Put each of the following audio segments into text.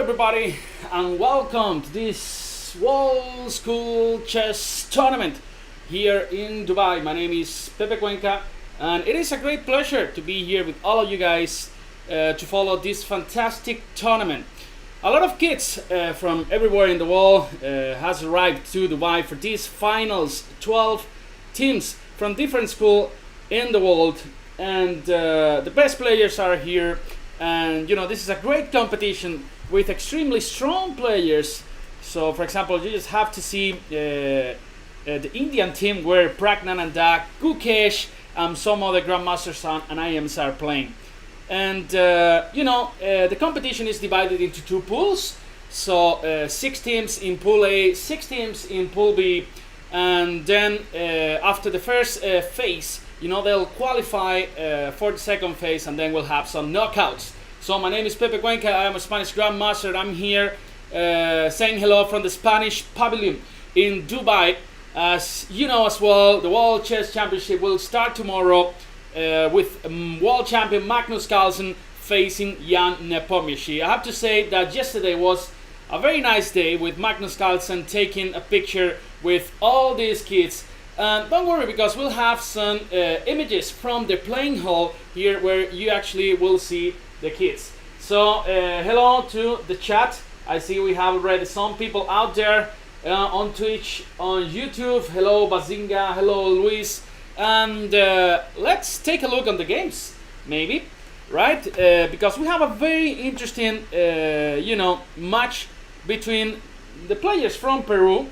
everybody, and welcome to this World School Chess Tournament here in Dubai. My name is Pepe Cuenca, and it is a great pleasure to be here with all of you guys to follow this fantastic tournament. A lot of kids from everywhere in the world has arrived to Dubai for these finals. 12 teams from different schools in the world, and the best players are here. And you know, this is a great competition with extremely strong players. So for example, you just have to see the Indian team where Pragnananda, Gokash, some other grandmasters and IMs are playing. And the competition is divided into two pools. So 6 teams in pool A, 6 teams in pool B, and then after the first phase, they'll qualify for the second phase, and then we'll have some knockouts. So my name is Pepe Cuenca, I am a Spanish Grandmaster. I'm here saying hello from the Spanish pavilion in Dubai. As you know as well, the World Chess Championship will start tomorrow with world champion Magnus Carlsen facing Jan Nepomniachtchi. I have to say that yesterday was a very nice day with Magnus Carlsen taking a picture with all these kids. Don't worry, because we'll have some images from the playing hall here where you actually will see the kids. So hello to the chat. I see we have already some people out there on Twitch, on YouTube. Hello Bazinga, hello Luis. And let's take a look on the games, maybe, right? Because we have a very interesting, match between the players from Peru,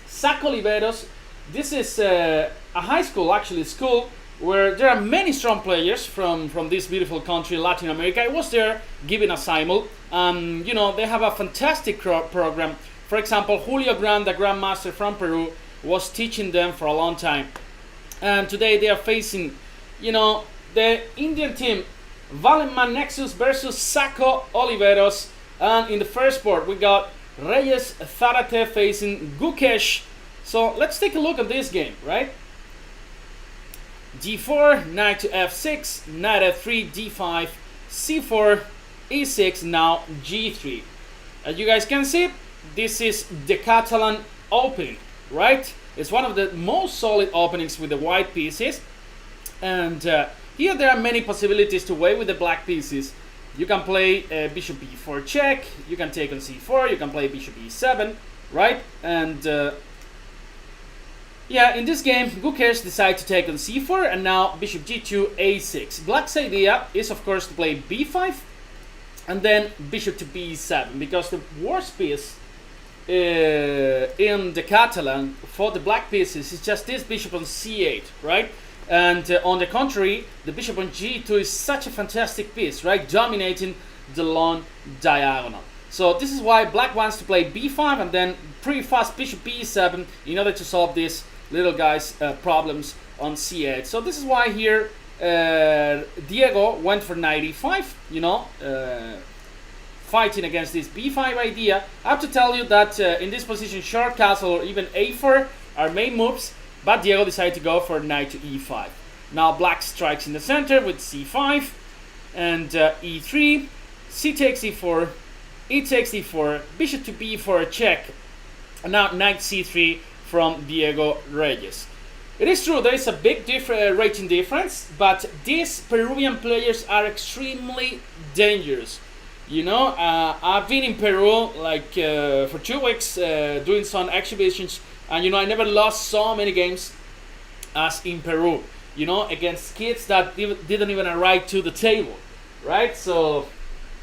Zach Oliveros. This is a high school, actually, school where there are many strong players from this beautiful country, Latin America. I was there giving a simul. They have a fantastic program. For example, Julio Grande, the grandmaster from Peru, was teaching them for a long time. And today they are facing, the Indian team, Valenman Nexus versus Sako Oliveros. And in the first board, we got Reyes Zarate facing Gokash. So let's take a look at this game, right? G4, knight to F6, knight F3, D5, C4, E6, now G3. As you guys can see, this is the Catalan opening, right? It's one of the most solid openings with the white pieces. And here there are many possibilities to wait with the black pieces. You can play bishop b4 check, you can take on c4, you can play bishop e7, right? And in this game, Gokash decided to take on c4, and now bishop g2, a6. Black's idea is, of course, to play b5, and then bishop to b7, because the worst piece in the Catalan for the black pieces is just this bishop on c8, right? And on the contrary, the bishop on g2 is such a fantastic piece, right? Dominating the long diagonal. So this is why black wants to play b5 and then pretty fast bishop b7 in order to solve this little guy's problems on c8. So this is why here Diego went for knight e5, fighting against this b5 idea. I have to tell you that in this position, short castle or even a4 are main moves, but Diego decided to go for knight to e5. Now black strikes in the center with c5 and e3, c takes e4, e takes e4, bishop to b4 check, and now knight c3 from Diego Reyes. It is true there is a big rating difference, but these Peruvian players are extremely dangerous. I've been in Peru like for 2 weeks doing some exhibitions, and I never lost so many games as in Peru, against kids that didn't even arrive to the table, right? So,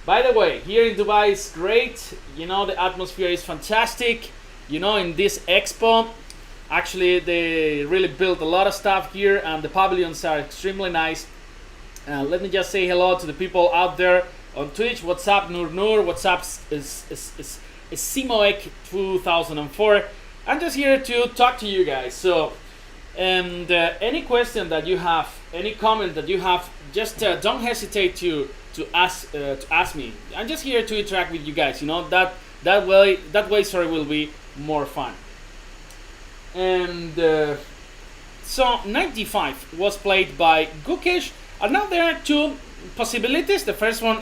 by the way, here in Dubai is great. The atmosphere is fantastic. In this expo, actually they really built a lot of stuff here, and the pavilions are extremely nice. Let me just say hello to the people out there on Twitch. What's up, Nur? What's up, is Simoek 2004? I'm just here to talk to you guys. So, and any question that you have, any comment that you have, just don't hesitate to ask me. I'm just here to interact with you guys. That way will be more fun. And so knight d5 was played by Gokash, and now there are two possibilities. The first one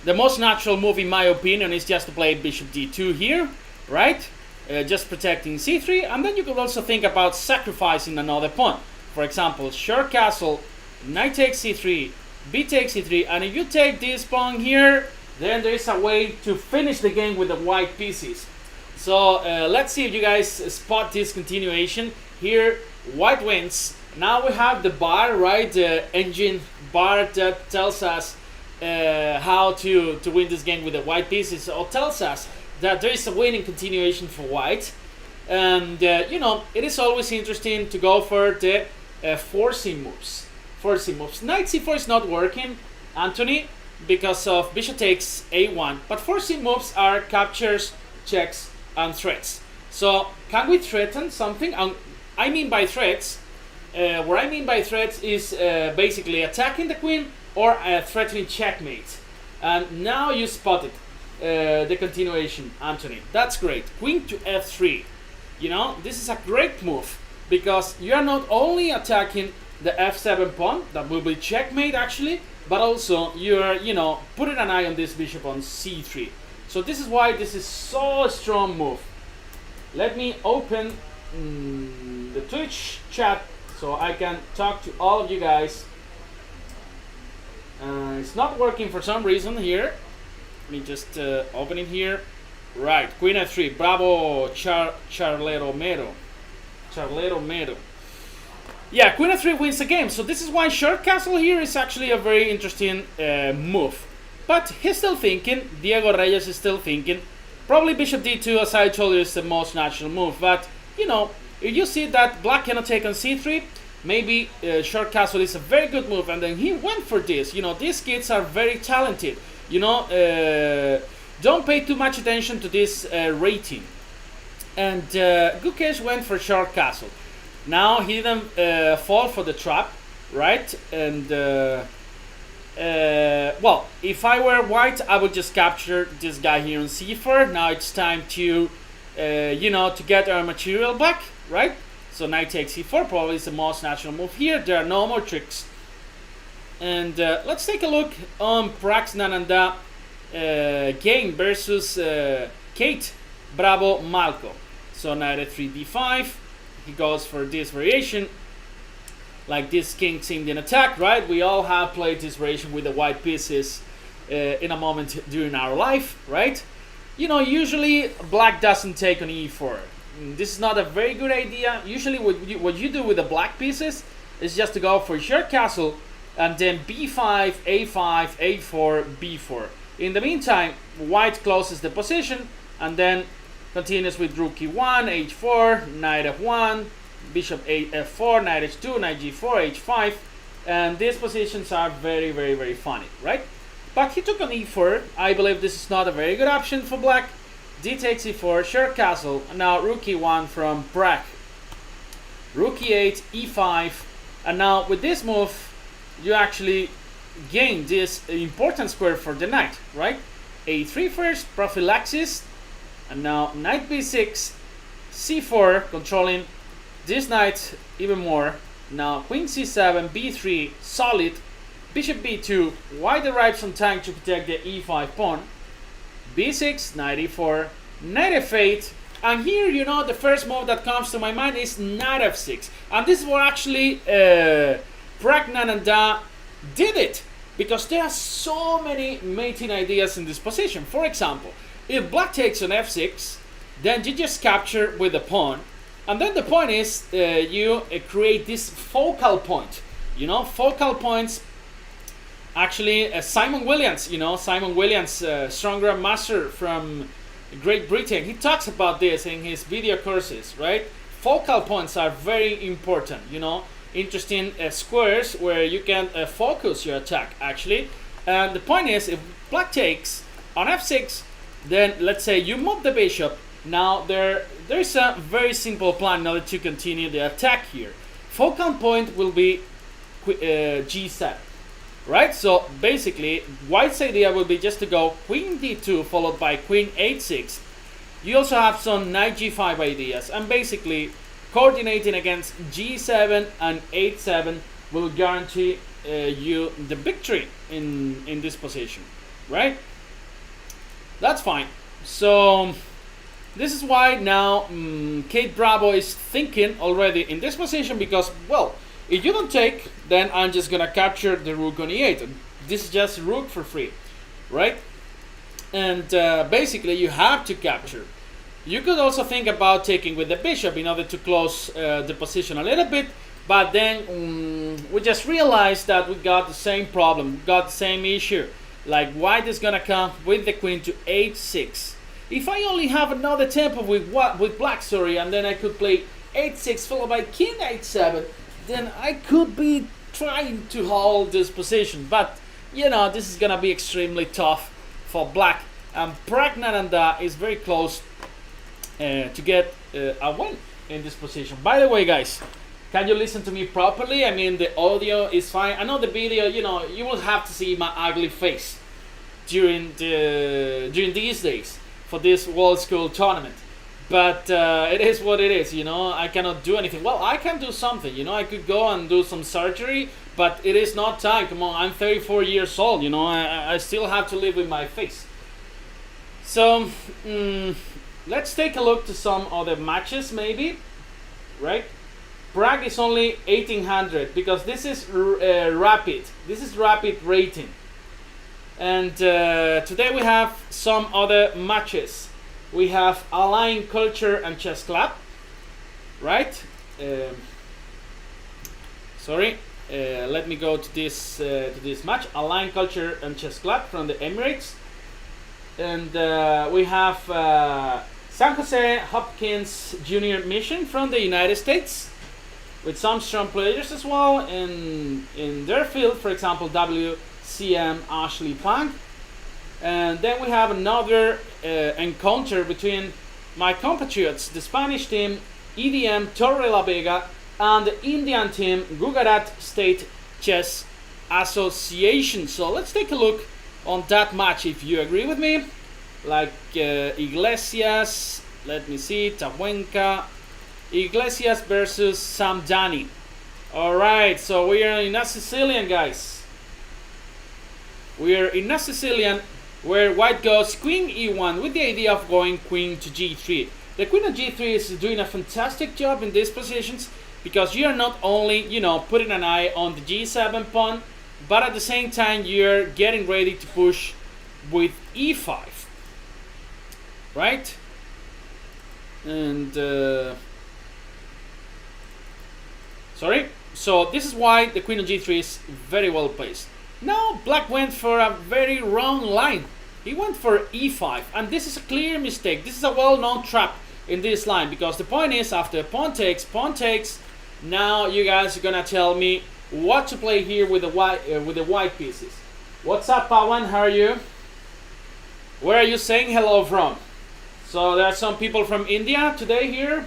The most natural move, in my opinion, is just to play bishop d2 here, right? Just protecting c3, and then you could also think about sacrificing another pawn. For example, short castle, knight takes c3, b takes c3, and if you take this pawn here, then there is a way to finish the game with the white pieces. So let's see if you guys spot this continuation. Here, white wins. Now we have the bar, right? The engine bar that tells us how to win this game with the white pieces, or tells us that there is a winning continuation for white. And you know, it is always interesting to go for the forcing moves. Knight c4 is not working, Anthony, because of bishop takes a1. But forcing moves are captures, checks, and threats. So can we threaten something? I mean by threats, what I mean by threats is basically attacking the queen or threatening checkmate. And now you spotted the continuation, Anthony. That's great. Queen to f3. You know, this is a great move because you are not only attacking the f7 pawn, that will be checkmate actually, but also you're, you know, putting an eye on this bishop on c3. So this is why this is so a strong move. Let me open the Twitch chat so I can talk to all of you guys. It's not working for some reason here. Let me just open it here. Right, queen f3. Bravo, Charlero Mero. Yeah, queen f3 wins the game. So this is why short castle here is actually a very interesting move. But he's still thinking. Diego Reyes is still thinking. Probably bishop d2, as I told you, is the most natural move. But, you know, if you see that black cannot take on c3, maybe short castle is a very good move. And then he went for this. You know, these kids are very talented. You know, don't pay too much attention to this rating. And Gokash went for short castle. Now he didn't fall for the trap, right? And well, if I were white, I would just capture this guy here on c4. Now it's time to, you know, to get our material back, right? So knight takes c4 probably is the most natural move here. There are no more tricks. And let's take a look on Praxnananda game versus Kate Bravo Malco. So knight at 3 d5. He goes for this variation, like this king's Indian attack, right? We all have played this variation with the white pieces in a moment during our life, right? You know, usually black doesn't take on e4. This is not a very good idea. Usually what you do with the black pieces is just to go for short castle and then b5, a5, a4, b4. In the meantime, white closes the position and then continues with rook e1, h4, knight f1, bishop f4, knight h2, knight g4, h5, and these positions are very, very, very funny, right? But he took on e4. I believe this is not a very good option for black. D takes e4, short castle, and now rook e1 from Prague. Rook e8, e5, and now with this move, you actually gain this important square for the knight, right? a3 first, prophylaxis, and now knight b6, c4, controlling this knight even more. Now queen c7, b3, solid, bishop b2, white arrives on time to protect the e5 pawn, b6, knight e4, knight f8, and here, you know, the first move that comes to my mind is knight f6. And this is what actually Pragnananda did it, because there are so many mating ideas in this position. For example, if black takes on f6, then you just capture with the pawn, and then the point is you create this focal point. You know, focal points. Actually, Simon Williams, you know, strong grandmaster from Great Britain, he talks about this in his video courses, right? Focal points are very important, you know, interesting squares where you can focus your attack, actually. And the point is, if black takes on f6, then let's say you move the bishop. Now there's a very simple plan in order to continue the attack here. Focal point will be g7. Right, so basically, white's idea will be just to go queen d2 followed by queen h6. You also have some knight g5 ideas, and basically coordinating against g7 and h7 will guarantee you the victory in this position. right? That's fine. So this is why now Kate Bravo is thinking already in this position, because, well, if you don't take, then I'm just gonna capture the rook on e8. This is just rook for free, right? And basically you have to capture. You could also think about taking with the bishop in order to close the position a little bit, but then we just realized that we got the same problem, got the same issue. Like white is gonna come with the queen to h6. If I only have another tempo with black, sorry, and then I could play h6 followed by king h7, then I could be trying to hold this position. But you know, this is gonna be extremely tough for black, and Pragnananda is very close to get a win in this position. By the way, guys, can you listen to me properly? I mean, the audio is fine. I know the video, you know, you will have to see my ugly face during these days for this World School tournament. But it is what it is, you know. I cannot do anything. Well, I can do something, you know. I could go and do some surgery, but it is not time. Come on, I'm 34 years old, you know. I still have to live with my face. So, let's take a look to some other matches, maybe, right? Prague is only 1800 because this is rapid. This is rapid rating. And today we have some other matches. We have Align Culture and Chess Club, right? Let me go to this match. Align Culture and Chess Club from the Emirates. And we have San Jose Hopkins Junior Mission from the United States, with some strong players as well in their field, for example, WCM Ashley Plank. And then we have another encounter between my compatriots, the Spanish team EDM Torre la Vega and the Indian team Gujarat State Chess Association. So let's take a look on that match, if you agree with me. Like Iglesias, let me see, Tabuenka, Iglesias versus Samdani. Alright, so we are in a Sicilian, guys. We are in a Sicilian where white goes queen e1 with the idea of going queen to g3. The queen of g3 is doing a fantastic job in these positions because you are not only, you know, putting an eye on the g7 pawn, but at the same time you're getting ready to push with e5, right? And so this is why the queen of g3 is very well placed. Now black went for a very wrong line. He went for e5, and this is a clear mistake. This is a well-known trap in this line, because the point is, after pawn takes, now you guys are gonna tell me what to play here with the white pieces. What's up, Pawan? How are you? Where are you saying hello from? So there are some people from India today here.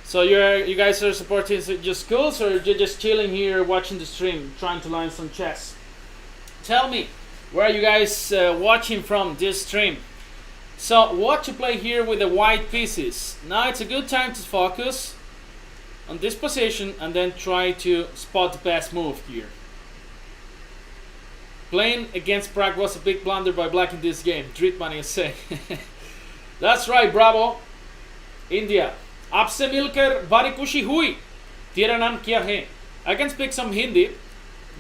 So you guys are supporting your schools, or you're just chilling here watching the stream, trying to learn some chess? Tell me, where are you guys watching from this stream? So what to play here with the white pieces? Now it's a good time to focus on this position and then try to spot the best move here. Playing against Prague was a big blunder by black in this game, Dritman is saying. That's right, bravo. India. Apse milker bari kushi hui. Tera naam kya hai? I can speak some Hindi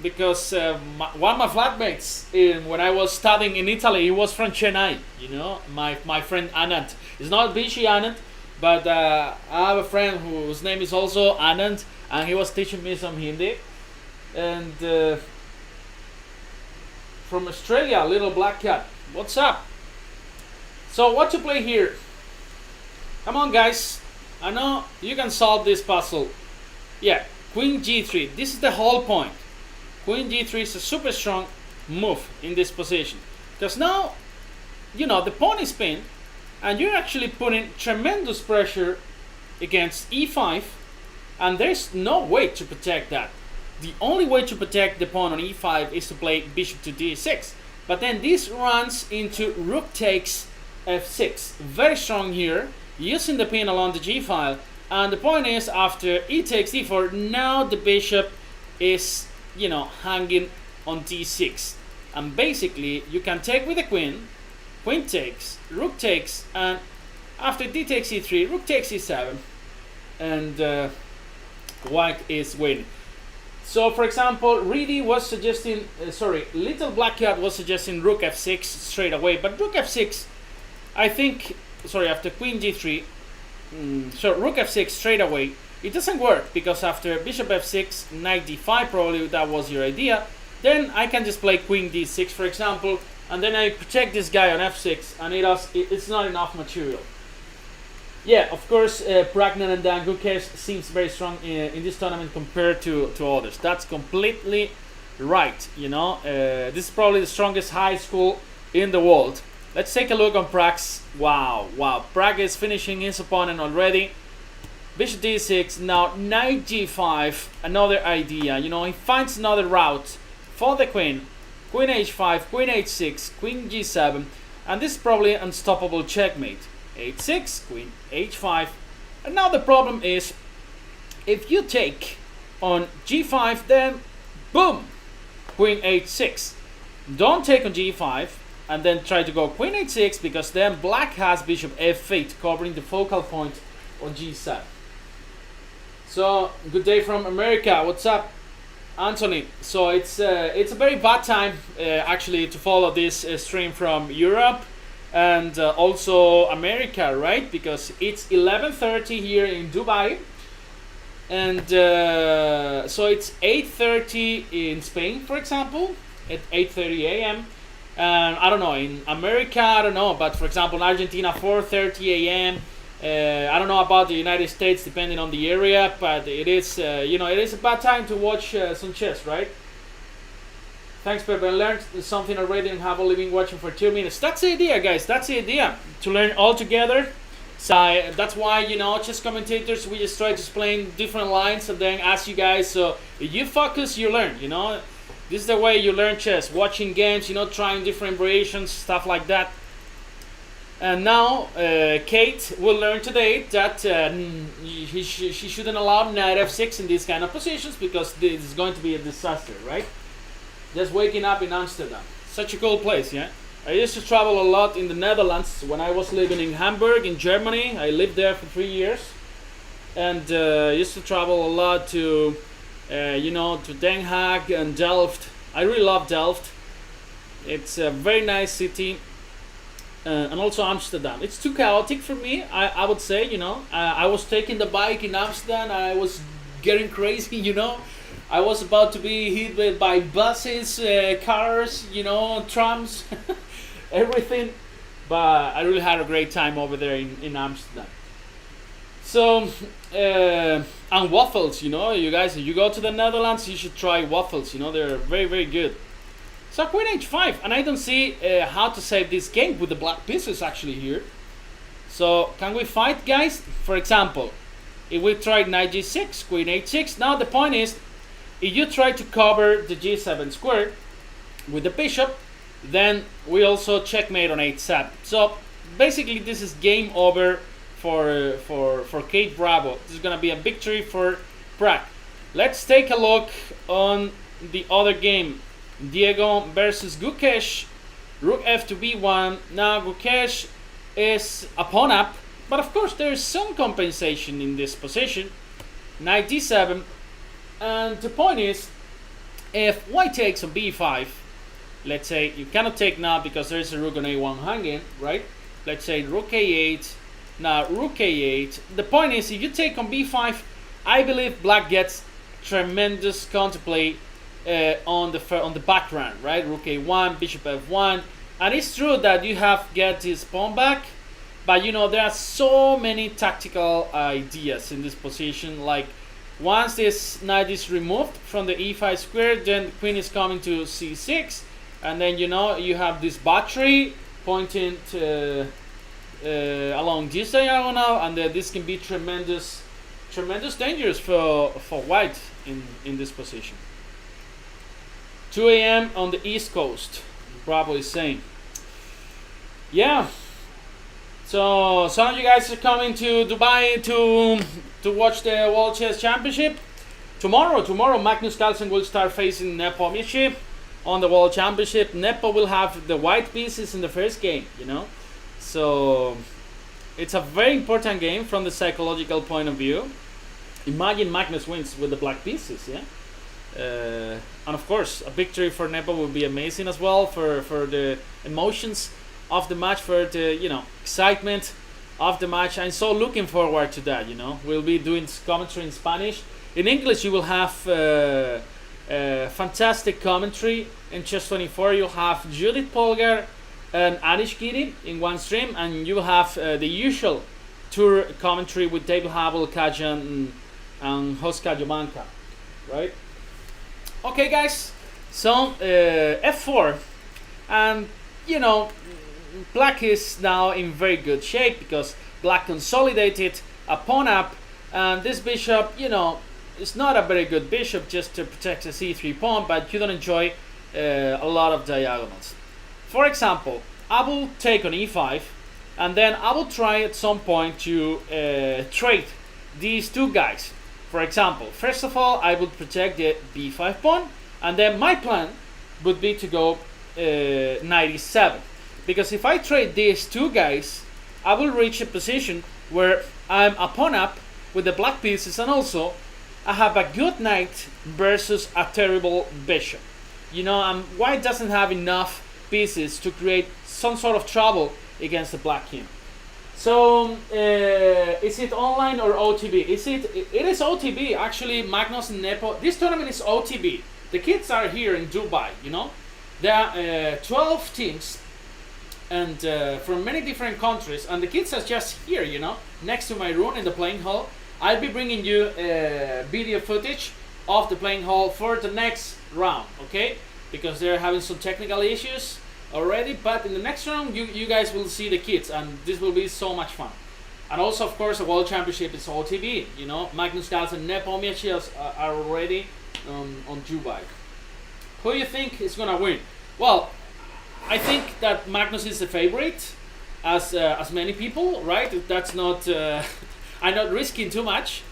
because one of my flatmates, when I was studying in Italy, he was from Chennai. You know, my friend Anand. It's not Bishi Anand, but I have a friend whose name is also Anand, and he was teaching me some Hindi. And from Australia, little black cat. What's up? So what to play here? Come on, guys. I know you can solve this puzzle. Yeah, queen g3. This is the whole point. Queen g3 is a super strong move in this position, because now, you know, the pawn is pinned and you're actually putting tremendous pressure against e5, and there's no way to protect that. The only way to protect the pawn on e5 is to play bishop to d6, but then this runs into rook takes f6. Very strong here, using the pin along the g file. And the point is, after e takes d4, now the bishop is, you know, hanging on d6. and basically you can take with the queen, queen takes, rook takes, and after d takes e3, rook takes e7, and white is winning. So for example, Reedy was suggesting, Little Black Cat was suggesting rook f6 straight away, but rook f6, I think, after queen g3, so rook f6 straight away, it doesn't work, because after bishop f6, knight d5, probably that was your idea, then I can just play queen d6, for example, and then I protect this guy on f6, and it's not enough material. Yeah, of course, Pragnan and Dan Gokash seems very strong in this tournament compared to others. That's completely right, you know. This is probably the strongest high school in the world. Let's take a look on Prag's. Wow. Prag is finishing his opponent already. Bishop d6, now knight g5, another idea. You know, he finds another route for the queen. Queen h5, queen h6, queen g7, and this is probably unstoppable checkmate. h6, queen h5, and now the problem is, if you take on g5, then boom, queen h6. Don't take on g5 and then try to go queen h6, because then black has bishop f8 covering the focal point on g7. So good day from America. What's up, Anthony? So it's a very bad time actually to follow this stream from Europe and also America, right? Because it's 11:30 here in Dubai, and so it's 8:30 in Spain, for example, at 8:30 a.m. And I don't know, in America, I don't know, but for example, in Argentina, 4:30 a.m. I don't know about the United States, depending on the area, but it is, you know, it is a bad time to watch some chess, right? Thanks, Pepe. I learned something already and have only been watching for 2 minutes. That's the idea, guys. That's the idea, to learn all together. So that's why, you know, chess commentators, we just try to explain different lines and then ask you guys. So if you focus, you learn, you know. This is the way you learn chess, watching games, you know, trying different variations, stuff like that. And now Kate will learn today that she shouldn't allow knight f6 in these kind of positions, because this is going to be a disaster, right? Just waking up in Amsterdam. Such a cool place, yeah? I used to travel a lot in the Netherlands when I was living in Hamburg, in Germany. I lived there for 3 years. And used to travel a lot to, you know, to Den Haag and Delft. I really love Delft. It's a very nice city. And also Amsterdam. It's too chaotic for me, I would say, you know. I was taking the bike in Amsterdam, I was getting crazy, you know. I was about to be hit by buses, cars, you know, trams, everything. But I really had a great time over there in Amsterdam. So, and waffles, you know, you guys, if you go to the Netherlands, you should try waffles, you know, they're very, very good. So queen h5, and I don't see how to save this game with the black pieces actually here. So can we fight, guys? For example, if we try knight g6, queen h6, now the point is, if you try to cover the g7 square with the bishop, then we also checkmate on h7. So basically this is game over for Kate Bravo. This is gonna be a victory for Prag. Let's take a look on the other game. Diego versus Gokash, rook f to b1. Now Gokash is a pawn up, but of course there is some compensation in this position. Knight d7, and the point is, if white takes on b5, let's say you cannot take now because there is a rook on a1 hanging, right? Let's say rook a8, now rook a8. The point is, if you take on b5, I believe black gets tremendous counterplay on the background, right? Rook a1, bishop f1, and it's true that you have get this pawn back, but you know there are so many tactical ideas in this position. Like once this knight is removed from the e5 square, then the queen is coming to c6, and then you know you have this battery pointing to along this diagonal, and this can be tremendous dangerous for white in this position. 2 a.m. on the East Coast, Bravo is saying. Yeah. So some of you guys are coming to Dubai to watch the World Chess Championship. Tomorrow Magnus Carlsen will start facing Nepomici. on the World Championship. Nepo will have the white pieces in the first game, you know. So it's a very important game from the psychological point of view. Imagine Magnus wins with the black pieces, yeah. And of course, a victory for Nepo would be amazing as well for the emotions of the match, for the excitement of the match. I'm so looking forward to that. We'll be doing commentary in Spanish. In English, you will have fantastic commentary. In Chess 24, you'll have Judith Polgar and Anish Giri in one stream, and you will have the usual tour commentary with David Havel, Kajan, and Hoska Jomanka, right? Okay, guys. So F4, and Black is now in very good shape because Black consolidated a pawn up, and this bishop, is not a very good bishop just to protect the c3 pawn, but you don't enjoy a lot of diagonals. For example, I will take on e5, and then I will try at some point to trade these two guys. For example, first of all, I would protect the b5 pawn, and then my plan would be to go knight e7. Because if I trade these two guys, I will reach a position where I'm a pawn up with the black pieces, and also I have a good knight versus a terrible bishop. White doesn't have enough pieces to create some sort of trouble against the black king. So is it online or OTB? It is OTB. Actually, Magnus and Nepo. This tournament is OTB. The kids are here in Dubai. There are 12 teams, and from many different countries, and the kids are just here, next to my room in the playing hall. I'll be bringing you video footage of the playing hall for the next round, okay? Because they're having some technical issues already, but in the next round you guys will see the kids, and this will be so much fun. And also, of course, the World Championship is OTB. Magnus Carlsen and Nepo Miachios are already on Dubai. Who do you think is gonna win? Well, I think that Magnus is the favorite, as many people, right? That's not. I'm not risking too much,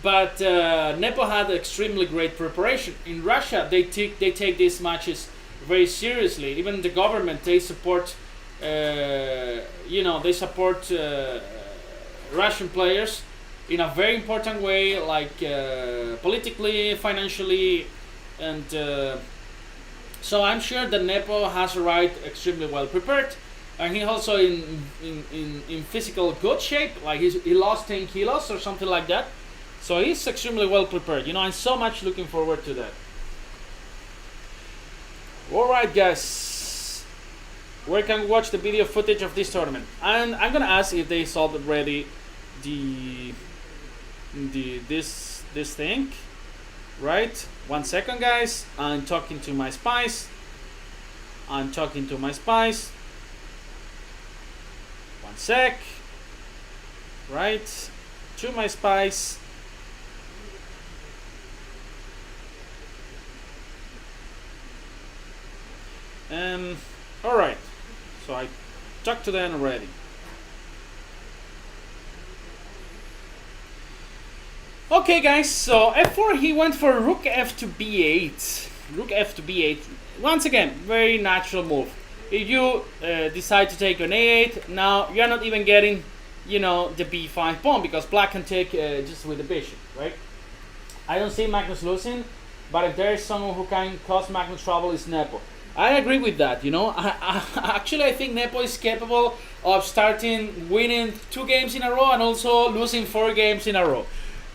but Nepo had extremely great preparation. In Russia, they take these matches very seriously. Even the government, they support. They support Russian players in a very important way, like politically, financially, and. So I'm sure that Nepo has arrived extremely well prepared, and he's also in physical good shape. Like he lost 10 kilos or something like that, so he's extremely well prepared. I'm so much looking forward to that. All right, guys, where can we watch the video footage of this tournament? And I'm gonna ask if they solved already this thing. Right, 1 second, guys. I'm talking to my spies. One sec. Right, to my spies. All right. So I talked to them already. Okay, guys, so f4, he went for rook f to b8. Rook f to b8. Once again, very natural move. If you decide to take an a8, now you're not even getting, the b5 pawn, because black can take just with the bishop, right? I don't see Magnus losing, but if there is someone who can cause Magnus trouble, it's Nepo. I agree with that, Actually, I think Nepo is capable of winning 2 games in a row and also losing 4 games in a row.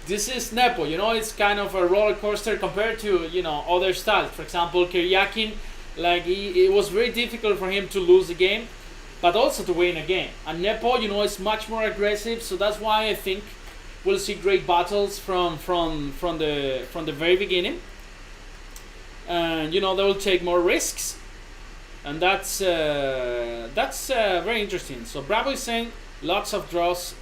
This is Nepo, it's kind of a roller coaster compared to, other styles. For example, Kiryakin, it was very difficult for him to lose the game, but also to win a game. And Nepo, is much more aggressive, so that's why I think we'll see great battles from the very beginning. And they will take more risks, and that's very interesting. So Bravo is saying lots of draws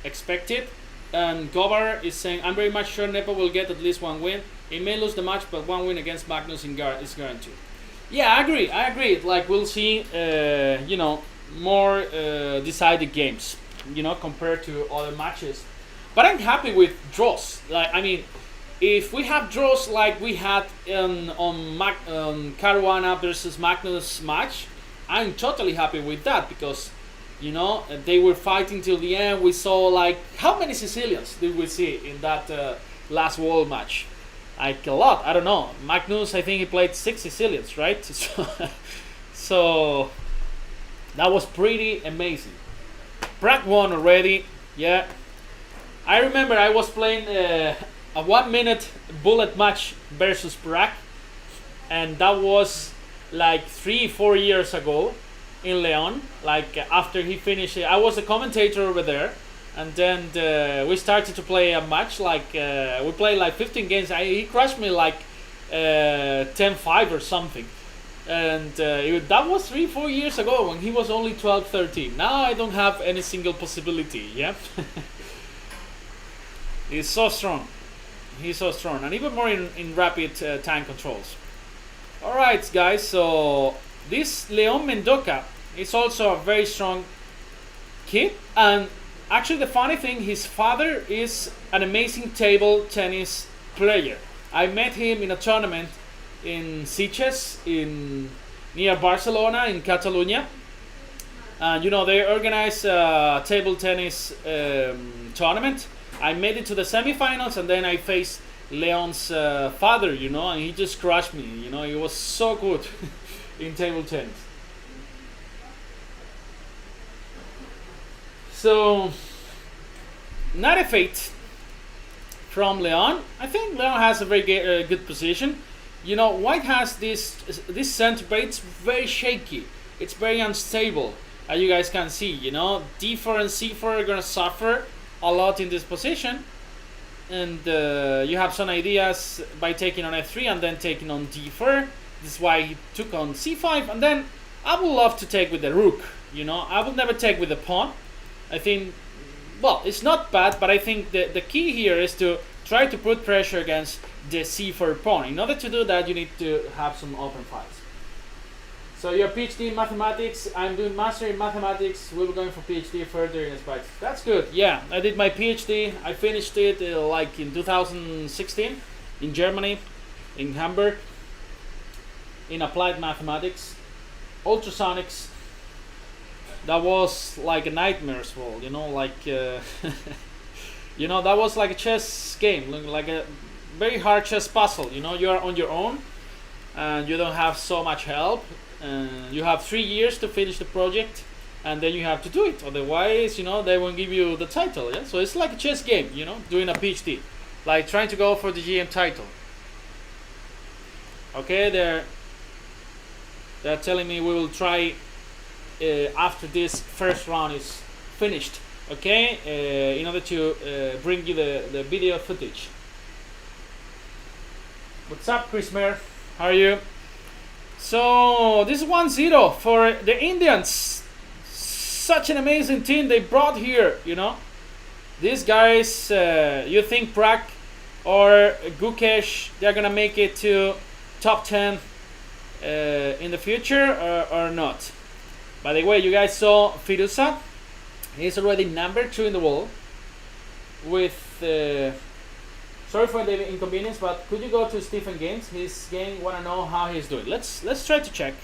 expected. And Gobar is saying, I'm very much sure Nepo will get at least 1 win. He may lose the match, but 1 win against Magnus is guaranteed. Yeah, I agree. Like, we'll see, more decided games, compared to other matches. But I'm happy with draws. if we have draws like we had on Caruana versus Magnus match, I'm totally happy with that, because they were fighting till the end. We saw, like, how many Sicilians did we see in that last world match? Like, a lot. I don't know. Magnus, I think he played 6 Sicilians, right? So that was pretty amazing. Prague won already. Yeah, I remember I was playing a 1-minute bullet match versus Prague, and that was like 3-4 years ago in Leon. Like, after he finished it, I was a commentator over there, and then we started to play a match. Like, we played like 15 games. He crushed me like 10-5 or something, and that was 3-4 years ago when he was only 12-13. Now I don't have any single possibility. Yeah. He's so strong. He's so strong, and even more in rapid time controls. Alright, guys, so this Leon Mendoca is also a very strong kid, and actually the funny thing, his father is an amazing table tennis player. I met him in a tournament in Sitges, near Barcelona in Catalonia, and they organize a table tennis tournament. I made it to the semifinals, and then I faced Leon's father, and he just crushed me. He was so good in table tennis. So, knight f8 from Leon. I think Leon has a very good position. White has this center, but it's very shaky. It's very unstable, as you guys can see. D4 and C4 are gonna suffer a lot in this position, and you have some ideas by taking on f3 and then taking on d4. This is why he took on c5, and then I would love to take with the rook. I would never take with the pawn. I think, well, it's not bad, but I think the key here is to try to put pressure against the c4 pawn. In order to do that, you need to have some open files. So you're PhD in mathematics. I'm doing master in mathematics. We'll be going for PhD further in Spikes. That's good. Yeah, I did my PhD. I finished it like in 2016 in Germany, in Hamburg, in applied mathematics, ultrasonics. That was like a nightmare as well. Like that was like a chess game, like a very hard chess puzzle. You are on your own, and you don't have so much help. You have 3 years to finish the project, and then you have to do it. Otherwise, they won't give you the title. Yeah, so it's like a chess game. Doing a PhD, like trying to go for the GM title. Okay, they're telling me we will try after this first round is finished. Okay, in order to bring you the video footage. What's up, Chris Mayer? How are you? So this is 1-0 for the Indians. Such an amazing team they brought here. These guys. You think Prague or Gokash, they're gonna make it to top 10 in the future or not? By the way, you guys saw Firuza. He's already number 2 in the world. With sorry for the inconvenience, but could you go to Stephen Games? His game, wanna know how he's doing. Let's try to check,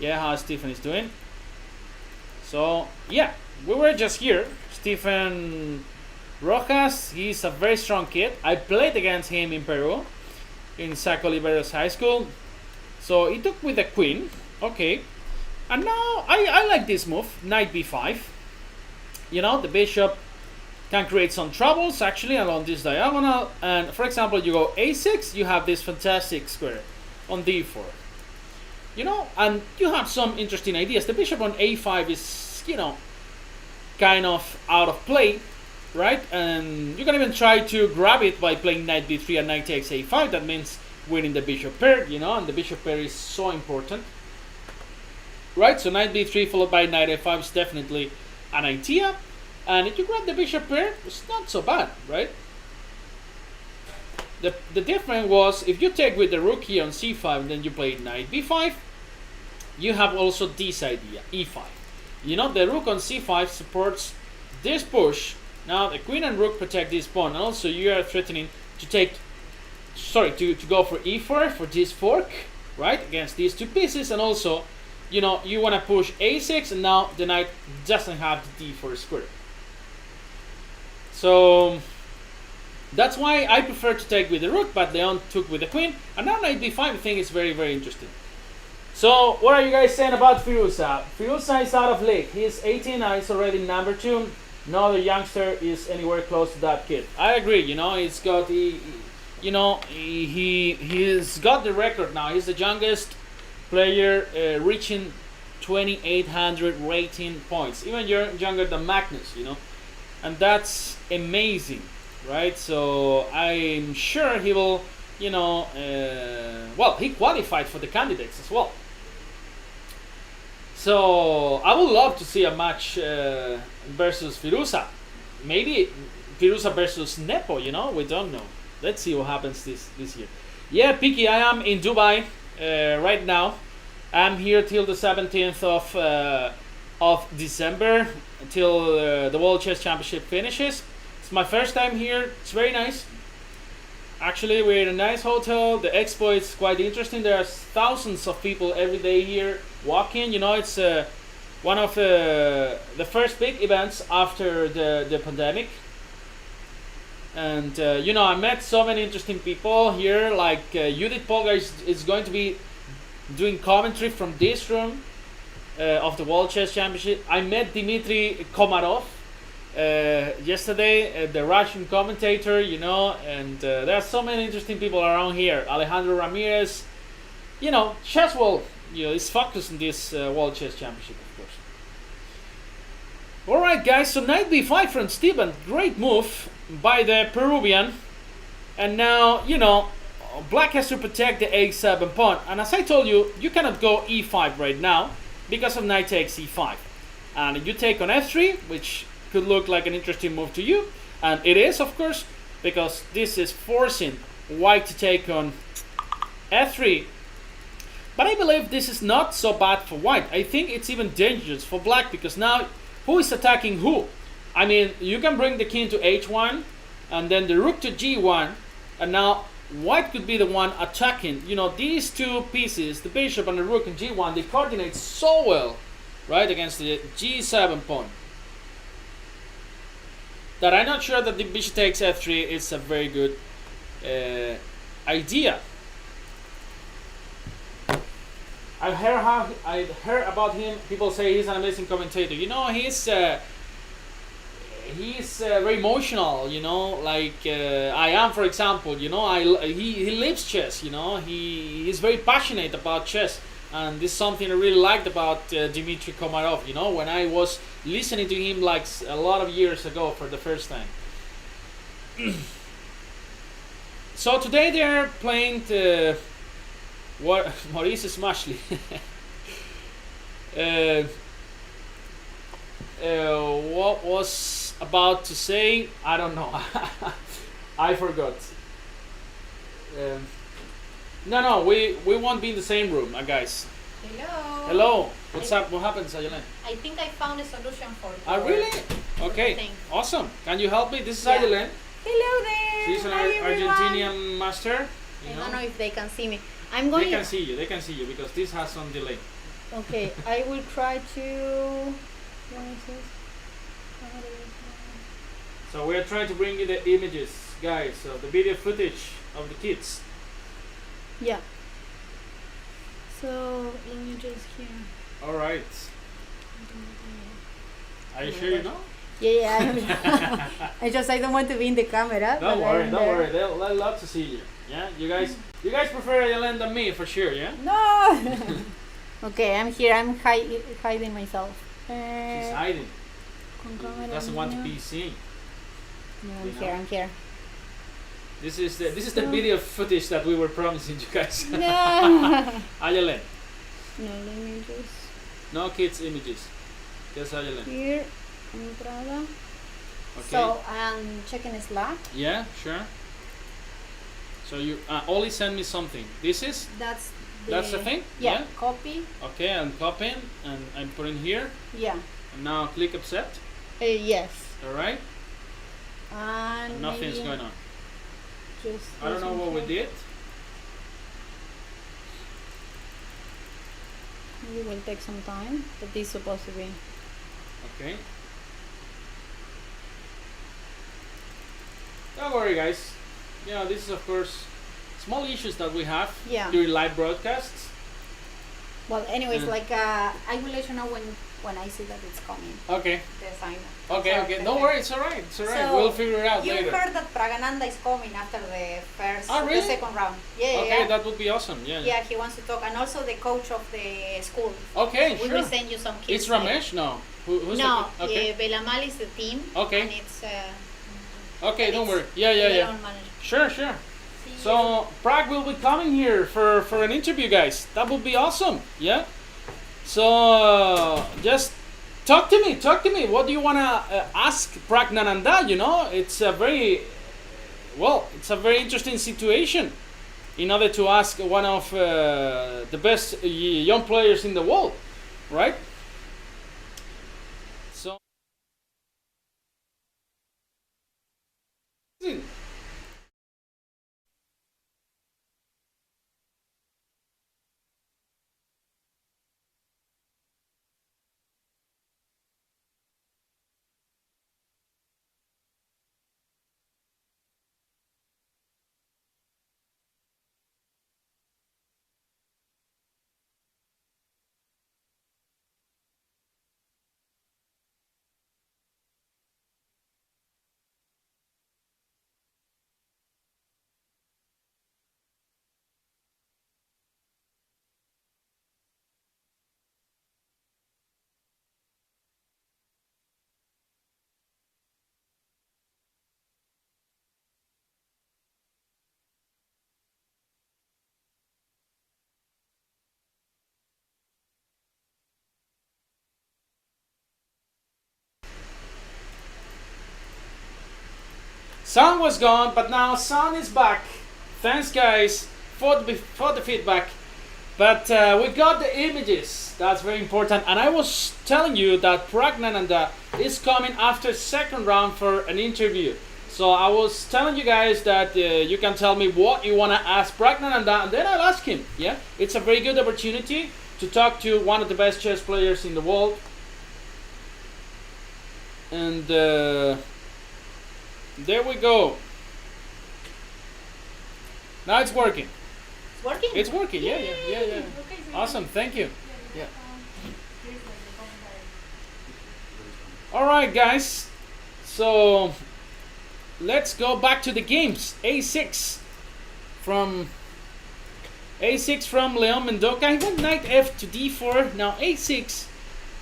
how Stephen is doing. So yeah, we were just here. Stephen Rojas, he's a very strong kid. I played against him in Peru, in Saco Oliveros High School. So he took with the queen, okay. And now I like this move, knight b5. The bishop can create some troubles actually along this diagonal, and for example you go a6, you have this fantastic square on d4, and you have some interesting ideas. The bishop on a5 is kind of out of play, right? And you can even try to grab it by playing knight b3 and knight takes a5. That means winning the bishop pair, and the bishop pair is so important, right? So knight b3 followed by knight a5 is definitely an idea. And if you grab the bishop pair, it's not so bad, right? The difference was, if you take with the rook here on c5 and then you play knight b5, you have also this idea, e5. The rook on c5 supports this push. Now the queen and rook protect this pawn, and also you are threatening to take to go for e4 for this fork, right, against these two pieces, and also, you know, you want to push a6, and now the knight doesn't have the d4 square. So that's why I prefer to take with the rook, but Leon took with the queen, and now knight b5 I think is very, very interesting. So what are you guys saying about Firuza? Firuza is out of league. He's 18 now, he's already number 2. No other youngster is anywhere close to that kid. I agree, you know, he's got he's got the record now. He's the youngest player reaching 2,800 rating points. Even younger than Magnus, you know. And that's amazing, right? So I'm sure he will, you know, well, he qualified for the candidates as well. So I would love to see a match versus Firuza. Maybe Firuza versus Nepo, you know, we don't know. Let's see what happens this year. Yeah, Piki, I am in Dubai right now. I'm here till the 17th of December, until the World Chess Championship finishes. It's my first time here. It's very nice. Actually, we're in a nice hotel. The expo is quite interesting. There's thousands of people every day here walking. You know, it's one of the first big events after the pandemic. And you know, I met so many interesting people here. Like Judith Polgar is going to be doing commentary from this room of the World Chess Championship. I met Dmitry Komarov yesterday, the Russian commentator, you know, and there are so many interesting people around here. Alejandro Ramirez, you know, chess world, you know, is focused on this World Chess Championship, of course. All right, guys. So knight b5 from Steven, great move by the Peruvian, and now, you know, black has to protect the a7 pawn. And as I told you, you cannot go e5 right now because of knight takes e5, and you take on f3, which could look like an interesting move to you, and it is, of course, because this is forcing white to take on f3. But I believe this is not so bad for white. I think it's even dangerous for black, because now who is attacking who? I mean, you can bring the king to h1 and then the rook to g1, and now white could be the one attacking. You know, these two pieces, the bishop and the rook and g1, they coordinate so well, right, against the g7 pawn, that I'm not sure that the bishop takes f3 is a very good idea. I've heard about him. People say he's an amazing commentator. You know, he's very emotional. You know, like I am, for example. You know, he lives chess. You know, he's very passionate about chess, and this is something I really liked about Dmitry Komarov. You know, when I was listening to him like a lot of years ago for the first time. So today they're playing Maurice Smashley. What was about to say? I don't know. I forgot. No, we won't be in the same room, guys. Hello. Hello. What's up? What happened, Sayelen? I think I found a solution for it. Ah, really? Okay. Awesome. Can you help me? This is Sayelen. Hello there. She's an Hi, Argentinian master. I don't know if they can see me. I'm going. They can see you because this has some delay. Okay, I will try to. So we're trying to bring you the images, guys, of the video footage of the kids. Yeah. So let me just here. All right. Are you sure you know? Yeah. I don't want to be in the camera. Don't worry. They'll love to see you. Yeah, you guys prefer Ayelen than me for sure. Yeah. No. Okay, I'm here. I'm hiding myself. She's hiding. Doesn't want to be seen. No, I'm here. This is the video footage that we were promising you guys. No. Ayelen. No, let me just. No kids images. Just Ayelen. Here, entrada. Okay. So I'm checking Slack. Yeah, sure. So you only send me something. That's the thing? Yeah. Copy. Okay, I'm copying and I'm putting here. Yeah. And now click accept. Yes. Alright. And nothing's going on. Just I don't know what we did. It will take some time, but this is supposed to be. Okay. Don't worry, guys. You know, this is of course small issues that we have during live broadcasts. Well, anyways, like I will let you know when I see that it's coming. Okay. The sign. Okay. Don't worry, it's alright. It's alright. So we'll figure it out later. You heard that Pragananda is coming after the first, really? the second round. Yeah. Okay, that would be awesome. Yeah. Yeah, he wants to talk, and also the coach of the school. Okay, we will send you some kids. It's Ramesh? No. Who's no, the okay. Belamal is the team. Okay. And it's. Okay, don't worry. Yeah. Sure. So Prague will be coming here for an interview, guys. That would be awesome. Yeah. So just talk to me. What do you wanna ask Pragnananda? You know, it's a very interesting situation. In order to ask one of the best young players in the world, right? So. Sun was gone, but now Sun is back. Thanks, guys, for the feedback. But we got the images. That's very important. And I was telling you that Pragnananda is coming after second round for an interview. So I was telling you guys that you can tell me what you want to ask Pragnananda, and then I'll ask him. Yeah, it's a very good opportunity to talk to one of the best chess players in the world. And there we go. Now it's working. It's working? It's working, yeah. Okay, so Awesome, thank you. Yeah. Alright, guys. So let's go back to the games. A6 from Leon Mendoca. He went knight f to d4. Now a6.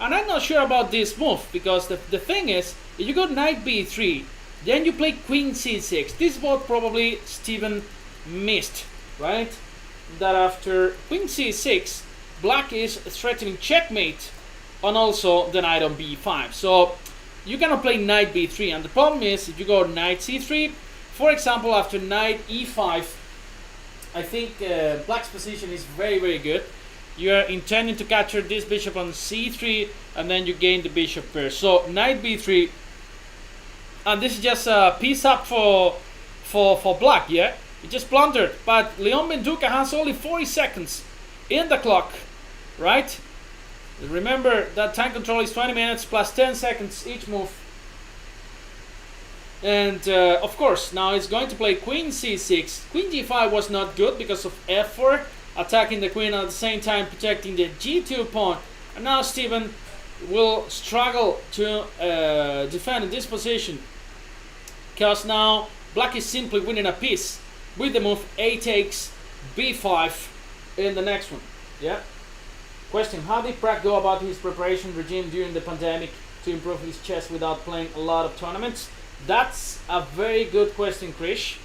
And I'm not sure about this move, because the thing is, if you go knight b3, then you play queen c6. This is what probably Steven missed, right? That after queen c6, black is threatening checkmate on also the knight on b5. So you cannot play knight b3, and the problem is if you go knight c3, for example, after knight e5, I think black's position is very, very good. You are intending to capture this bishop on c3, and then you gain the bishop pair. So knight b3, and this is just a piece up for black, yeah? It just blundered, but Leon Mendoca has only 40 seconds in the clock, right? Remember that time control is 20 minutes plus 10 seconds each move. And of course, now it's going to play queen c6. Queen d5 was not good because of f4, attacking the queen at the same time protecting the g2 pawn. And now Steven will struggle to defend in this position, because now black is simply winning a piece with the move a takes b5 in the next one. Yeah. Question: how did Prague go about his preparation regime during the pandemic to improve his chess without playing a lot of tournaments? That's a very good question, Krish.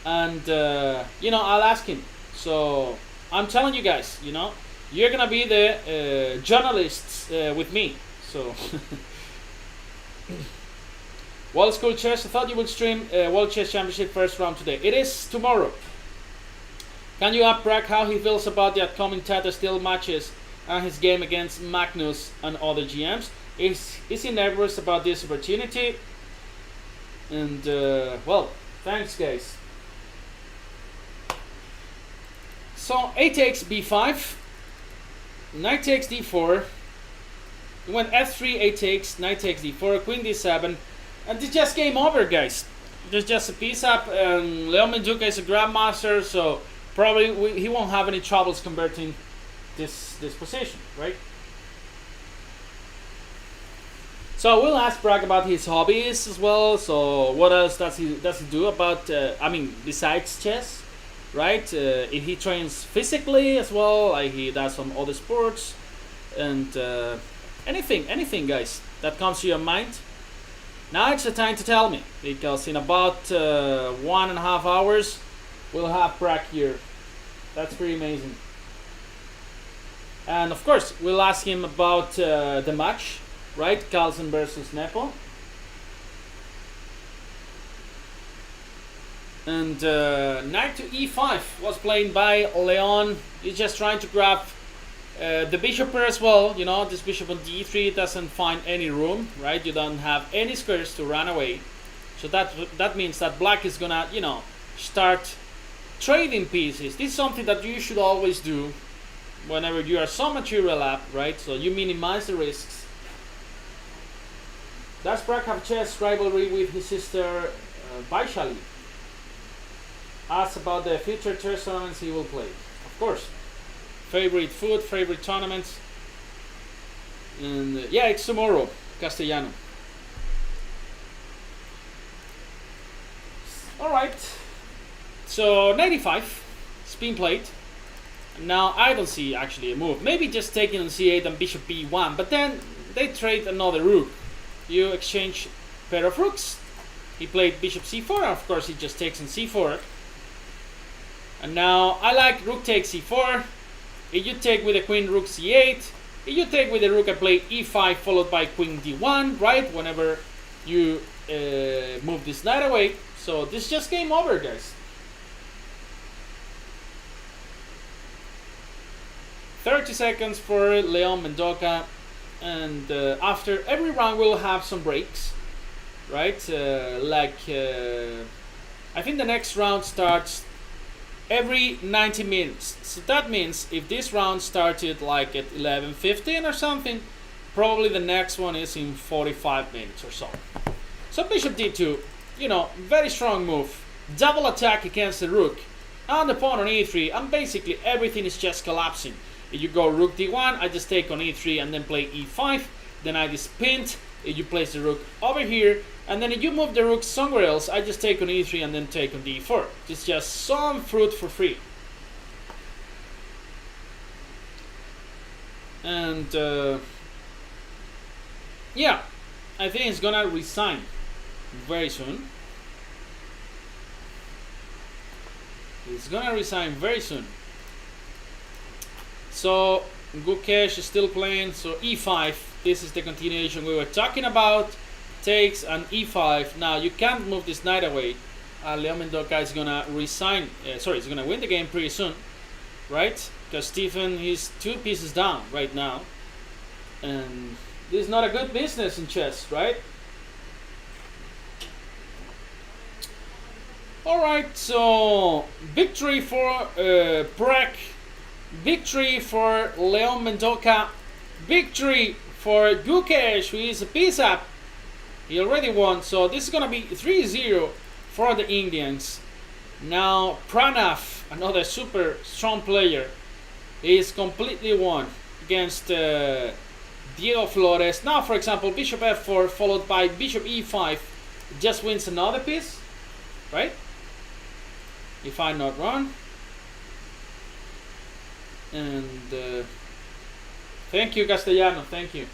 And you know, I'll ask him. So I'm telling you guys, you know, you're gonna be the journalists with me. So World School Chess, I thought you would stream World Chess Championship first round today. It is tomorrow. Can you ask Prague how he feels about the upcoming Tata Steel matches and his game against Magnus and other GMs? Is he nervous about this opportunity? And well, thanks, guys. So a takes b5, knight takes d4. We went f3, a takes, knight takes d4, queen d7, and it's just game over, guys. There's just a piece up, and Leon Mendoca is a grandmaster, so probably he won't have any troubles converting this position, right? So we'll ask Bragg about his hobbies as well. So what else does he do about? Besides chess, right? If he trains physically as well, like he does some other sports, and anything, guys, that comes to your mind. Now it's the time to tell me, because in about 1.5 hours, we'll have Bragg here. That's pretty amazing. And of course, we'll ask him about the match, right? Carlsen versus Nepo. And knight to e5 was played by Leon. He's just trying to grab the bishop pair as well. You know, this bishop on d3 doesn't find any room, right? You don't have any squares to run away. So that means that black is gonna, start trading pieces. This is something that you should always do whenever you are so material up, right? So you minimize the risks. Does Bragg have chess rivalry with his sister Vaishali? Ask about the future chess tournaments he will play. Of course. Favorite food, favorite tournaments. And yeah, it's tomorrow, Castellano. Alright. So 95, spin played. Now I don't see actually a move. Maybe just taking on c8 and bishop b1, but then they trade another rook. You exchange pair of rooks. He played bishop c4, and of course he just takes on c4. And now I like rook takes c4. If you take with the queen, rook c8. If you take with the rook, I play e5 followed by queen d1, right? Whenever you move this knight away. So this is just game over, guys. 30 seconds for Leon Mendoca. And after every round we'll have some breaks, right? I think the next round starts every 90 minutes. So that means if this round started like at 11:15 or something, probably the next one is in 45 minutes or so. So bishop d2, very strong move. Double attack against the rook. And the pawn on e3, and basically everything is just collapsing. If you go rook d1, I just take on e3 and then play e5. Then I just pinned. If you place the rook over here, and then if you move the rook somewhere else, I just take on e3 and then take on d4. It's just some fruit for free. And yeah, I think it's gonna resign very soon. It's gonna resign very soon. So Gokash is still playing. So e5. This is the continuation we were talking about. Takes an e5. Now you can't move this knight away. Leon Mendoca is gonna resign. He's gonna win the game pretty soon, right? Because Stephen is 2 pieces down right now, and this is not a good business in chess, right? All right. So victory for Bragg. Victory for Leon Mendoca. Victory for Gokash, who is a piece up. He already won, so this is gonna be 3-0 for the Indians. Now Pranav, another super strong player, is completely won against Diego Flores. Now, for example, bishop f4 followed by bishop e5 just wins another piece, right? If I'm not wrong. And thank you, Castellano. Thank you.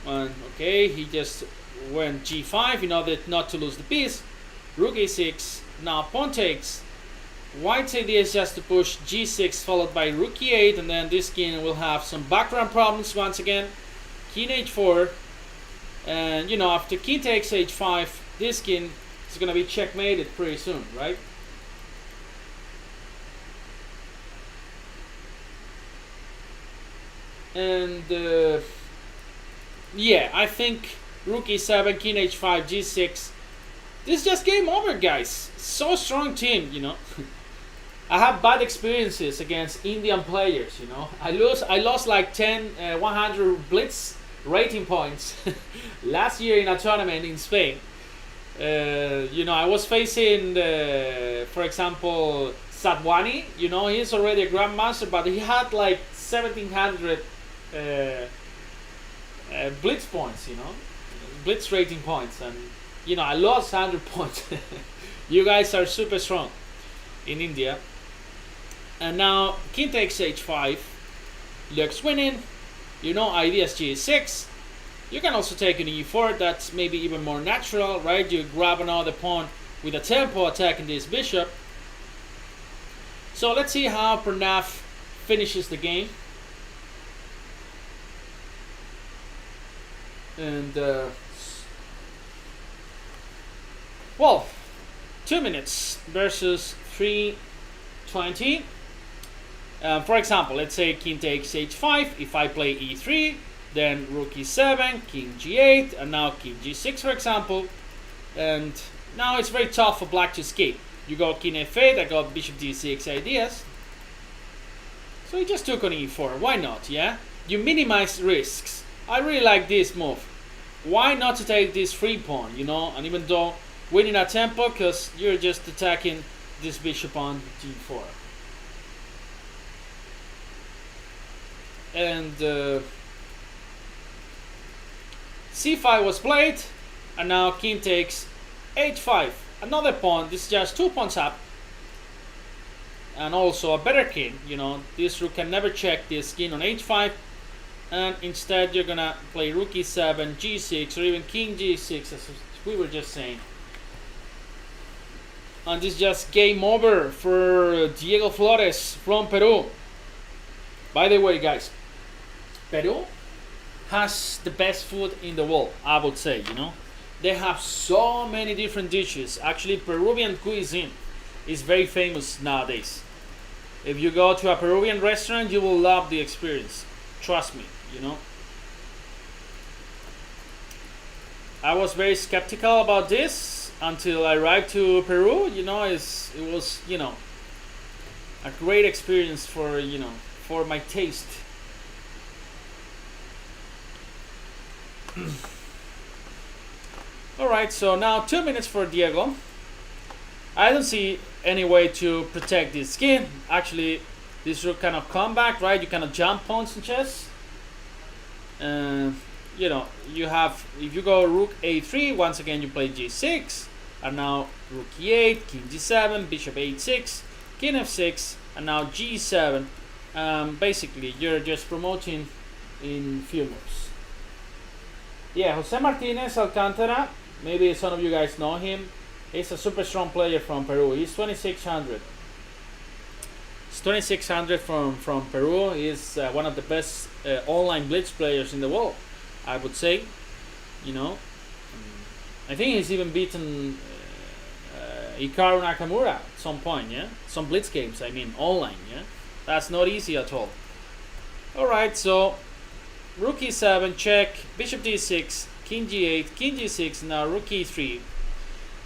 And okay, he just went g5 in order not to lose the piece. Rook a6. Now pawn takes. White's idea is just to push g6 followed by rook e8, and then this king will have some background problems once again. King h4, and after king takes h5, this king is gonna be checkmated pretty soon, right? And yeah, I think rook e7, king h5, g6. This is just game over, guys. So strong team, I have bad experiences against Indian players. You know, I lost like 100 blitz rating points last year in a tournament in Spain. You know, I was facing, for example, Sadwani. You know, he's already a grandmaster, but he had like 1700 blitz points. You know, blitz rating points, and you know, I lost 100 points. You guys are super strong in India. And now king takes h5, looks winning. You know, ideas g6. You can also take an e4. That's maybe even more natural, right? You grab another pawn with a tempo attacking this bishop. So let's see how Pranav finishes the game. And well, 2 minutes versus 3:20. For example, let's say king takes h5. If I play e3, then rook e7, king g8, and now king g6, for example. And now it's very tough for black to escape. You go king f8, I got bishop d6 ideas. So he just took on e4. Why not, yeah? You minimize risks. I really like this move. Why not to take this free pawn, you know? And even though winning a tempo, because you're just attacking this bishop on g4. And c5 was played, and now king takes h5. Another pawn. This is just 2 pawns up, and also a better king. You know, this rook can never check this king on h5, and instead you're gonna play rook e7, g6, or even king g6, as we were just saying. And this is just game over for Diego Flores from Peru. By the way, guys, Peru has the best food in the world, I would say, you know. They have so many different dishes. Actually, Peruvian cuisine is very famous nowadays. If you go to a Peruvian restaurant, you will love the experience. Trust me, you know. I was very skeptical about this until I arrived to Peru. You know, it was, you know, a great experience for, you know, for my taste. Alright, so now 2 minutes for Diego. I don't see any way to protect this king. Actually, this rook cannot come back, right? You cannot jump pawns in chess. You know, you have, if you go rook a3, once again you play g6, and now rook e8, king g7, bishop a6, king f6, and now g7. Basically, you're just promoting in few moves. Yeah, Jose Martinez Alcantara, maybe some of you guys know him. He's a super strong player from Peru. He's 2600. He's 2600 from Peru. He's one of the best online blitz players in the world, I would say. You know, I think he's even beaten Hikaru Nakamura at some point, yeah? Some blitz games, I mean, online, yeah? That's not easy at all. Alright, so rook e7, check, bishop d6, king g8, king g6, now rook e3.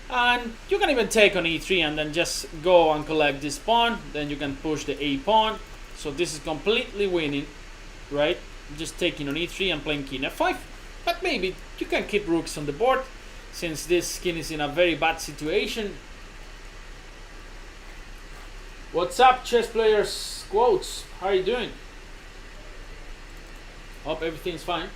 And you can even take on e3 and then just go and collect this pawn. Then you can push the a pawn. So this is completely winning, right? Just taking on e3 and playing king f5. But maybe you can keep rooks on the board, since this king is in a very bad situation. What's up, chess players? Quotes, how are you doing? Hope everything's fine.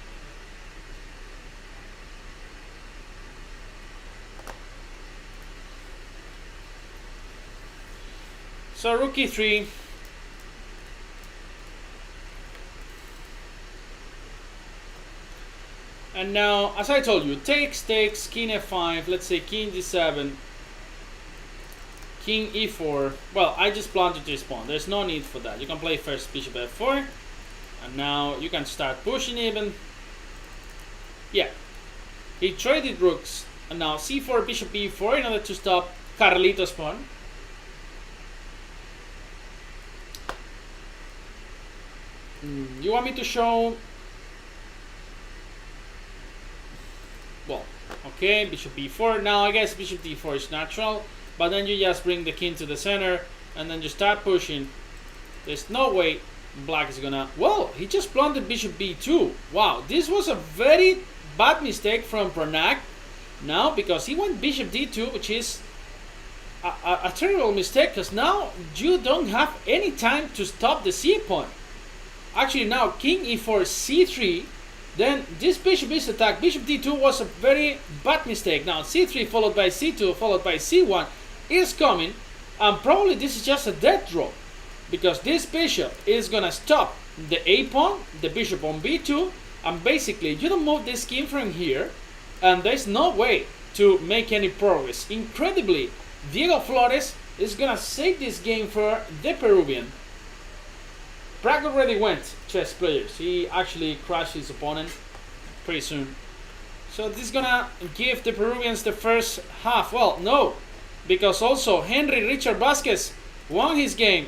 So rook e3. And now, as I told you, takes, king f5, let's say king d7, king e4. Well, I just planted this pawn. There's no need for that. You can play first bishop f4. And now you can start pushing even. Yeah. He traded rooks. And now c4, bishop e4 in order to stop Carlito's pawn. You want me to show? Well, okay, bishop b4. Now I guess bishop d4 is natural, but then you just bring the king to the center and then you start pushing. There's no way black is gonna... Well, he just planted bishop b2. Wow, this was a very bad mistake from Pranag now, because he went bishop d2, which is a terrible mistake, because now you don't have any time to stop the c pawn. Actually, now king e4 c3, then this bishop is attacked. Bishop d2 was a very bad mistake. Now c3 followed by c2 followed by c1 is coming, and probably this is just a death draw, because this bishop is gonna stop the a pawn, the bishop on b2, and basically you don't move this king from here, and there's no way to make any progress. Incredibly, Diego Flores is gonna save this game for the Peruvian. Prague already went chess players. He actually crushed his opponent pretty soon. So this is gonna give the Peruvians the first half. Well, no, because also Henry Richard Vasquez won his game.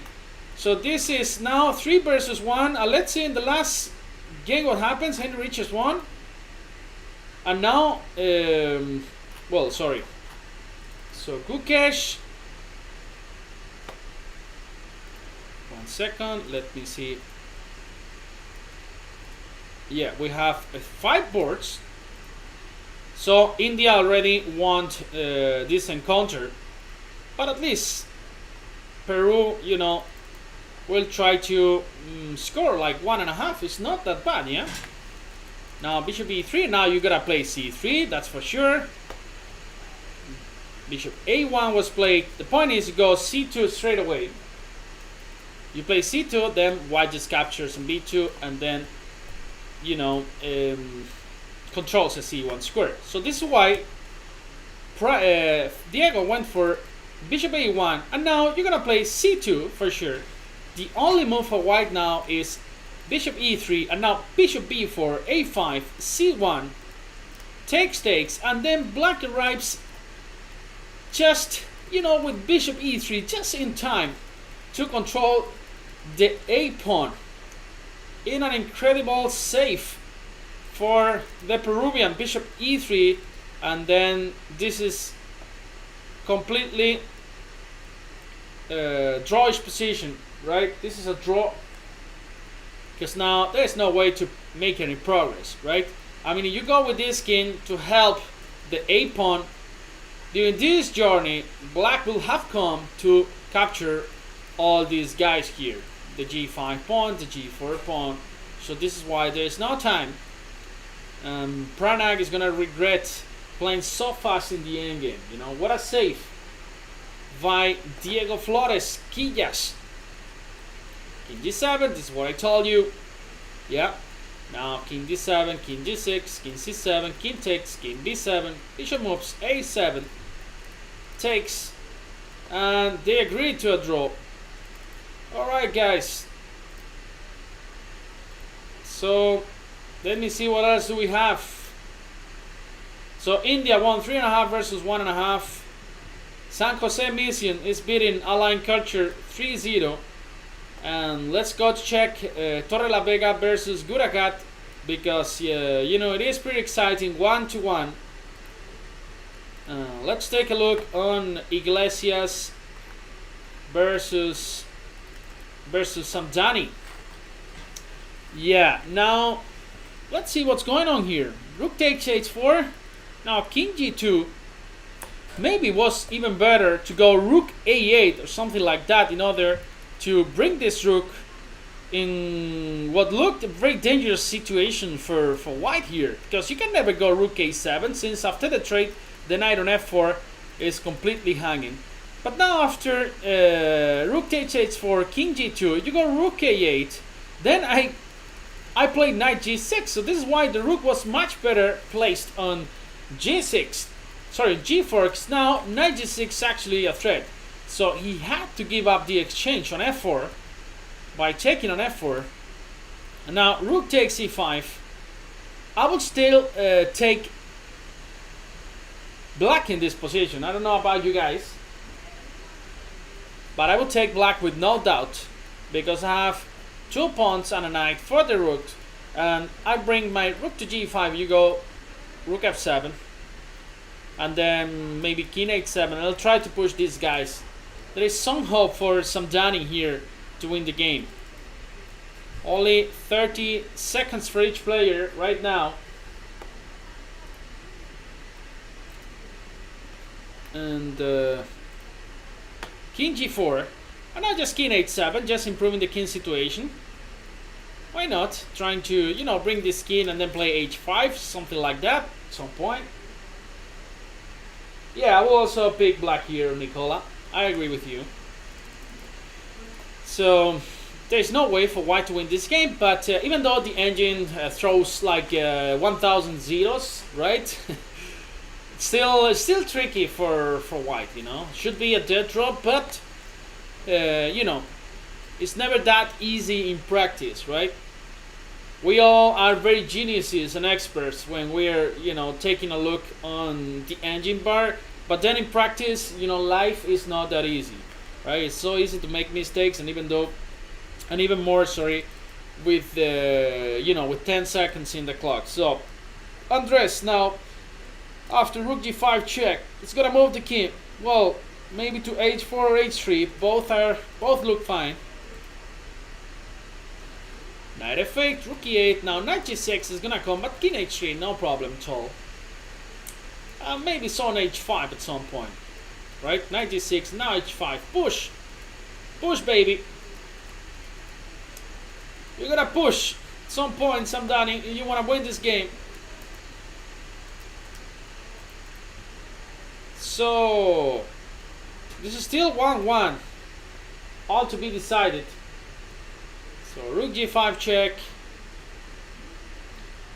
So this is now 3 versus 1. Let's see in the last game what happens. Henry Richards won. And now, well, sorry. So Gokash. 1 second, let me see. Yeah, we have 5 boards. So India already won this encounter. But at least Peru, you know, will try to score like 1.5. It's not that bad, yeah? Now bishop e3, now you gotta play c3, that's for sure. Bishop a1 was played. The point is you go c2 straight away. You play c2, then white just captures on b2, and then, you know, controls the c1 square. So this is why Diego went for bishop a1, and now you're gonna play c2 for sure. The only move for white now is bishop e3, and now bishop b4, a5, c1, takes, and then black arrives just, you know, with bishop e3 just in time to control the a pawn in an incredible save for the Peruvian. Bishop e3, and this is completely drawish position, right? This is a draw, because now there's no way to make any progress, right? I mean, you go with this king to help the a pawn. During this journey, black will have come to capture all these guys here, the g5 pawn, the g4 pawn. So this is why there's no time. Pranag is gonna regret playing so fast in the endgame. You know, what a save by Diego Flores Quillas. King g7, this is what I told you. Yeah. Now king d7, king g6, king c7, king takes, king b7, bishop moves a7, takes, and they agreed to a draw. Alright guys, so let me see what else do we have. So India won 3.5 versus 1.5. San Jose Mission is beating Align Culture 3-0. And let's go to check Torre la Vega versus Guragat, because you know, it is pretty exciting, 1-1. Let's take a look on Iglesias versus Samdani. Yeah, now let's see what's going on here. Rook takes h4. Now king g2. Maybe was even better to go rook a8 or something like that in order to bring this rook in what looked a very dangerous situation for white here, because you can never go rook a7, since after the trade the knight on f4 is completely hanging. But now after rook takes h4, king g2, you go rook a8, then I played knight g6, so this is why the rook was much better placed on g6, sorry, g4, because now knight g6 is actually a threat. So he had to give up the exchange on f4 by taking on f4. And now rook takes e5. I would still take black in this position. I don't know about you guys, but I would take black with no doubt, because I have 2 pawns and a knight for the rook, and I bring my rook to g5. You go rook f7, and then maybe king h7. I'll try to push these guys there is some hope for Samdani here to win the game. Only 30 seconds for each player right now. And King G4, and not just King H7, just improving the King situation. Why not? Trying to, you know, bring this King and then play H5, something like that at some point. Yeah, I will also pick black here, Nicola. I agree with you. So there's no way for white to win this game, but even though the engine throws like 1,000 zeros, right? Still tricky for white, you know. Should be a dead draw, but you know, it's never that easy in practice, right? We all are very geniuses and experts when we're, you know, taking a look on the engine bar, but then in practice, you know, life is not that easy, right? It's so easy to make mistakes, and even more, sorry, with you know, with 10 seconds in the clock. So Andres now, after Rook G5 check, it's gonna move the king. Well, maybe to H4 or H3. Both look fine. Knight F8, Rook E8. Now Knight G6 is gonna come, but King H3, no problem at all. Maybe Son H5 at some point, right? Knight G6, now H5. Push, baby. You're gonna push at some point, Samdani. You wanna win this game. So this is still 1-1, all to be decided. So Rook G5 check,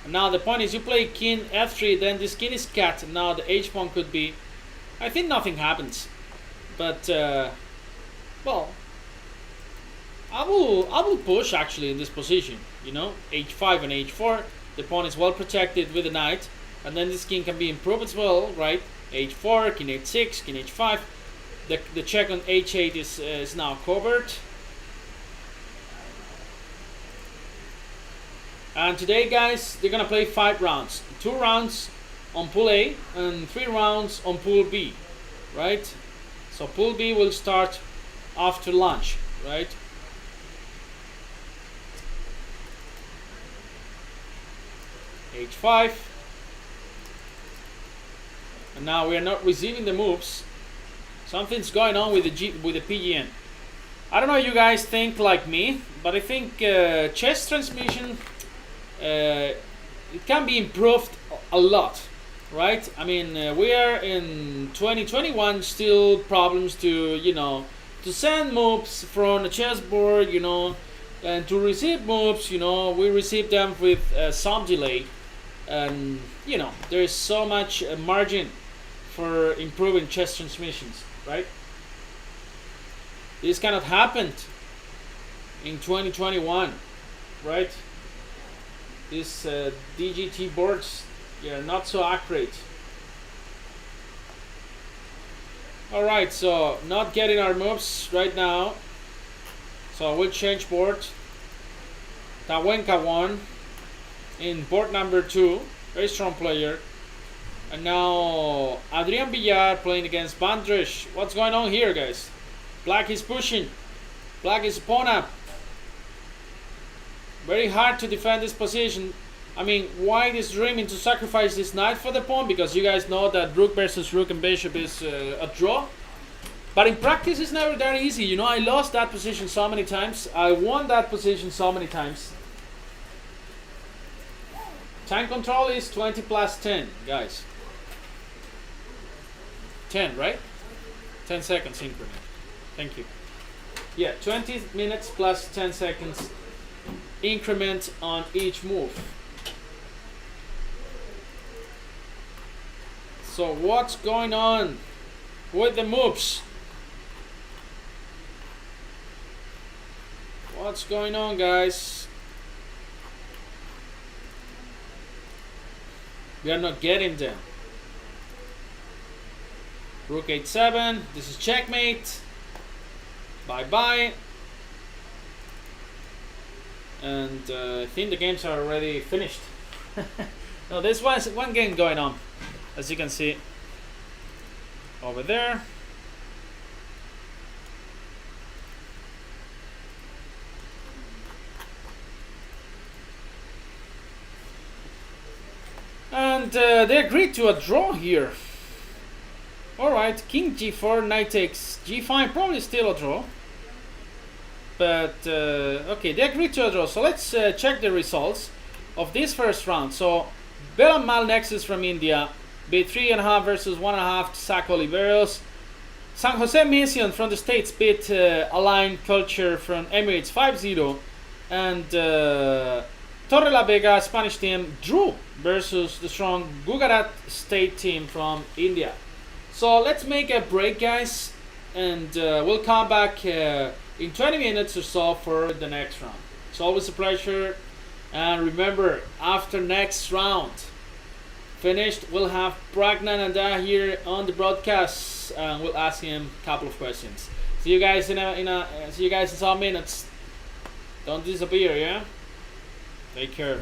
and now the point is you play King F3, then this King is cat, and now the H pawn could be, I think nothing happens, but well, I will push actually in this position, you know, H5 and H4. The pawn is well protected with the knight, and then this King can be improved as well, right? H4, King H6, King H5. The check on H8 is now covered. And today, guys, they're gonna play 5 rounds. 2 rounds on pool A and 3 rounds on pool B, right? So pool B will start after lunch, right? H5. And now we are not receiving the moves. Something's going on with the PGN. I don't know if you guys think like me, but I think chess transmission, it can be improved a lot, right? I mean, we are in 2021, still problems to, you know, to send moves from a chessboard, you know, and to receive moves, you know, we receive them with some delay, and you know, there is so much margin for improving chess transmissions, right? This kind of happened in 2021, right? These DGT boards, they're not so accurate. Alright, so not getting our moves right now. So we'll change board. Tawenka won in board number 2. Very strong player. And now Adrian Villar playing against Bandresh. What's going on here, guys? Black is pushing. Black is pawn up. Very hard to defend this position. I mean, white is dreaming to sacrifice this knight for the pawn, because you guys know that rook versus rook and bishop is a draw. But in practice, it's never that easy. You know, I lost that position so many times. I won that position so many times. Time control is 20 plus 10, guys. 10, right? 10 seconds increment. Thank you. Yeah, 20 minutes plus 10 seconds increment on each move. So what's going on with the moves? What's going on, guys? We are not getting them. Rook h7. This is checkmate. Bye-bye. And I think the games are already finished. No, there's one game going on, as you can see over there. And they agreed to a draw here. Alright, king g4, knight takes g5, probably still a draw. But, okay, they agreed to a draw. So let's check the results of this first round. So, Belam Mal Nexus from India beat 3.5 versus 1.5 to Zach Oliveros. San Jose Mission from the States beat Aligned Culture from Emirates 5-0. And Torre la Vega Spanish team drew versus the strong Gujarat State team from India. So let's make a break, guys, and we'll come back in 20 minutes or so for the next round. It's always a pleasure. And remember, after next round finished, we'll have Pragnananda here on the broadcast, and we'll ask him a couple of questions. See you guys see you guys in some minutes. Don't disappear, yeah? Take care.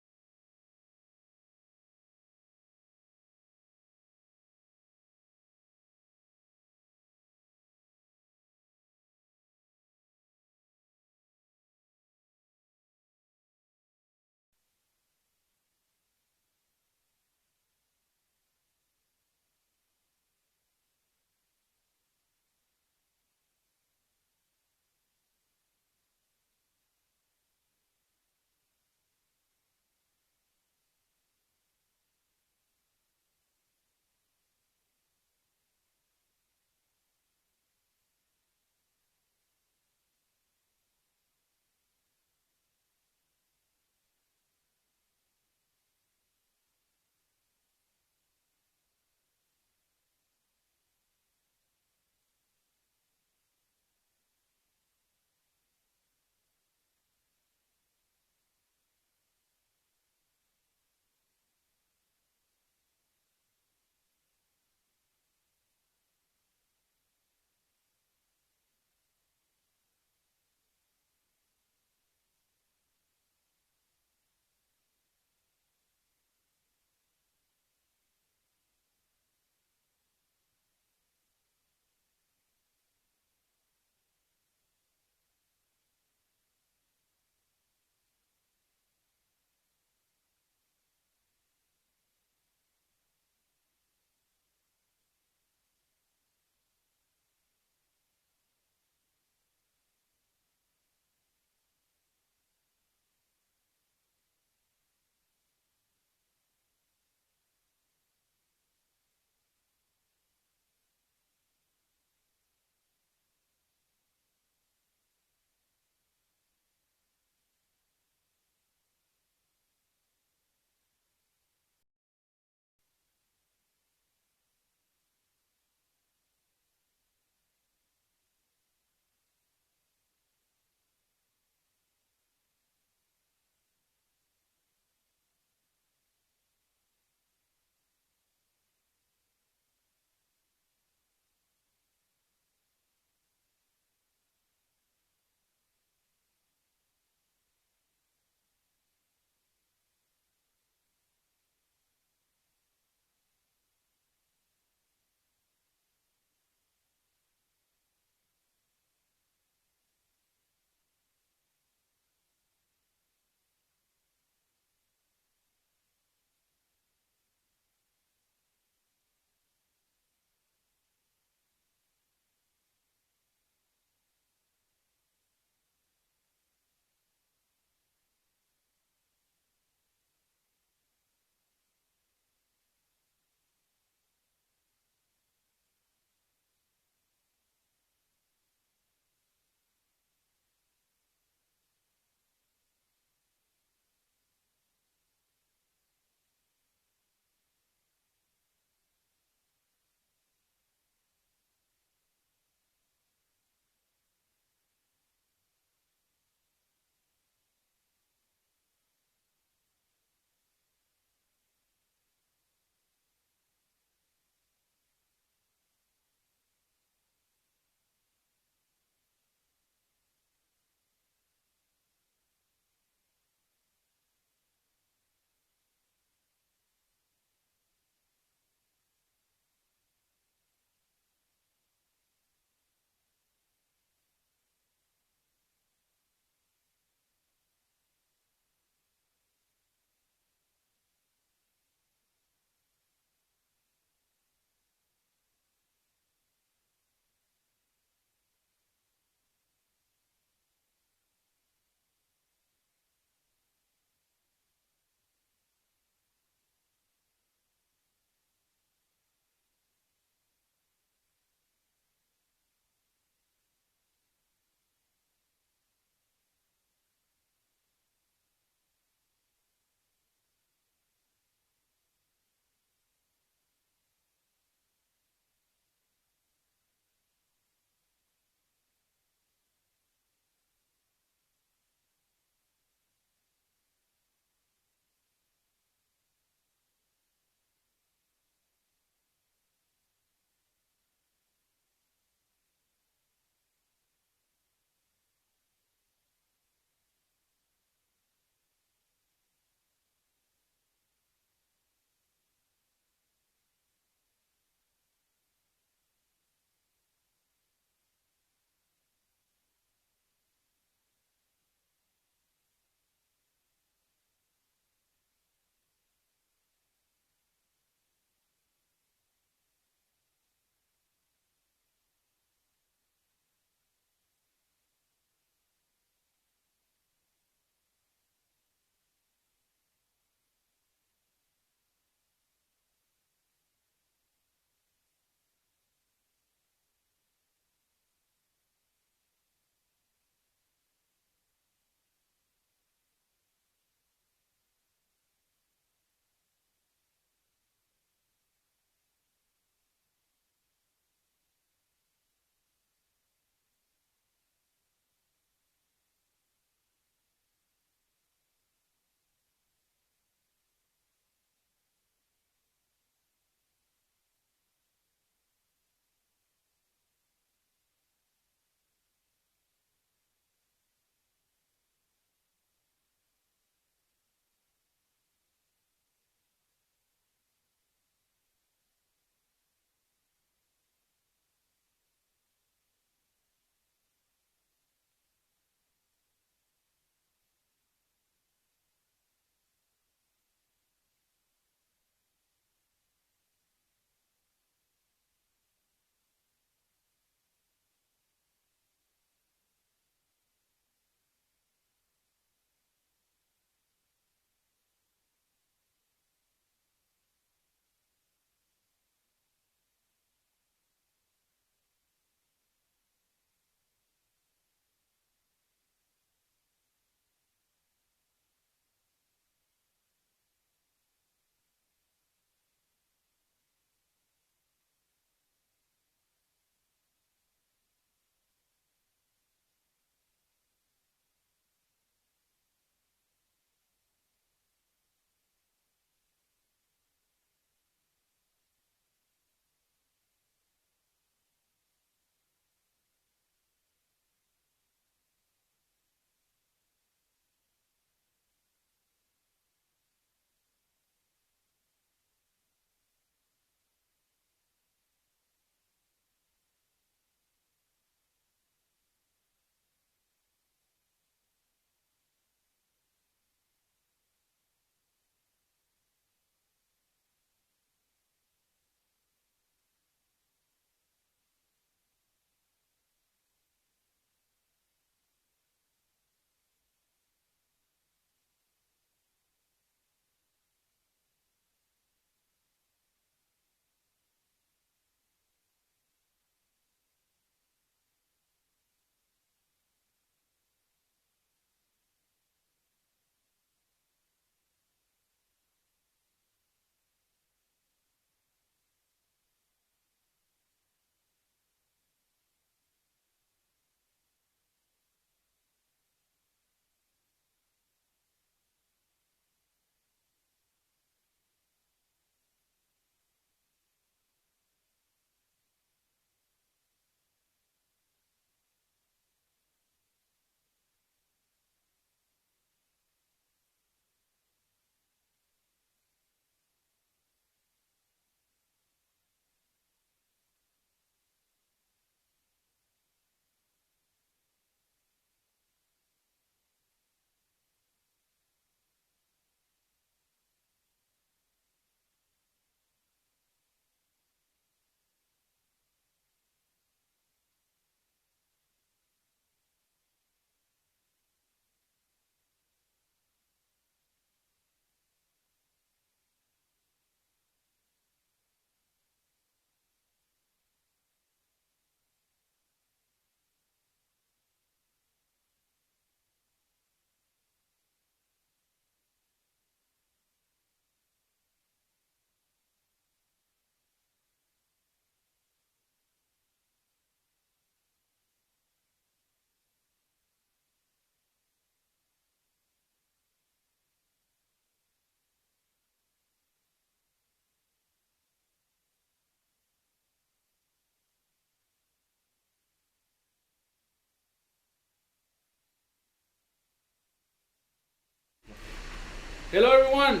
Hello everyone.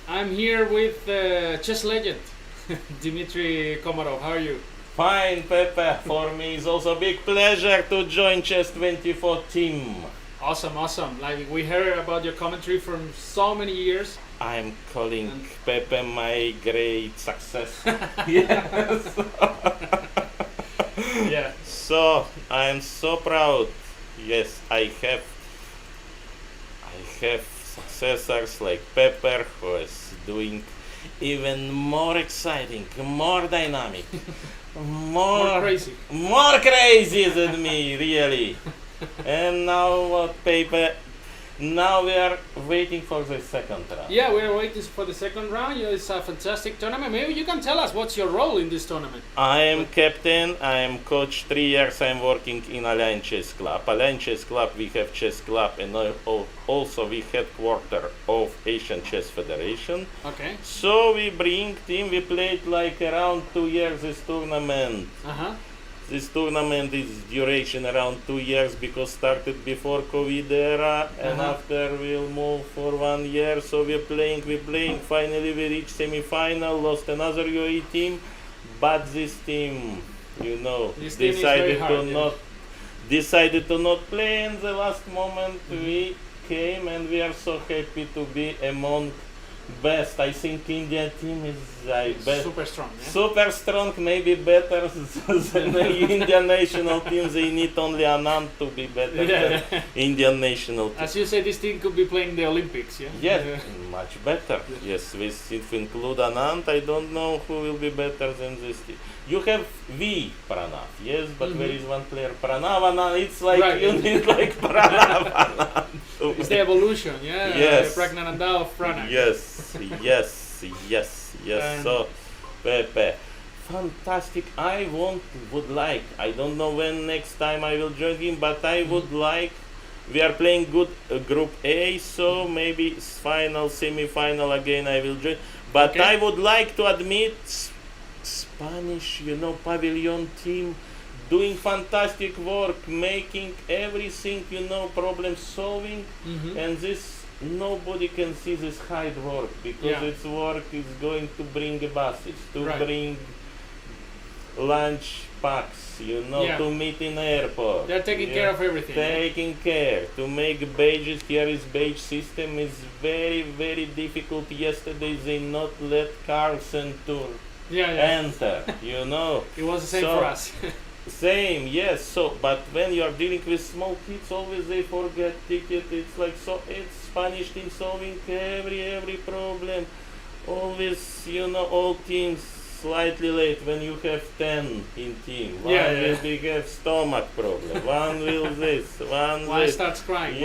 I'm here with chess legend Dmitry Komarov. How are you? Fine, Pepe. For me, it's also a big pleasure to join Chess 24 team. Awesome, awesome. Like we heard about your commentary from so many years. I'm calling Pepe my great success. Yes. Yeah. So I'm so proud. Yes, I have successors like Pepper, who is doing even more exciting, more dynamic, More crazy. more crazy than me, really. And now what, Pepe? Now we are waiting for the second round. Yeah, we're waiting for the second round. It's a fantastic tournament. Maybe you can tell us what's your role in this tournament. I am captain, I am coach. 3 years I'm working in Alliance Chess Club. Alliance Chess Club, we have chess club and also we headquarter of Asian Chess Federation. Okay. So we bring team, we played like around 2 years this tournament. Uh-huh. This tournament is duration around 2 years because started before COVID era and after we'll move for 1 year. So we're playing. Finally we reached semi-final, lost another UAE team, but this team, This team is very hard, decided to not play. In the last moment we came and we are so happy to be among best. I think Indian team is best. Super strong. Yeah? Super strong, maybe better than the Indian national team. They need only Anand to be better than Indian national team. As you say, this team could be playing the Olympics, yeah? Yes, much better. Yes, if we include Anand, I don't know who will be better than this team. You have V Pranav, yes, but where is one player? Pranav, Anand, it's like you need like Pranav, Anand. It's the evolution, yeah? Yes. The Pragnananda of Pranav. Yes. So, Pepe, fantastic. I don't know when next time I will join him, but I would like. We are playing good Group A, so maybe final, semi-final again I will join. But I would like to admit Spanish, pavilion team doing fantastic work, making everything, problem solving, and this nobody can see this hard work because its work is going to bring buses, to bring lunch packs, to meet in airport. They're taking care of everything. Taking care to make badges. Here is badge system is very, very difficult. Yesterday they not let Carlsen to enter. It was the same for us. Same, yes. So, but when you are dealing with small kids, always they forget ticket. It's like it's Spanish team solving every problem. Always, all teams slightly late when you have 10 in team. One will have stomach problem. One will this. One starts crying.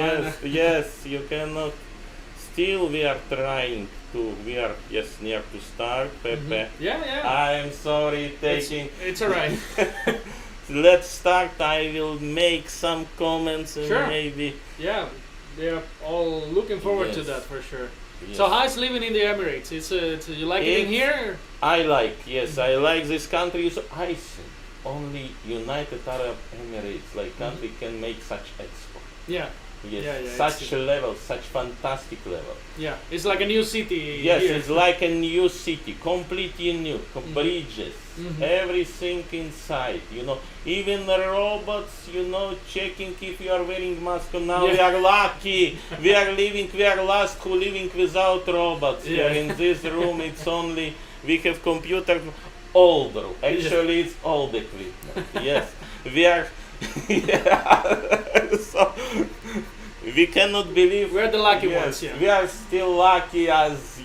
Yes. You cannot. Still, we are trying to. We are near to start. Pepe. I am sorry taking. It's alright. Let's start. I will make some comments and maybe. Yeah, they're all looking forward to that for sure. Yes. So how's living in the Emirates? You like it in here? I like, I like this country. So I think only United Arab Emirates country can make such expo. Yeah. Yes, such a level, such fantastic level. Yeah, it's like a new city. Yes, here. it's like a new city, completely new, bridges, everything inside, even the robots, checking if you are wearing mask. Now we are lucky, we are last who living without robots. Here in this room, it's only, we have computer, old room. Actually, it's old equipment. Yes, we are, so, we cannot believe we're the lucky ones. Yeah. We are still lucky, as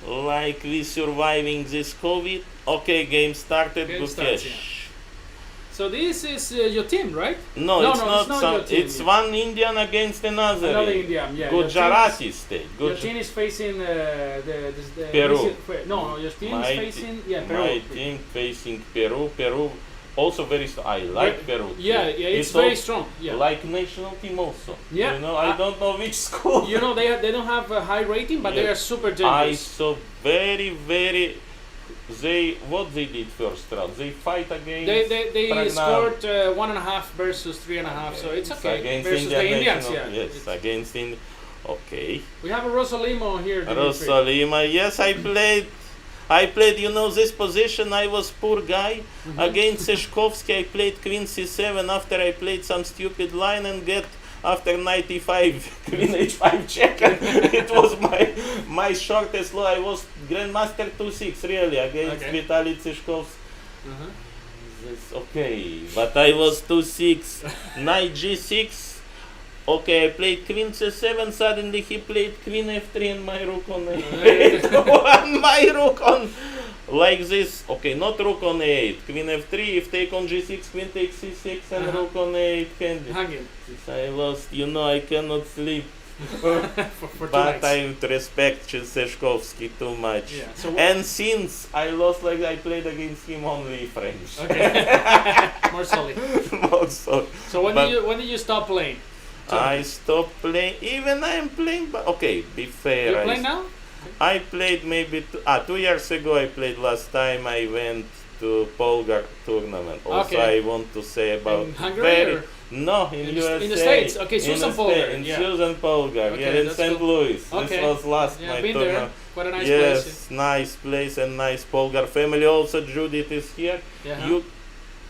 like we surviving this COVID. Okay, game started. Gokash. So this is your team, right? No, it's not your team. It's one Indian against another. Another Indian, yeah. Gujarati state. Your team is facing the Peru. Your team is facing Peru. My team facing Peru. Peru. Also very strong. I like Peru. Yeah, it's very strong. Yeah. Like national team also. Yeah. I don't know which school. They don't have a high rating, but they are super dangerous. I saw very. What they did first round? They fight against. They scored 1.5 versus 3.5. So it's okay. Against versus Indian the Indians, Yes, against Okay. We have a Rosalimo here, Dimitri. Rosalima, yes, I played. You know, this position. I was poor guy. Against Seshkovsky, I played queen c7 after I played some stupid line and get after 95 queen h5 check. And it was my shortest low. I was grandmaster 2-6 really against Vitaly Seshkovsky. Okay, but I was 2-6. Knight g6. Okay, I played queen c7, suddenly he played queen f3 and my rook on a8. And my rook on, like this. Okay, not rook on a8, queen f3, if take on g6, queen takes c6 and rook on a8 candy. Hanging. I lost, you know, I cannot sleep. for But two nights. I respect Seshkovsky too much. Yeah, so and since I lost, like I played against him only French. Okay. More solid. Also, So when did you stop playing? I stopped playing. Even I am playing, but okay, be fair. You play now? I played maybe 2 years ago. I played last time. I went to Polgar tournament. Also, I want to say about in Hungary or? No, in USA. In the States. Okay, Susan Polgar. In Susan Polgar. Okay, Yeah, in that's St. cool. Louis. Okay. This was last Yeah, my been tournament. there. Quite a nice Yes, place. nice place and nice Polgar family. Also, Judith is here. Yeah. You,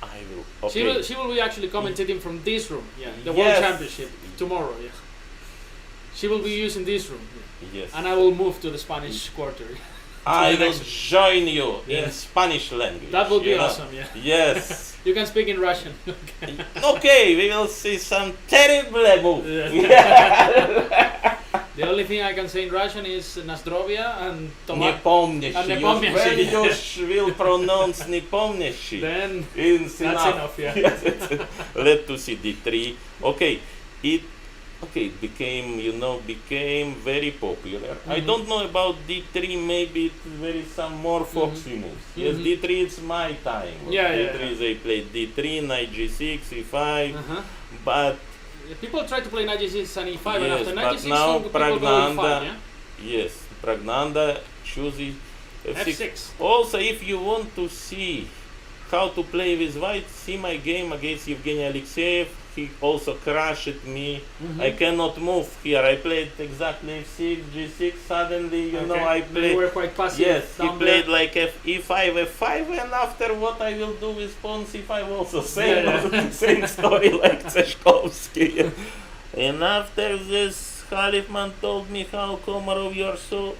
I will. Okay. She will be actually commentating from this room. Yeah, the Yes. World Championship tomorrow. Yeah. She will be using this room. Yeah. Yes. And I will move to the Spanish quarter. I the will next one. join you in Yes. Spanish language. That will be you know? awesome. Yeah. Yes. You can speak in Russian. Okay, we will see some terrible move. The only thing I can say in Russian is Nazdrovia and Не помнящий. And не помнящий. When you will pronounce не помнящий. Then It's that's enough. Yeah. Yes, let to see d3. Okay, it became very popular. I don't know about d3. Maybe there is some more foxy moves. Yes, d3 it's my time. D3 they played d3, knight g6, e5, but people try to play knight g6 and e5, and yes, after knight but g6 now people go e5. Pragnanda, Yeah. yes, Pragnanda chooses f6. Also, if you want to see how to play with white, see my game against Evgeny Alexeyev. He also crushed me. I cannot move here. I played exactly f6, g6. Suddenly, you know, I played. You were quite passive. Yes, he down played there. like e5, f5, and after what I will do with pawn c5 also same, same story like Tseshkovsky. And after this, Khalifman told me, how Komarov, you're so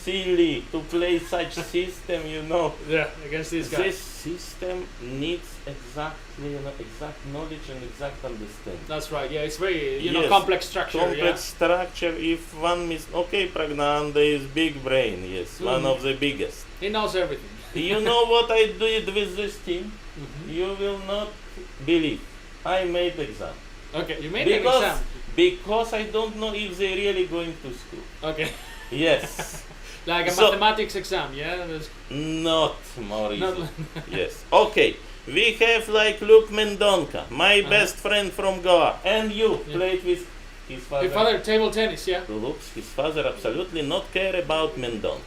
silly to play such system, you know. Yeah, against this guy. This system needs exactly, exact knowledge and exact understanding. That's right. Yeah, it's very Yes, complex structure. Complex structure. If one okay, Pragnanda is big brain. Yes, one of the biggest. He knows everything. You know what I did with this team? You will not believe. I made exam. Okay, you made an exam. Because I don't know if they really going to school. Okay. Yes. Like a mathematics exam, yeah? Not more easy. Not Yes. Okay. We have like Luke Mendoca, my best friend from Goa, and you played with his father. Your father, table tennis, yeah? Looks, his father absolutely not care about Mendoca.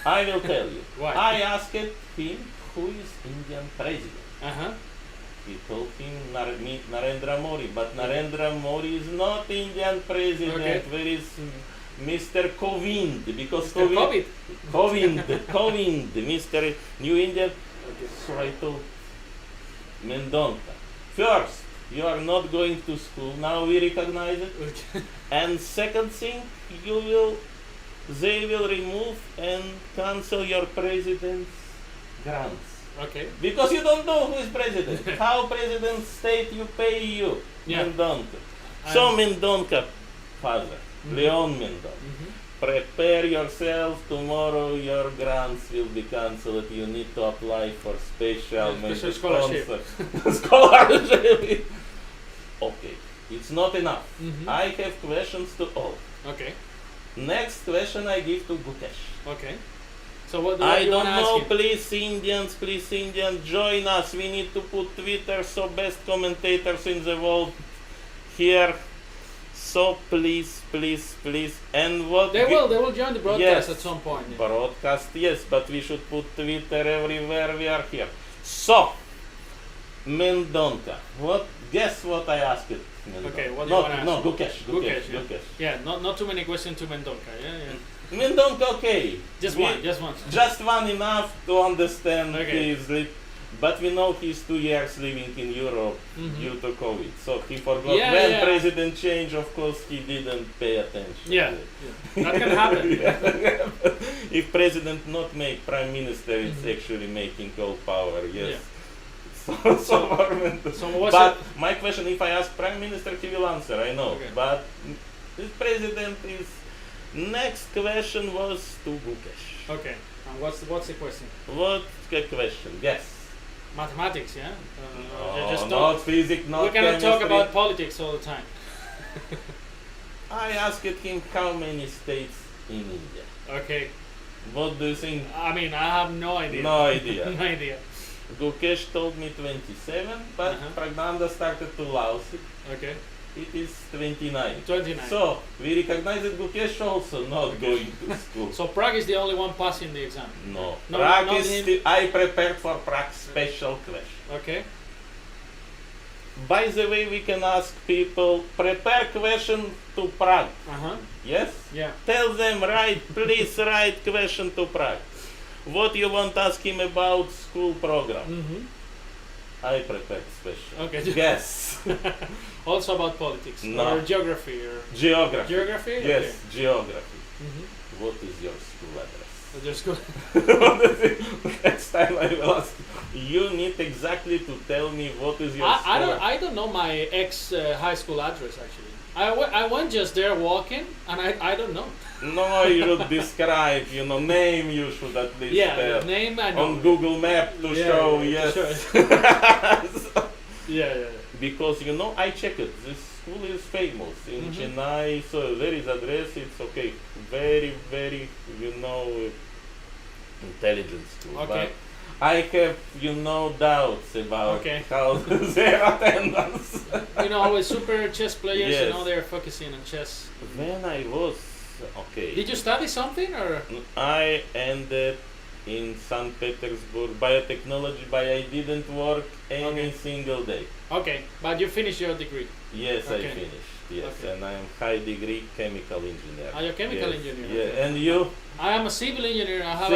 I will tell you. Why? I asked him who is Indian president. Uh-huh. He told him Narendra Modi, but Narendra Modi is not Indian president. Okay. Where is Mr. Kovind? Because Mr. Kovind, Mr. New Indian. So I told Mendoca, first, you are not going to school. Now we recognize it. And second thing, they will remove and cancel your president's grants. Okay. Because you don't know who is president. How president state you pay you, Mendoca. So Mendoca, father, Leon Mendoca, prepare yourself. Tomorrow your grants will be cancelled. You need to apply for special scholarship. Scholarship. Okay, it's not enough. I have questions to all. Okay. Next question I give to Gokash. Okay. So what do I you don't want to know, ask him? please Indians, join us. We need to put Twitter, so best commentators in the world here. So please. And what They will join the broadcast Yes. at some point. Yeah. broadcast, yes, but we should put Twitter everywhere we are here. So, Mendoca, guess what I asked Okay, what do you want to ask? No, Gokash. Gokash, yeah. Not too many questions to Mendoca, yeah. Mendoca, okay. Just one. Just one enough to understand Okay. but we know he's 2 years living in Europe due to COVID. So he forgot Yeah, when yeah. president changed, of course he didn't pay attention. Yeah, that can happen. If president not make prime minister, it's actually making all power, yes. Yeah. So but my question, if I ask prime minister, he will answer, I know. Okay. But the president is... Next question was to Gokash. Okay, and what's the question? What's the question? Yes. Mathematics, yeah? Not physics, not we cannot chemistry. talk about politics all the time. I asked him how many states in India. Okay, What do you think? I mean, I have no idea. No idea. No idea. Gokash told me 27, but Pragnanda started to lose it. Okay, It is 29. 29. So, we recognize that Gokash also not going to school. So Prague is the only one passing the exam. No. No, Prague not is him. I prepared for Prague special question. Okay. By the way, we can ask people, prepare question to Prague. Yes? Yeah. Tell them, please write question to Prague. What you want to ask him about school program? I prepared special. Okay. Yes. Also about politics No. or geography or Geography. geography. Yes, Okay. geography. What is your school address? Just go. Next time I will ask. You need exactly to tell me what is your school I don't know my ex high school address actually. I went just there walking and I don't know. No, you should describe, name you should at least Yeah, tell. the name I know. On Google Map to show, to yes. show it. Yeah. Because, I checked it. This school is famous in Chennai, so there is address, it's okay. Very, very, intelligent school. Okay. But I have, doubts about how their attendance. With super chess players, Yes. they're focusing on chess. When I was, okay. Did you study something or? I ended in St. Petersburg biotechnology, but I didn't work any single day. Okay, but you finished your degree. Yes, Okay. I finished. Yes, Okay. and I am high degree chemical engineer. Are you a chemical Yes, engineer? Yeah, Okay. and you? I am a civil engineer. I have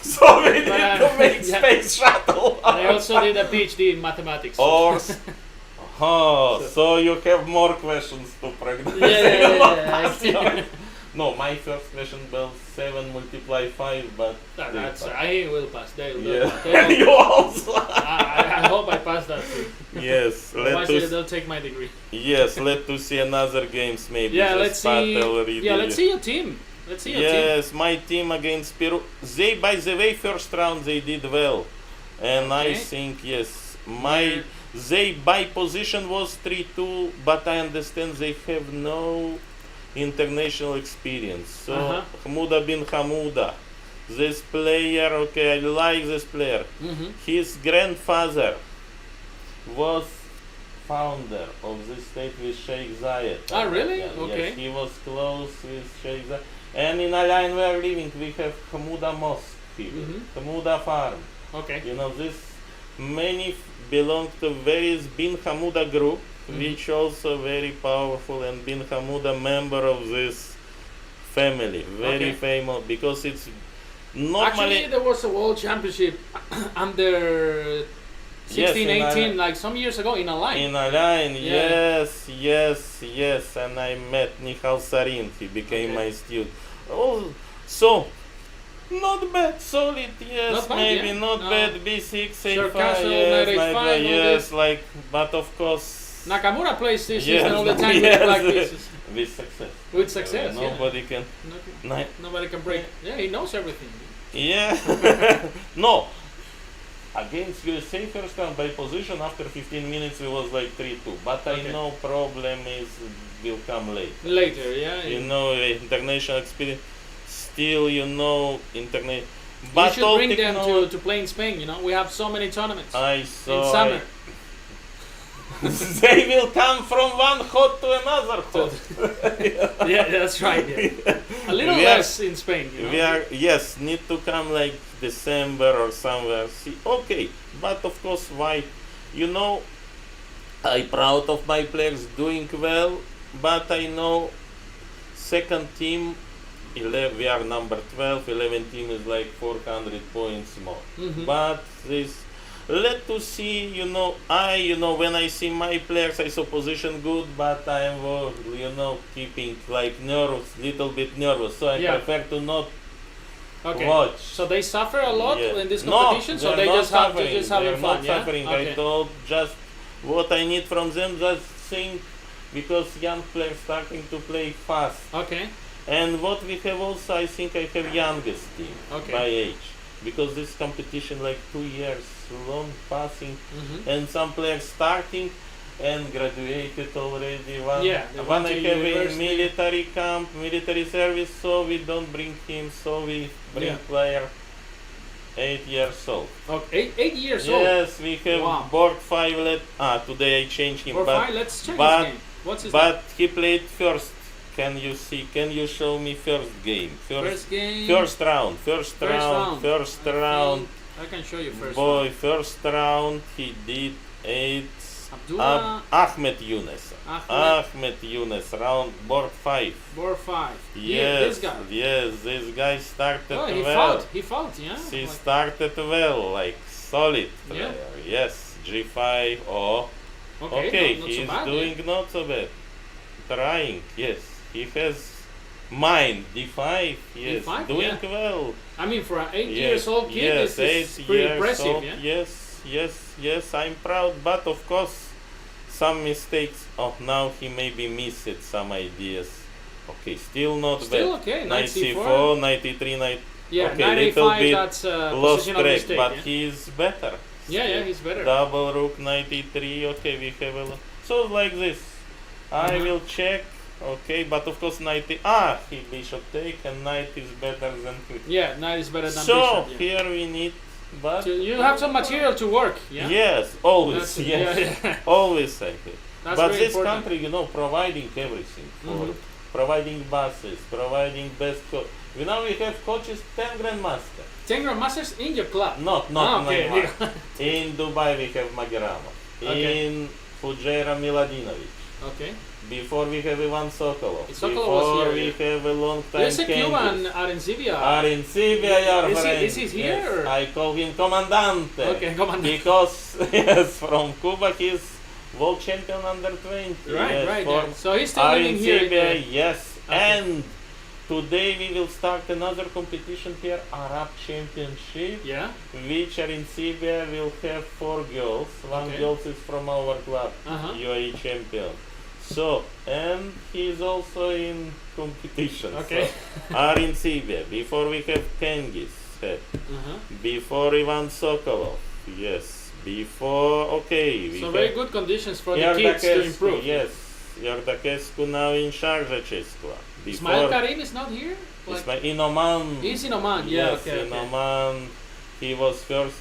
So we need But, to make yeah. space shuttle. I also did a PhD in mathematics. Or, so you have more questions to pregnant. Yeah. No, my first question was 7 multiply 5, but That's I will pass. They will yeah. pass. You also. I hope I pass that too. Yes, Otherwise they'll take my degree. let's see another games maybe. Yeah, just let's see. battle really. Yeah, let's see your team. Let's see your team. Yes, my team against Peru. They, by the way, first round they did well, and I Okay. think yes, they by position was 3-2, but I understand they have no international experience. So Hamouda bin Hamouda, this player, okay, I like this player. His grandfather was founder of this state with Sheikh Zayed. Ah, really? Yeah, Okay. Yes, he was close with Sheikh Zayed. And in Alain we are living, we have Hamouda Mosque here, Hamouda Farm. Okay. This many belong to various Bin Hamouda group, which also very powerful, and Bin Hamouda member of this family, very famous, because it's normally... Actually, there was a world championship under 16, 18, like some years ago in Alain. In Alain, Yeah. yes, and I met Nihal Sarin, he became my student. Oh, so, not bad, solid, yes, Not bad, maybe yeah. not No. bad, B6, Sure, A5, Castle, yes, Knight like, H5, all yes, like, but of course... Nakamura plays this Yes, all the time yes, like this. with success. With success, Nobody can... Nobody can break. Yeah, he knows everything. Yeah. No. Against USA first time by position, after 15 minutes it was like 3-2. But I know problem is will come late. Later, yeah. International experience. Still, internet. You should bring them to play in Spain, We have so many tournaments I in saw. summer. They will come from one hot to another hot. Yeah, that's right. Yeah. A little less in Spain. We are need to come like December or somewhere. See, okay, but of course, why? I'm proud of my players doing well, but I know second team, 11, we are number 12, 11 team is like 400 points more. But this, let to see, when I see my players, I saw position good, but I'm, keeping like nervous, little bit nervous, so I Yeah. prefer to not Okay. watch. So they suffer a lot Yeah. in this No, competition, so they they're just not have to suffering. just having They're fun, not yeah? suffering. Okay. I told just what I need from them, just think, because young players starting to play fast. Okay. And what we have also, I think I have youngest team Okay. by age, because this competition like 2 years long passing, Mhm. and some players starting and graduated already. One, Yeah, they one went I to have in university. military camp, military service, so we don't bring him, so we bring Yeah. player 8 years old. Okay. 8 years old. Yes, we have Wow. board 5 today I changed him, Or but, fine, let's check but- his game. What's his but he played first. Can you show me first game? name? First game. First round. First round. I can show you first Boy, round. first round he did 8. Abdullah, Ahmed Younes. Ahmed. Ahmed Younes, round board 5. board 5. Yeah, Yes, this guy. yes, this guy started Oh, he well. fought, yeah? He Like- started well, like solid Yeah. player. Yes, G5. Oh, okay, not he's so bad, doing not so bad. Trying, yes. He has mind, D5, yes, D5, doing yeah. well. I mean, for an 8 Yes, years old kid, yes, this is 8 pretty years impressive, old, yeah? yes, I'm proud, but of course, some mistakes. Oh, now he maybe missed some ideas. Okay, still not Still bad. okay, knight C4. 94, 93, Yeah, okay, knight little A5, bit that's a lost positional track, mistake, but yeah? he's better. Yeah, he's better. Double rook 93. Okay, we have a so like this. I will check. Okay, but of course knight. He bishop take, and knight is better than queen. Yeah, knight is better than So bishop, yeah. here we need, but So you have some material to work, yeah? yes, always, That's- yes, yeah. always I have. That's But very this important. country, providing everything for, Mhm. providing buses, providing best coach. Now we have coaches 10 grandmaster. 10 grandmasters in your club? Not okay. Neymar. In Dubai we have Magirano. Okay. In Fujairah Miladinovic. Okay. Before we have Ivan Sokolov. Sokolov was Before here, we yeah. have a long time There's a Cuban Arencibia. Arencibia, your Is he- friend. is he here, Yes, or? I call him Comandante. Okay, Comandante. Because, yes, from Cuba he's world champion under 20. Right, yes, right. for Yeah. So he's still living here. Arencibia, yes. Okay. And today we will start another competition here, Arab Championship. Yeah. Which Arencibia will have 4 girls. One Okay. girl is from our club, Uh-huh. UAE champion. So, and he's also in competition. Okay. So, Arencibia. Before we have Kengis. Uh-huh. Before Ivan Sokolov. Yes. Before, okay. We So have very good conditions for the kids to Iordachescu, improve. Yes. Iordachescu now in Sharjah chess club. Ismail Karim is not here? In Oman. He's in Oman, yeah, Yes, okay. in Oman. He was first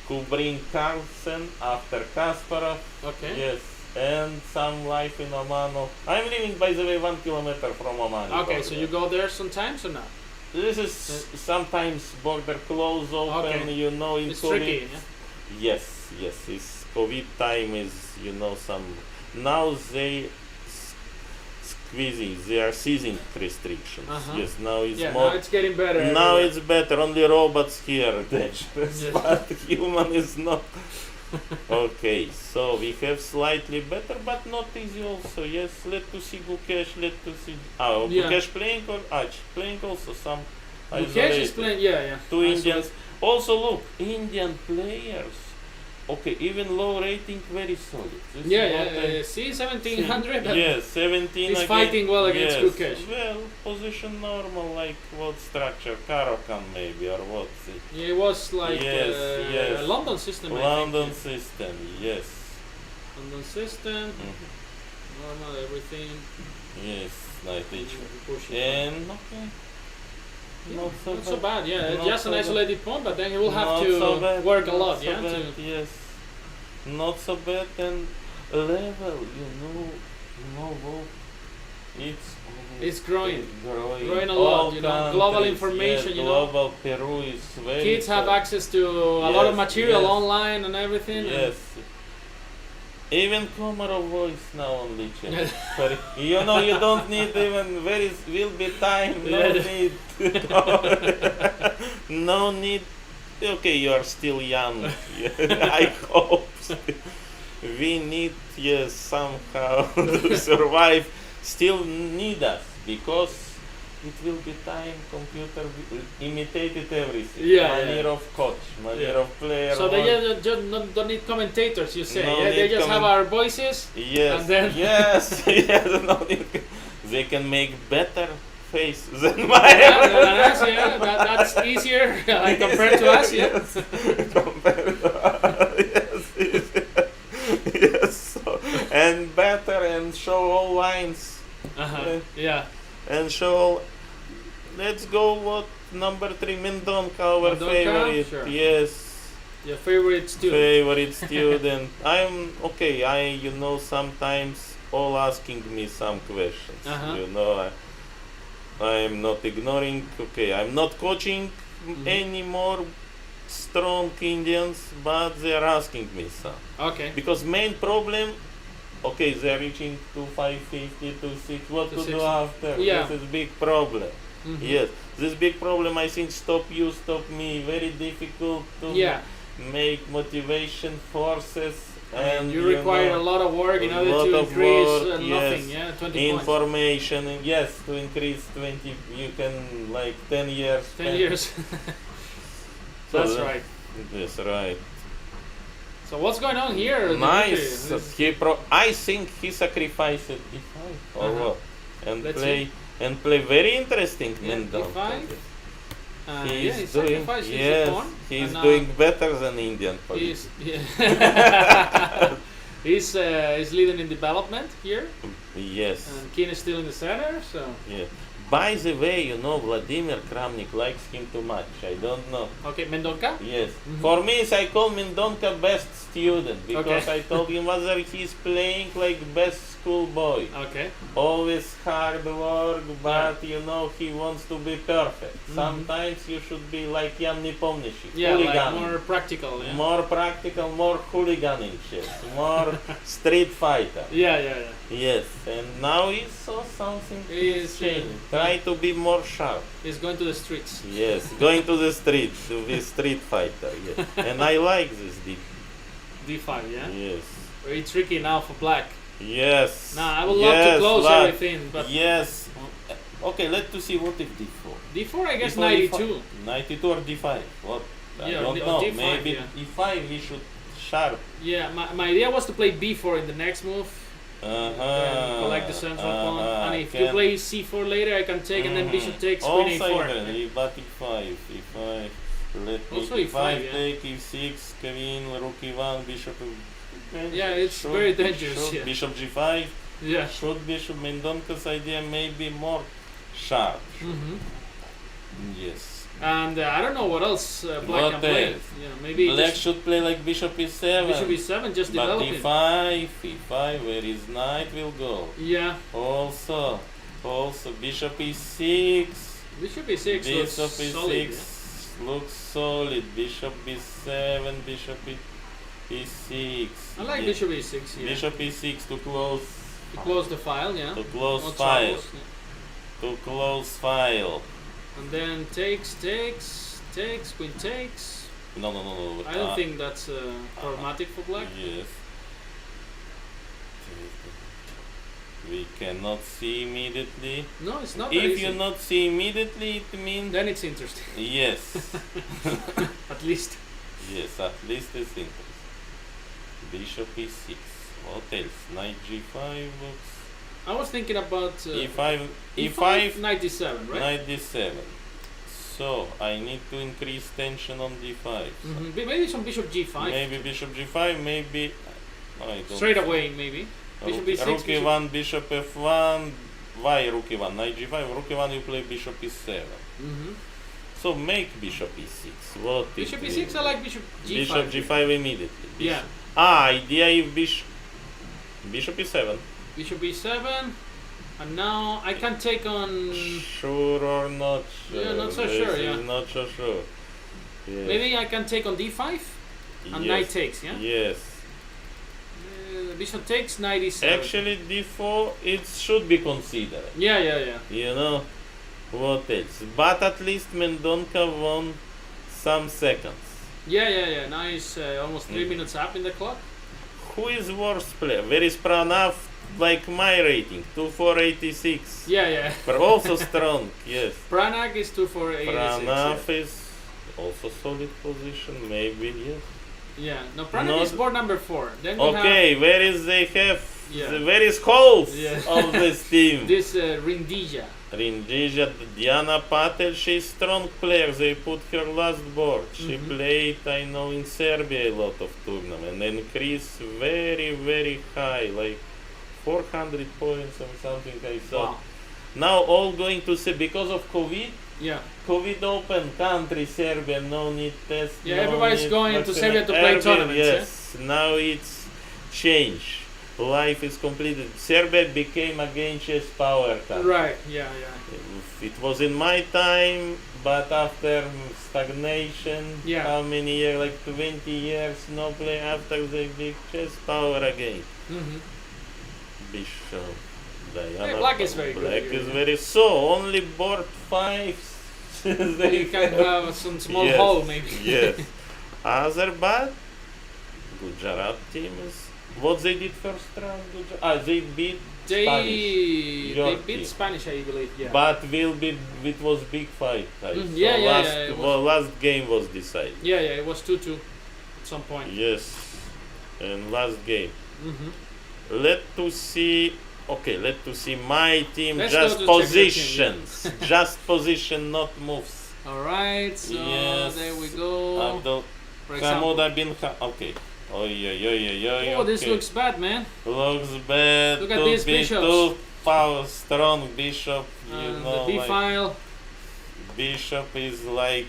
Kubrin Carlsen after Kasparov. Okay. Yes, and some life in Oman. I'm living, by the way, 1 kilometer from Oman. Okay, so you go there sometimes or not? This is sometimes border close open, Okay. in It's COVID. tricky, yeah? Yes, it's COVID time is, some. Now they squeezing, they are seizing restrictions. Uh-huh. Yes, now it's Yeah, more. now it's getting better. Now everywhere. it's better. Only robots here dangerous, Yes. but human is not. Okay, so we have slightly better, but not easy also. Yes, let to see Gokash. Let to see. Yeah. Gokash playing or playing also some. Gokash is isolated. playing, yeah. Two Isolated. Indians. Also look, Indian players. Okay, even low rating, very solid. This is what I- See 1700? Yes, 17 He's again. fighting well against Yes. Gokash. Well, position normal, like what structure? Caro-Kann maybe, or what? It was like Yes, yes. a London system, I London think. system, yes. London system, Mhm. normal, everything. Yes, knight h4. Pushing. And, okay. Yeah, Not so not so bad. bad, yeah. Not Just so an bad. isolated pawn, but then he will have Not to so bad, work a not lot, so yeah. bad, To, yes. Not so bad, and level, well, It's growing. growing. Growing a All lot, global countries, information, yes, global Peru is very kids have solid. access to a lot of Yes, material yes. online and everything. and- Yes. Even Komarov voice now only change. Sorry. You know, you don't need even will be time. No need. No need. Okay, you are still young. I hope. We need, yes, somehow to survive. Still need us because it will be time computer imitated everything. Yeah, Manner yeah. of coach, manner Yeah. of player. So they one- just don't need commentators, you say? No Yeah, they need just have our voices. Yes, And then- yes, yes. No, they can make better face than Yeah, mine. that's, yeah, that's easier compared to us. Yeah. Compared to yes, yes. So, and better and show all lines Uh-huh. Yeah. and show. Let's go. What number 3 Mendoca, our Mendoca? favorite? Sure. Yes. Your favorite student. Favorite student. I'm okay. Sometimes all asking me some questions. Uh-huh. I'm not ignoring. Okay, I'm not coaching Mhm. anymore strong Indians, but they're asking me some. Okay. Because main problem, okay, they're reaching to 550, to 6. What To to 6. do after? Yeah. This is big problem. Mhm. Yes, this big problem. I think stop you, stop me. Very difficult to Yeah. make motivation forces. And you require a lot of work in a order lot to of increase work, nothing. yes. Yeah, 20 points. information. And yes, to increase 20, you can like 10 years. 10 years. So That's that- right. That's right. So what's going on here? Nice. Dimitri? I think he sacrificed d5 or Uh-huh. what, and Let's play very interesting. Yeah, Mendoca. d5. He's yeah, he doing sacrificed his yes, pawn. he's And, doing better than Indian. He's, yeah. he's leading in development here, Yes. and Keen is still in the center. So Yeah. By the way, Vladimir Kramnik likes him too much. I don't know. okay, Mendoca. Yes. Mhm. For me, I call Mendoca best student because Okay. I told him whether he's playing like best schoolboy. Okay. Always hard work, but he wants to be perfect. Mhm. Sometimes you should be like Jan Nepomniachtchi. Yeah, like hooligan. more practical. Yeah. More practical, more hooliganing shit, more street fighter. Yeah, yeah, yeah. Yes, and now he saw something He's, changing. Try to be more sharp. He's going to the streets. Yes, going to the street to be street fighter. Yes, and I like this deep. D5. Yeah. Yes, Very tricky now for black. yes. Nah, I would love to Yes, close lad. everything, but Yes. Okay, let's to see what if d4. D4 I guess D4, 92. 92 or d5. What? I Yeah, don't or know. D5, Maybe yeah. e5 he should sharp. Yeah, my idea was to play B4 in the next move. Then collect the central pawn. And if you play C4 later, I can take, and then bishop takes, queen Also A4. but e5, e5. Let me Also e5 E5, yeah. take e6, queen, rook e1, bishop. Yeah, it's very dangerous, Should yeah. bishop g5. Yeah. Should bishop Mendoca's idea maybe more sharp. hmm Yes. And I don't know what else black What can play. else? Yeah, maybe Black just should play like bishop e7. bishop E7, just But developing. e5, e5, where his knight will go. Yeah, Also bishop e6. bishop E6 Bishop looks e6 solid. looks solid. Bishop b7, bishop e6. I like Yeah. bishop E6 here. Bishop e6 to close To close the file, yeah. to close No file. troubles, yeah. To close file. And then takes, queen takes. No. I don't think that's problematic for black. Yes. We cannot see immediately. No, it's not that If easy. you not see immediately, it means Then it's interesting, yes. at least. Yes, at least it's interesting. Bishop e6. What else? Knight g5 looks. I was thinking about e5, E5, e5, knight d7, right? knight d7. So I need to increase tension on d5. Mhm. Maybe some bishop g5. Maybe bishop g5, maybe I don't. Straight away, maybe. Bishop Rook, e6, rook bishop- e1, bishop f1. Why rook e1? Knight g5. Rook e1, you play bishop e7. Mhm. So make bishop e6. What Bishop it e6, is? I like bishop g5. Bishop g5 immediately. Yeah. Idea if bishop e7. Bishop e7. And now I can take on. Sure or not sure? Yeah, not so This sure, is yeah. not so sure. Yes. Maybe I can take on d5 and Yes. knight takes, yeah? Yes. bishop takes, knight e7. Actually, d4 it should be considered. Yeah. You know what else? But at least Mendoca won some seconds. Yeah. Now he's almost 3 minutes up in the clock. Who is worst player? Where is Pranav? Like my rating, 2486. Yeah. Also strong, yes. Pranag is 2-4-8. Pranav is also solid position, maybe, yes. Yeah. No, Pranag Not- is board number 4. Then we Okay, where is they have? Yeah. Where is holes Yeah. of this team? have this Rindija. Rindija, Diana Patel, she's strong player. They put her last board. She played, I know, in Serbia a lot of tournament and increased very, very high, like 400 points or something I saw. Wow. Now all going to say because of COVID. Yeah. COVID open country, Serbia, no need test. Yeah, no everybody's need going to vaccinate. Serbia to play tournaments, Yes, now it's change. Life is completed. Serbia became again chess power country. Right. Yeah. It was in my time, but after stagnation, Yeah. how many years, like 20 years, no play after the big chess power again. Bishop, Diana. Hey, black is very good Black here. is very so only board 5. You can have some small Yes, hole maybe. Yes. Azerbaijan, Gujarat team is. What they did first round? They beat Spanish. Your They beat team. Spanish, I believe. Yeah. But it was big fight. Yeah, it was. Last game was decided. Yeah. It was 2-2 at some point. Yes, and last game. Mhm. Let's see my team. Let's Just go to check your team, positions, just position, not moves. All right. So Yes. there we go. Abdul For example. Hamuda bin okay. Oh. This looks bad, man. Looks bad. Look at to these be bishops. too strong bishop. You know, The B like file. bishop is like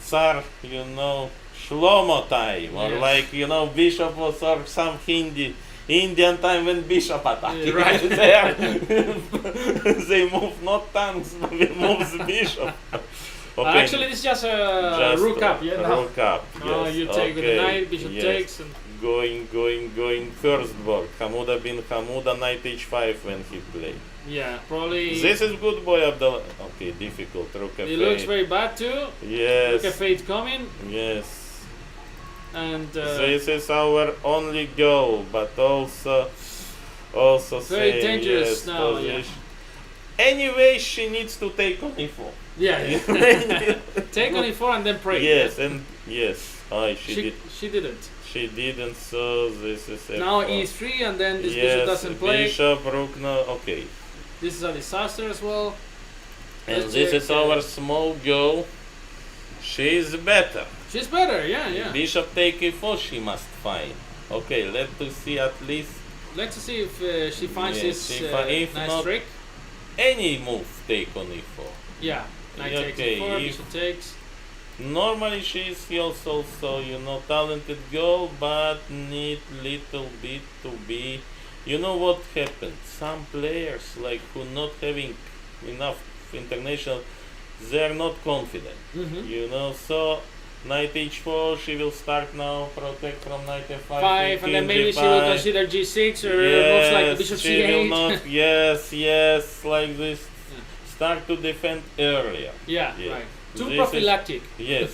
Tsar. You know, Shlomo time, or Yes. like bishop was or some Indian time when bishop attack. Yeah, right. There, they move not tanks, but they moves bishop. Okay. Actually, this is just a rook up. Yeah. No. Rook up. Oh, Yes. you take with the okay, knight, bishop yes. takes, and Going first board. Hamuda bin Hamuda, knight h5 when he played. yeah, probably. This is good boy Abdullah. Okay, difficult. Rook f8. It looks very bad too. Yes. Look at fate coming, Yes. and This is our only goal, but also Very saying, dangerous yes, now, yeah. position. Anyway, she needs to take on e4. yeah. Take on e4 and then pray. Yes, and yes. She didn't. She didn't. So this is Now f4. e3 and then this Yes, bishop doesn't play. Bishop, rook, no. Okay. This is a disaster as well. And Let's this check, is our small girl. She's better. She's better, yeah. Bishop take e4, she must find. Okay, let's see at least Let's see if she finds Yes, this if nice not- trick. any move take on e4. Yeah, knight takes Okay, e4, if- bishop takes. Normally she feels also, talented girl, but need little bit to be. You know what happened? Some players like who not having enough international, they're not confident. So knight h4, she will start now protect from knight f5. 5, and then maybe she will consider g6 or moves like the bishop she will c8. not. Yes, like this. Start to defend earlier. Yeah, Yeah. right. Too This is- prophylactic. Yes.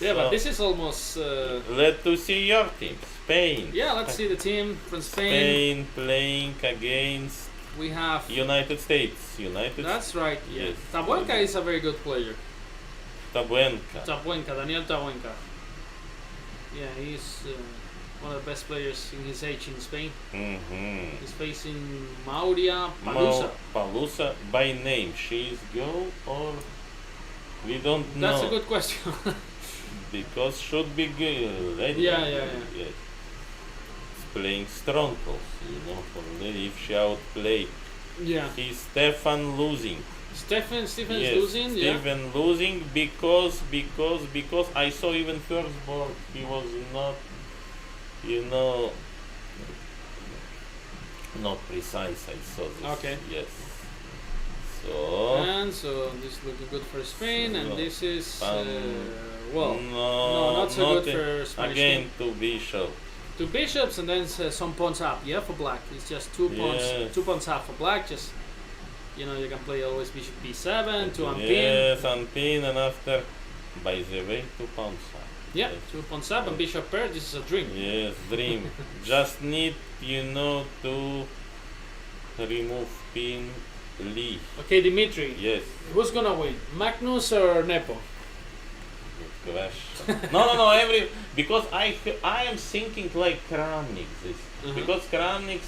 Yeah, but this is almost. Let's to see your team, Spain. Yeah, let's see the team from Spain. Spain playing against We have. United States. That's right. Yeah. Yes. Tabuenca is a very good player. Tabuenca. Daniel Tabuenca. Yeah, he's one of the best players in his age in Spain. Mm-hmm. He's facing Mauria Palusa. Palusa by name. She is girl or we don't know. That's a good question. Because should be good. Yeah. Yes. Playing strong calls, only if she outplay. Yeah. He's Stefan losing. Stephen's Yes, losing. Yeah. Stephen losing because I saw even first board he was not, not precise. I saw this. Okay. Yes. So And so this is looking good for Spain, and So, this is Well, No, not so good for Spanish again king. to bishop. Two bishops and then some pawns up. Yeah, for black. It's just Yes. 2 pawns up for black. Just you know, you can play always bishop b7 to unpin. Yes, unpin, and after, by the way, 2 pawns up. Yeah, Yes. 2 pawns up and bishop pair. This is a dream. Yes, dream. Just need, to remove pin Lee. Okay, Dimitri. Yes. Who's gonna win, Magnus or Nepo? Gokash. No. Because I am thinking like Kramnik this. Uh-huh. Because Kramnik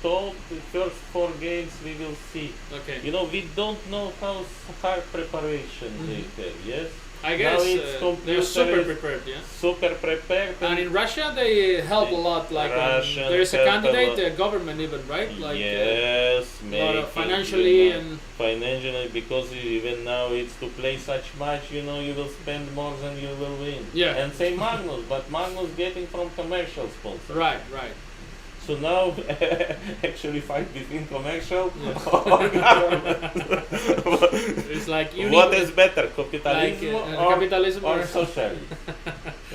told the first 4 games we will see. Okay. We don't know how hard preparation they have. Yes. I Now guess it's they're super computer- prepared. Yeah. Super prepared. And in Russia, they help a lot. Like Russian there is a help a candidate, lot. a government even, right? Like yes, a lot making, of financially and financially, because even now it's to play such match, you will spend more than you will win. Yeah. And say Magnus, but Magnus getting from commercial sponsor. right. So now actually fight between commercial Yes. or government. It's like What is better, capitalism capitalism or or socialism?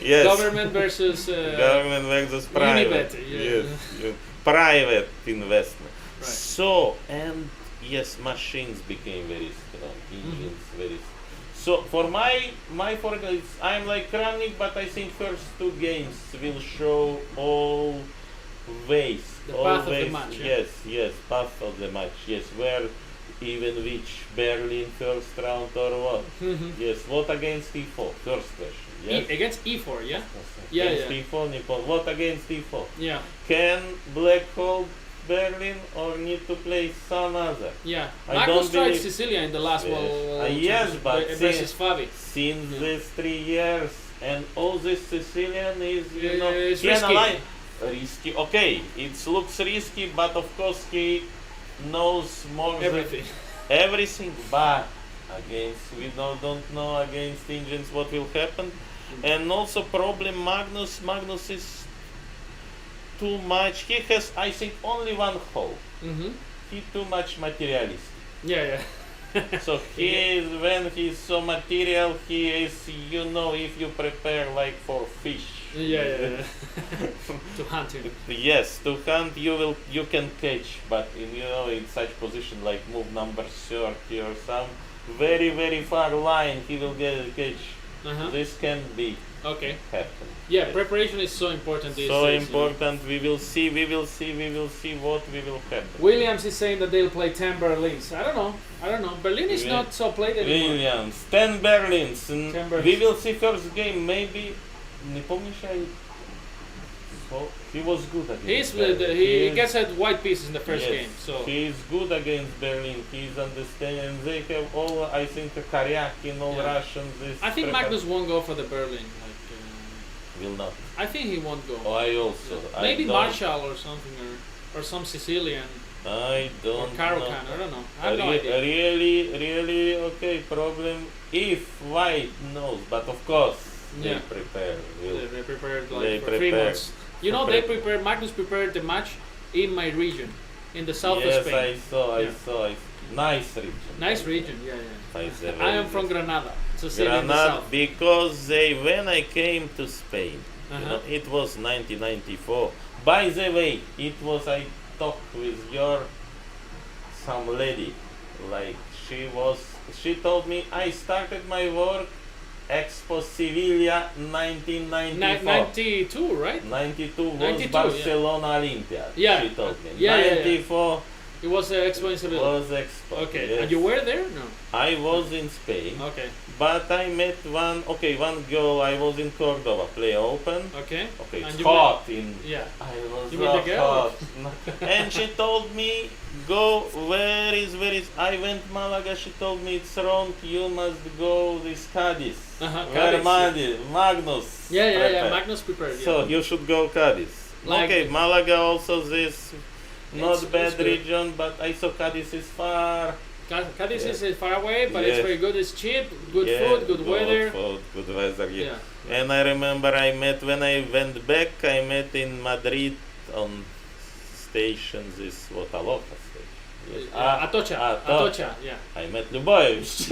Yes. government versus Government versus private. Unibet, yeah. Yes, private investment. Right. So, and yes, machines became very strong, engines very So for my forecast, I'm like Kramnik, but I think first 2 games will show all ways. The all path of the ways, match, yeah? Yes, path of the match, yes, where even which Berlin first round or what. Yes, what against E4, first question, yes? Against E4, yeah. Yeah, Against yeah. E4, Nippon. What against E4? Yeah. Can Black hold Berlin or need to play some other? Yeah. I Magnus don't tried believe- Sicilia in the last Yes. World Yes, but versus Fabi. Since Yeah. these 3 years and all this Sicilian is, It's he risky. Risky. Okay, it looks risky, but of course he knows more Everything. than everything. But against don't know against engines what will happen, and also problem Magnus is too much. He has, I think, only one hole. He too much materialistic. Yeah. So he is, when he is so material, he is, if you prepare like for fish. Yeah. To hunt him. Yes, to hunt you can catch, but in such position like move number 30 or some very very far line, he will get a catch. This can be Okay. happen. Yeah, preparation is so important these So days. important. We will see what we will happen. Williams is saying that they'll play 10 Berlins. I don't know. Berlin is not so played anymore. Williams, 10 Berlins. 10 Berlins. We will see first game, maybe. Не помнишь, he was good against Berlin. He gets at white pieces in the first Yes, game. So he is good against Berlin. He is understanding. They have all, I think, Karyakin, all Yeah. Russians. I think Magnus won't go for the Berlin. Will not. I think he won't go. Oh, I also. Maybe I don't, Marshall or something, or some Sicilian I or don't Caro-Can. know. I don't know. I have no idea. Really, okay. Problem if white knows, but of course they Yeah. prepare. They prepared like They for 3 prepare. months. They prepared. Magnus prepared the match in my region, in the south of Yes, Spain. I saw. Yeah. Nice region. Nice region. Yeah. It's a I very am from good- Granada, Sicily in the Granada, south. because when I came to Spain, it was 1994. By the way, it was I talked with some lady, like she told me I started my work Expo Sevilla 1994. 92, right? 92 was 92, yeah. Barcelona Olympiad. Yeah. She told me. Yeah, 94 It was Expo in Seville. was Expo. Okay. Yes. And you were there? No. I was in Spain. Okay. But I met one girl. I was in Cordova, play open. Okay. Okay, And it's you hot in. Yeah. I was You met the girl? hot. And she told me, go, where is, I went Malaga, she told me it's wrong, you must go this Cadiz. Where Cadiz, Magnus. Yeah. prepared. Magnus prepared. So you should go Cadiz. Like- Okay, Malaga also this not It's bad good. region, but I saw Cadiz is far. Cadiz Yeah. is far away, but it's Yeah. very good. It's cheap, good Yeah, food, good weather. Food, good weather, yeah. Yeah. And I remember when I went back, I met in Madrid on station, this Wataloca station. Yes. Atocha, yeah. I met Lubavitch.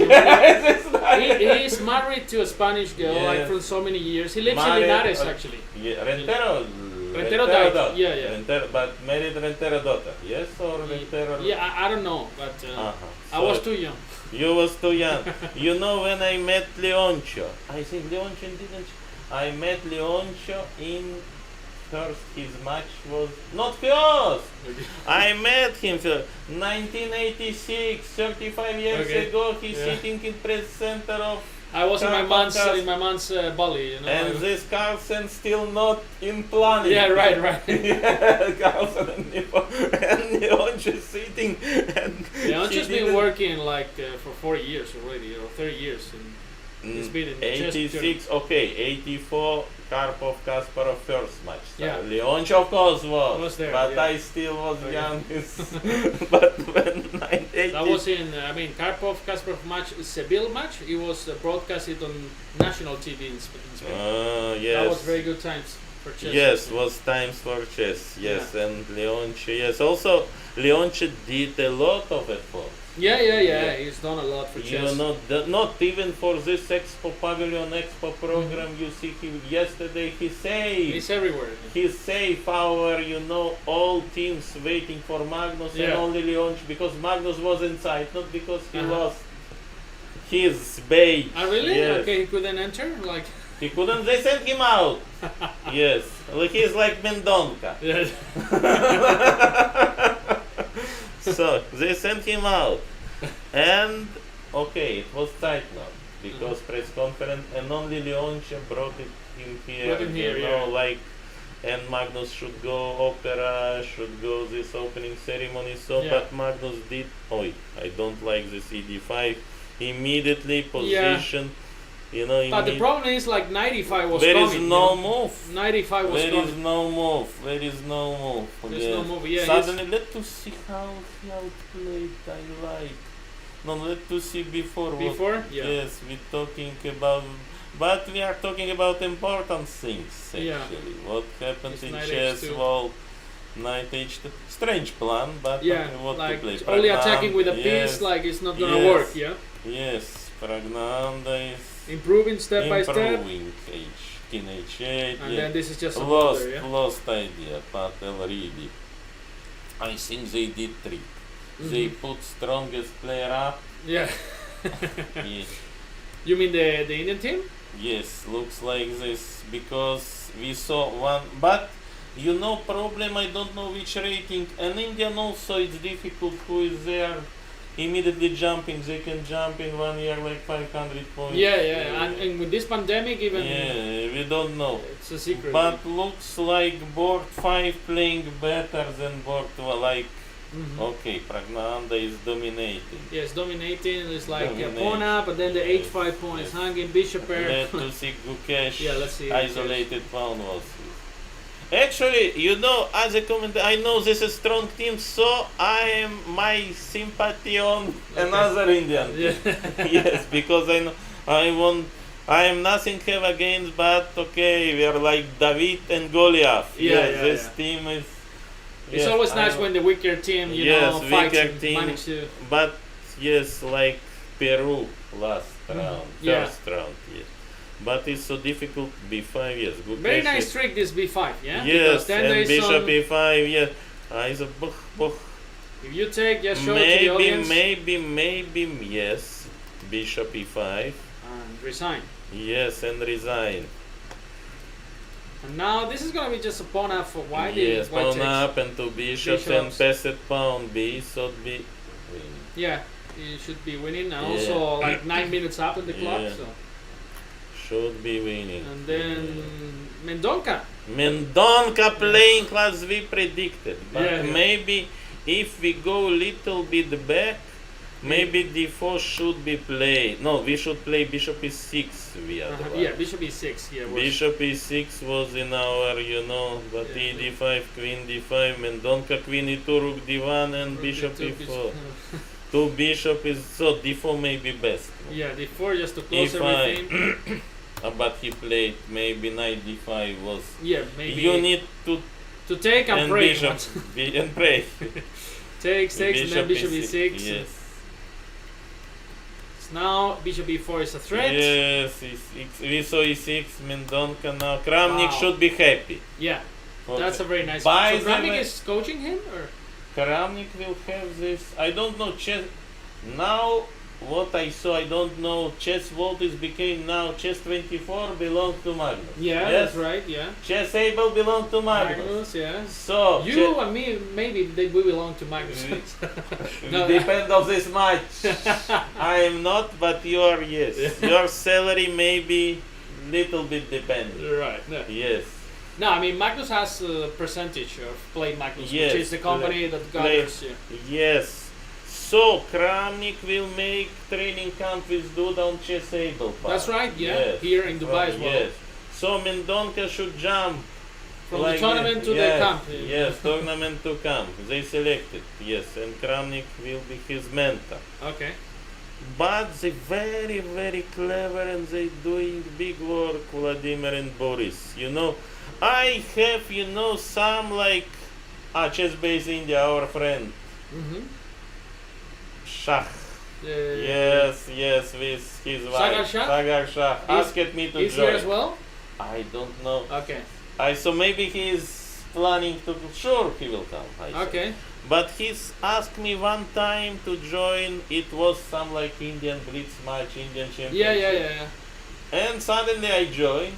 He is married to a Spanish girl, like Yes. for so many years. He lives Married, in Linares, actually. Yeah, Rentero. Rentero died. daughter. Yeah, yeah. But married Rentero daughter. Yes, or Rentero. Yeah, I don't know, but Uh-huh. I was So too young. You was too young. You know when I met Leoncio. I think Leoncio didn't. I met Leoncio in first. His match was not first. I met him 1986, 35 years Okay. ago. He's Yeah. sitting in press center of. I was in my Carlsen. mom's Bali, you know. And this Carlsen still not in planning. Yeah, right. Yeah, Carlsen and Leoncio sitting. And Yeah, he just been didn't- working like for 40 years already, or 30 years. He's been in chess 86, okay, 84, Karpov, Kasparov first match. So Yeah. Leonch of course was there, but yeah. I still was Okay. young. But when 80, That was in, Karpov Kasparov match, Seville match. It was broadcasted on national TV in Spain. yes. That was very good times for chess. Yes, was times for chess. Yes, and Leonch. Yes, also Leonch did a lot of effort. Yeah. He's done a lot for You chess. know, not even for this Expo Pavilion Expo program. You see, yesterday he saved. He's everywhere. He saved our, all teams waiting for Magnus and Yeah. only Leonch because Magnus was inside, not because he Uh-huh. lost his badge. Ah, really? Yes. Okay, he couldn't enter? Like, He couldn't, they sent him out. Yes. He's like Mendoca. yeah. So they sent him out. And okay, it was tight now because press conference and only Leoncha brought him here. Brought him here, yeah. Like, and Magnus should go opera, should go this opening ceremony. So, Yeah. but Magnus did. Oh, I don't like this ED5. Immediately position. But the problem is, like, 95 was there coming. is no move. 95 was There coming. is no move. There is no move. There's Yes. no move, yeah, Suddenly, let us see how he outplayed. I like. No, let us see before. Before? Yeah. Yes, we're talking about. But we are talking about important things actually. Yeah. What happened It's in knight chess? H2. Well, knight H2. Strange plan, but Yeah, okay, what like, to play? only Pragnanda, attacking with a piece, yes, like, it's not gonna yes, work, yeah? Yes, Pragnanda is Improving step by step. improving King H8. And yeah. then this is just a Lost, border, yeah? lost idea, Patel really. I think they did trick. They put strongest player up. Yeah. Yes, You mean the Indian team? yes, looks like this because we saw one. But problem. I don't know which rating. And Indian also it's difficult. Who is there? Immediately jumping. They can jump in 1 year like 500 points. Yeah. And with this pandemic, even Yeah, we don't know. it's a secret. But looks like board 5 playing better than board 2. Like, Mhm. okay, Pragnanda is dominating. Yes, dominating. It's like Dominating. pawn up, and then the Yes, h5 pawn is yes. hanging, bishop pair. Let us see Gokash. Yeah, let's see Isolated pawn was. Actually, as a commentator, I know this is strong team, so I am my sympathy on another Indian. Yeah. Yes, because I am nothing have against, but okay, we are like David and Goliath. Yeah, This yeah. team is. It's yes, always I nice know. when the weaker team, Yes, fights weaker and team. manage to. But yes, like Peru last round, Yeah. first round, yes. But it's so difficult. B5, yes. Good Very question. nice trick, this b5, yeah? Yes, Because then there and is bishop some, E5, yes. Is a buch. if you take, just show it to the audience Maybe, yes. Bishop E5, and resign. yes, and resign. And now this is gonna be just a pawn up for white. Yes, white pawn takes. up and two bishops and Bishops. passed pawn B, so B. Yeah, you should be winning. And Yeah. also like 9 minutes up in the clock. Yeah. So. Should be winning. And then Mendoca. Mendoca playing as we predicted, but Yeah, yeah. maybe if we go little bit back, maybe D4 should be played. No, we should play Bishop E6. Yeah, Bishop E6. Yeah, was, Bishop E6 was in our, but Yeah, E D5, Queen D5, Mendoca, Queen E2, Rook D1, and Bishop two E4. Two Bishop is so D4 may be best. Yeah, D4 just to close E5. everything. But he played maybe Knight D5 was. Yeah, maybe You need to to take and and pray. Bishop and pray. Takes, and then bishop e6. Yes. So now bishop e4 is a threat. Yes, we saw e6, Mendoca now. Kramnik Wow. should be happy. Yeah, Okay. that's a very nice. By So the Kramnik way- is coaching him, or Kramnik will have this. I don't know chess. Now, what I saw, I don't know. Chess World is became now chess 24 belongs to Magnus. yeah, Yes? that's right. Yeah, Chess Able belongs to Magnus. Magnus. Yeah, So you and me maybe we belong to Magnus. No, depend of this match. I am not, but you are. Yes, your salary maybe little bit depend. right. No. Yes. No, I mean Magnus has a percentage of Play Magnus, Yes, which is the company that Play- gathers. Yeah. Yes. So Kramnik will make training camp with Duda on Chess Able. part. That's right. Yeah, Yes. here in Dubai as well. Yes. So Mendoca should jump From like the tournament to yes, the camp. Yes, tournament to camp. They selected. Yes, and Kramnik will be his mentor. Okay. But they very, very clever and they doing big work, Vladimir and Boris. You know, I have, some like Chess Base India, our friend, Mm-hmm. Shah. Yes, with his wife. Shah? Sagar Shah. Asked me to Is join. here as well? I don't know. Okay. So maybe he's planning to. Sure, he will come. I said. Okay. But he's asked me one time to join. It was some like Indian Blitz match, Indian Championship. Yeah. And suddenly I joined,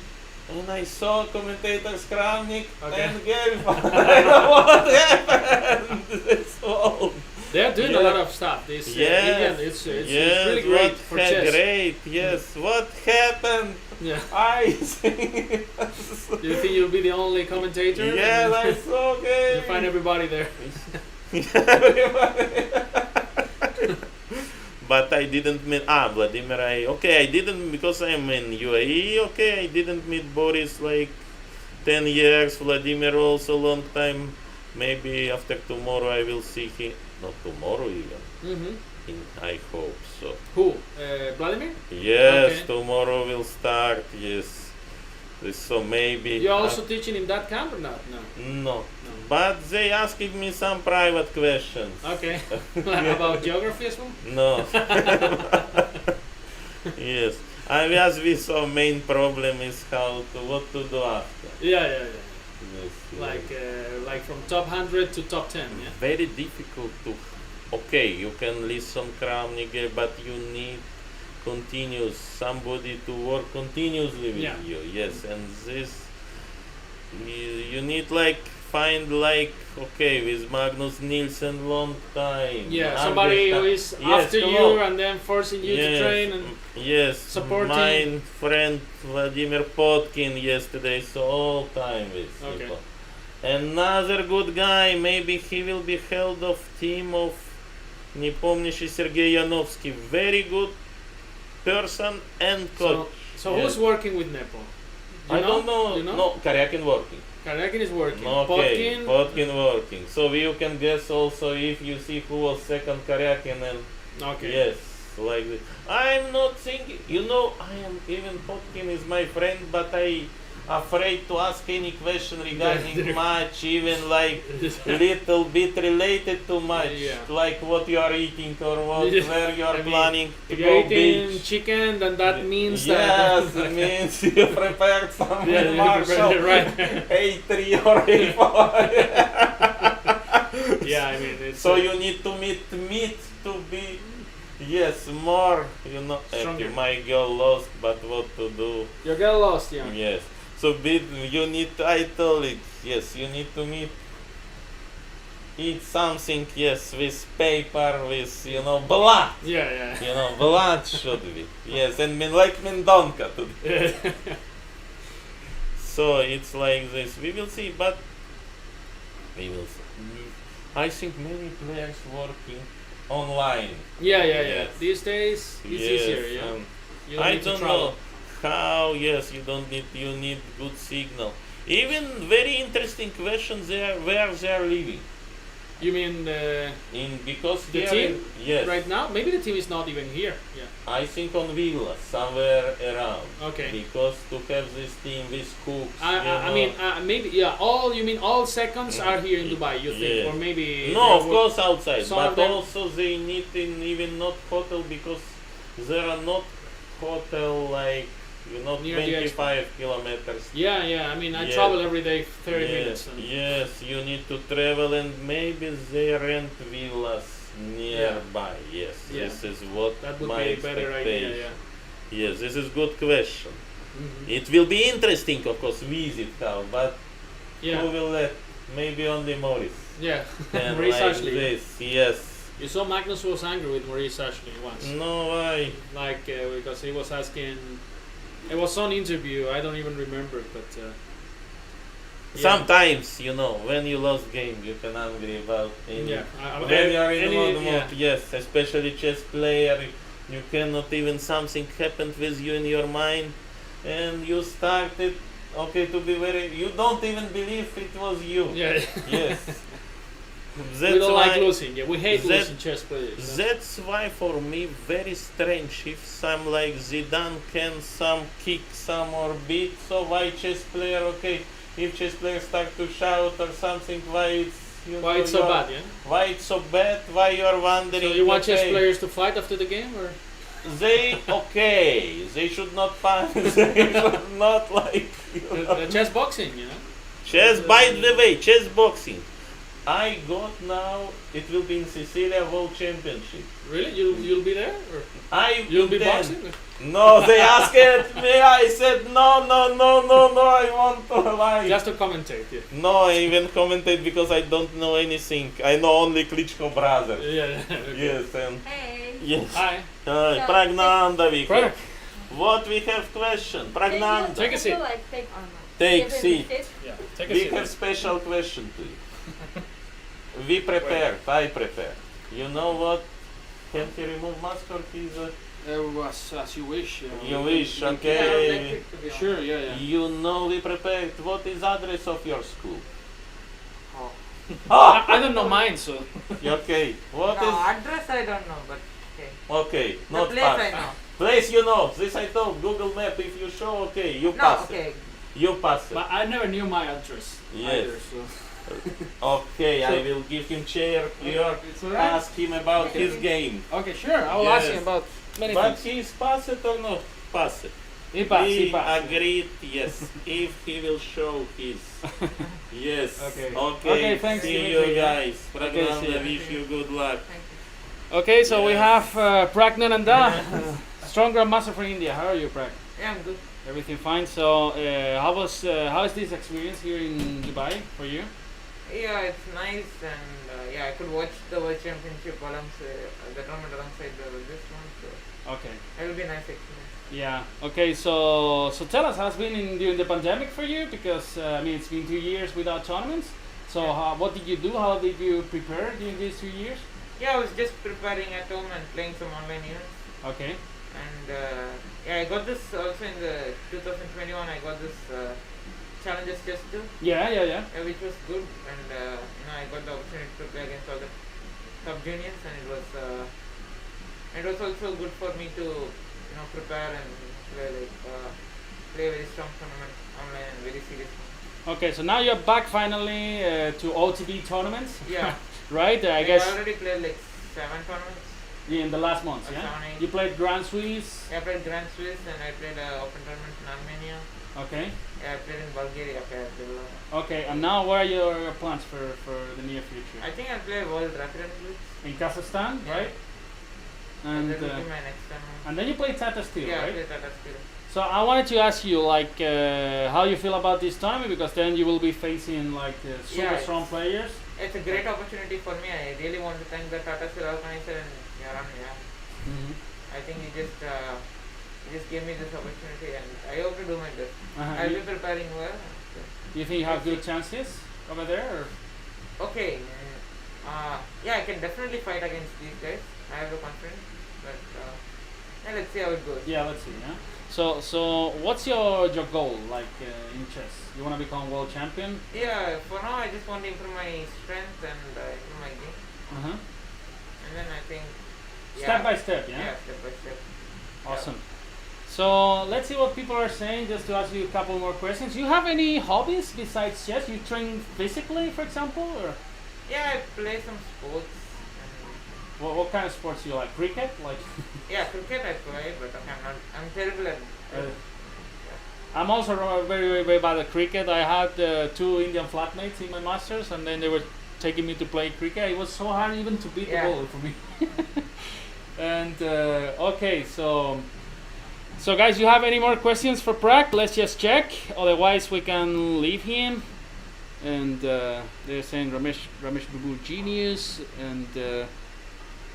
and I saw commentators Kramnik Okay. and Gelf. I don't know what happened. It's all. They're doing a lot of stuff. This Indian, it's really great for what chess. great. Yes, what happened? Yeah. I think. Do you think you'll be the only commentator? Yes, I saw You game. find everybody there. But I didn't meet Vladimir. I didn't because I'm in UAE. Okay, I didn't meet Boris like 10 years. Vladimir also long time. Maybe after tomorrow I will see him. Not tomorrow even. Mm-hmm. I hope so. Who? Vladimir? Yes, Okay. tomorrow will start. Yes. So maybe. You're also teaching in that camp or not? No. No. But they asking me some private questions. Okay. About geography as well? No. Yes. As we saw, main problem is what to do after. Yeah. Yes. Like from top 100 to top 10. Yeah. Very difficult to. Okay, you can listen Kramnik, but you need somebody to work continuously with Yeah. you. Yes, and this you need find with Magnus Nielsen long time. Yeah, somebody who is Yes, after come you on. and then forcing you to train and yes, supporting. my friend Vladimir Potkin yesterday, so all time with Okay. people. Another good guy, maybe he will be held of team of не помнишь, Sergei Yanovsky, very good person and coach. So Yes. who's working with Nepo? I don't know. You know? No, Karyakin working. Karyakin is working. Okay, Potkin. Potkin working. So you can guess also if you see who was second Karyakin and Okay. yes, like this. I'm not thinking. I am even Potkin is my friend, but I afraid to ask any question regarding match, even like little bit related to match, Yeah. like what you are eating or what Yeah. where you are I mean, planning to If go you're eating beach. chicken, then that means Yes, that. it means you prepared some Yeah, you Marshall prepared it, right. A3 or A4. Yeah, I mean it's. So you need to meat to be more Stronger. active. My girl lost, but what to do? Your girl lost, yeah. Yes. So you need to, I told it, yes, you need to eat something, yes, with paper, with, blood. Yeah. Blood should be. Yes, and like Mendoca today. So it's like this. We will see, but we will see. I think many players working online. Yeah. Yes. These days, it's easier, yeah. You don't I need to don't travel. know how. Yes, you need good signal. Even very interesting questions there where they are living. You mean Because the here team yes, right now? Maybe the team is not even here. Yeah. I think on Villa somewhere around. Okay. Because to have this team with cooks, I mean, maybe all you mean all seconds are here in Dubai? You think, Yeah. or maybe no, of course outside, some but of them- also they need in even not hotel because there are not hotel like Near the 25 kilometers. Yeah. I mean, I Yeah. travel every day 30 yes, minutes. And yes, you need to travel and maybe they rent villas nearby. Yes, Yeah. this is what that would my be a better idea. expectation. Yeah. Yes, this is good question. Mhm. It will be interesting, of course, visit how, but who Yeah. will let? Maybe only Morris. Yeah. And Maurice like Ashley. this, yes. You saw Magnus was angry with Maurice Ashley once. No, why? Like because he was asking. It was on interview. I don't even remember, but. Yeah. Sometimes, when you lost game, you can angry about any. Yeah. When you are in any- one mode, yes, especially chess player, you cannot even something happened with you in your mind, and you started, to be very. You don't even believe it was you. Yeah. Yes. We That's don't like why. losing. Yeah, we hate that- losing chess players. That's why for me very strange if some like Zidane can some kick some or beat. So why chess player? Okay, if chess player start to shout or something, why it's Why it's so bad? Yeah. Why it's so bad? Why you are So wondering? you want chess okay, players to fight after the game, or? They should not punch. They should not like. Chess boxing, you know. Chess. By the way, chess boxing. I got now. It will be in Sicilia World Championship. Really? You'll be there, or You'll be boxing? No, they asked me. I said no. I want to like. Just to commentate, yeah. No, I even commentate because I don't know anything. I know only Klitschko brothers. Yeah. Okay. Yes, and Hey. yes. Hi. Pragnanda, we Prag. have. What we have question? Pragnanda. Take a seat. Like, take on Take seat. Yeah. Take a We seat. have special question to you. We prepared. I prepare. You know what? Can he remove mask or he's a... As you wish. You wish, okay. Sure. Yeah. You know we prepared. What is address of your school? I don't know mine, so. Okay. What No, is... address I don't know, but okay. Okay. The Not place pass. I know. Place you know. This I told. Google Map. If you show, okay. You No, pass it. okay. You pass it. But I never knew my address. Yes. Either, so. Okay. I will give him chair. You It's alright. ask him about his game. Okay, sure. I will ask Yes. you about many But things. he's pass it or not? Pass it. He passed. We He passed. agreed, yes, if he will show his. Yes. Okay. Okay, thanks, see Dimitri. you guys. see Pragnanda, you. wish you good luck. Thank you. Okay, so we Yes. have Pragnananda, strong grandmaster from India. How are you, Prag? Yeah, I'm good. Everything fine. So, how is this experience here in Dubai for you? Yeah, it's nice, and I could watch the World Championship alongside the tournament alongside this one, so Okay. it will be a nice experience. Yeah. Okay. So tell us, how's been during the pandemic for you? Because I mean, it's been 2 years without tournaments. So what did you do? How did you prepare during these 2 years? Yeah, I was just preparing at home and playing some online events, Okay. and I got this also in the 2021. I got this challenges just too, Yeah. which was good, and I got the opportunity to play against all the top juniors, and it was also good for me to prepare and play a very strong tournament online and very serious one. Okay. So now you're back finally to OTB tournaments. Yeah, Right. I guess I already played like 7 tournaments. in the last months. Yeah. 7, 8. You played Grand Swiss. I played Grand Swiss, and I played open tournament in Armenia. Okay. I played in Bulgaria. Okay, I played a lot. Okay. And now, what are your plans for the near future? I think I'll play World Rapid Athletes. In Kazakhstan, Yeah. right? And And that will be my next tournament. and then you play Tata Steel, Yeah, I right? played Tata Steel. So I wanted to ask you, like, how you feel about this tournament, because then you will be facing like super Yeah, strong players. It's a great opportunity for me. I really want to thank the Tata Steel organizer and Yaran. Yeah, I think he just gave me this opportunity, and I hope to do my best. I'll be preparing well. So. Do you think you have good chances over there? Or? Okay. I can definitely fight against these guys. I have the confidence, but let's see how it goes. Yeah, let's see. Yeah. So what's your goal like in chess? You want to become world champion? Yeah, for now I just want to improve my strength and improve my game. Uh-huh. And then I think Step by step, yeah? Yeah, step by step. Awesome. So let's see what people are saying, just to ask you a couple more questions. You have any hobbies besides chess? You train physically, for example? Or Yeah, I play some sports. And what kind of sports do you like? Cricket? Like yeah, cricket I play, but I'm terrible at I'm also very bad at cricket. I had 2 Indian flatmates in my masters, and then they were taking me to play cricket. It was so hard even to beat the ball for me. And okay, so guys, you have any more questions for Prag? Let's just check. Otherwise, we can leave him. And they're saying Ramesh Babu genius. And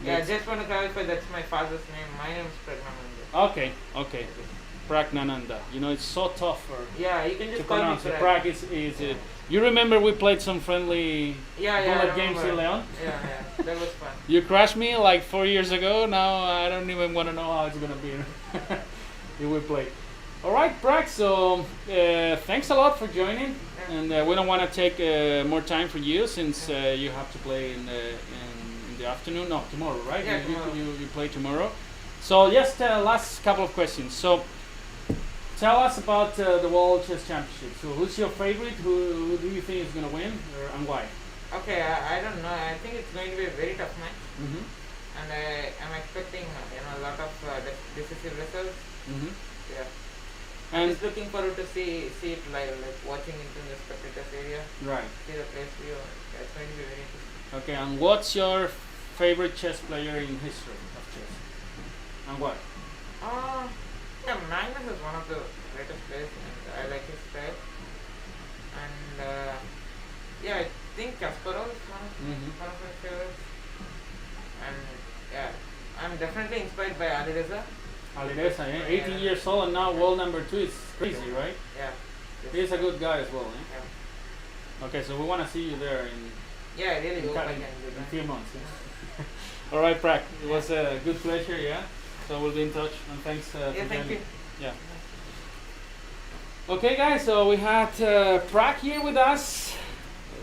yeah, I just want to clarify that's my father's name. My name is Pragnananda. okay. Pragnananda. You know, it's so tough for Yeah, you can to just call me pronounce it. Prag. Prag is you remember we played some friendly I bullet games in remember. Leon? Yeah, that was fun. You crashed me like 4 years ago. Now I don't even want to know how it's gonna be. You will play. All right, Prag. So thanks a lot for joining, and we don't want to take more time for you since you have to play in the afternoon. No, tomorrow, right? Yeah, you, tomorrow. you play tomorrorow. So just last couple of questions. So tell us about the World Chess Championship. So who's your favorite? Who do you think is gonna win, and why? Okay, I don't know. I think it's going to be a very tough match, Mm-hmm. and I'm expecting a lot of decisive results. Mm-hmm. Yeah. I'm And just looking forward to see it live, like watching it in the spectators area, right. see the place view. Yeah, it's going to be very interesting. Okay. And what's your favorite chess player in history of chess, and why? Yeah, Magnus is one of the greatest players, and I like his style. And yeah, I think Kasparov is one of my favorites. And yeah, I'm definitely inspired by Alireza. Alireza, 18 years old and now world number 2. It's crazy, right? Yeah. He's a good guy as well. Yeah. Okay, so we want to see you there in Yeah, I really hope I can do a that. few months. Yeah? All right, Prag. It was a good pleasure. Yeah. So we'll be in touch, and thanks for Yeah, thank joining. you. Yeah. Okay, guys. So we had Prag here with us,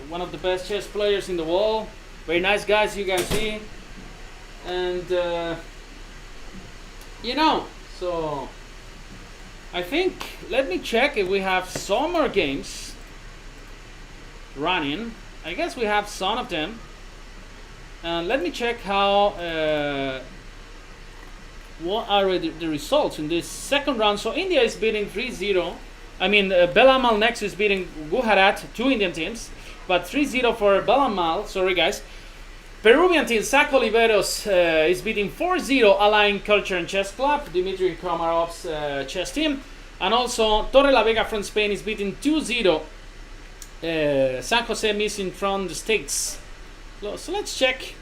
one of the best chess players in the world. Very nice guys, you can see, and so I think let me check if we have some more games running. I guess we have some of them. And let me check how what are the results in this second round. So India is beating 3-0. I mean, Belamal next is beating Gujarat, 2 Indian teams, but 3-0 for Belamal. Sorry, guys. Peruvian team Saco Oliveros is beating 4-0 Align Culture and Chess Club, Dmitry Kromarov's chess team. And also Torre la Vega from Spain is beating 2-0 San Jose Missing from the States. So let's check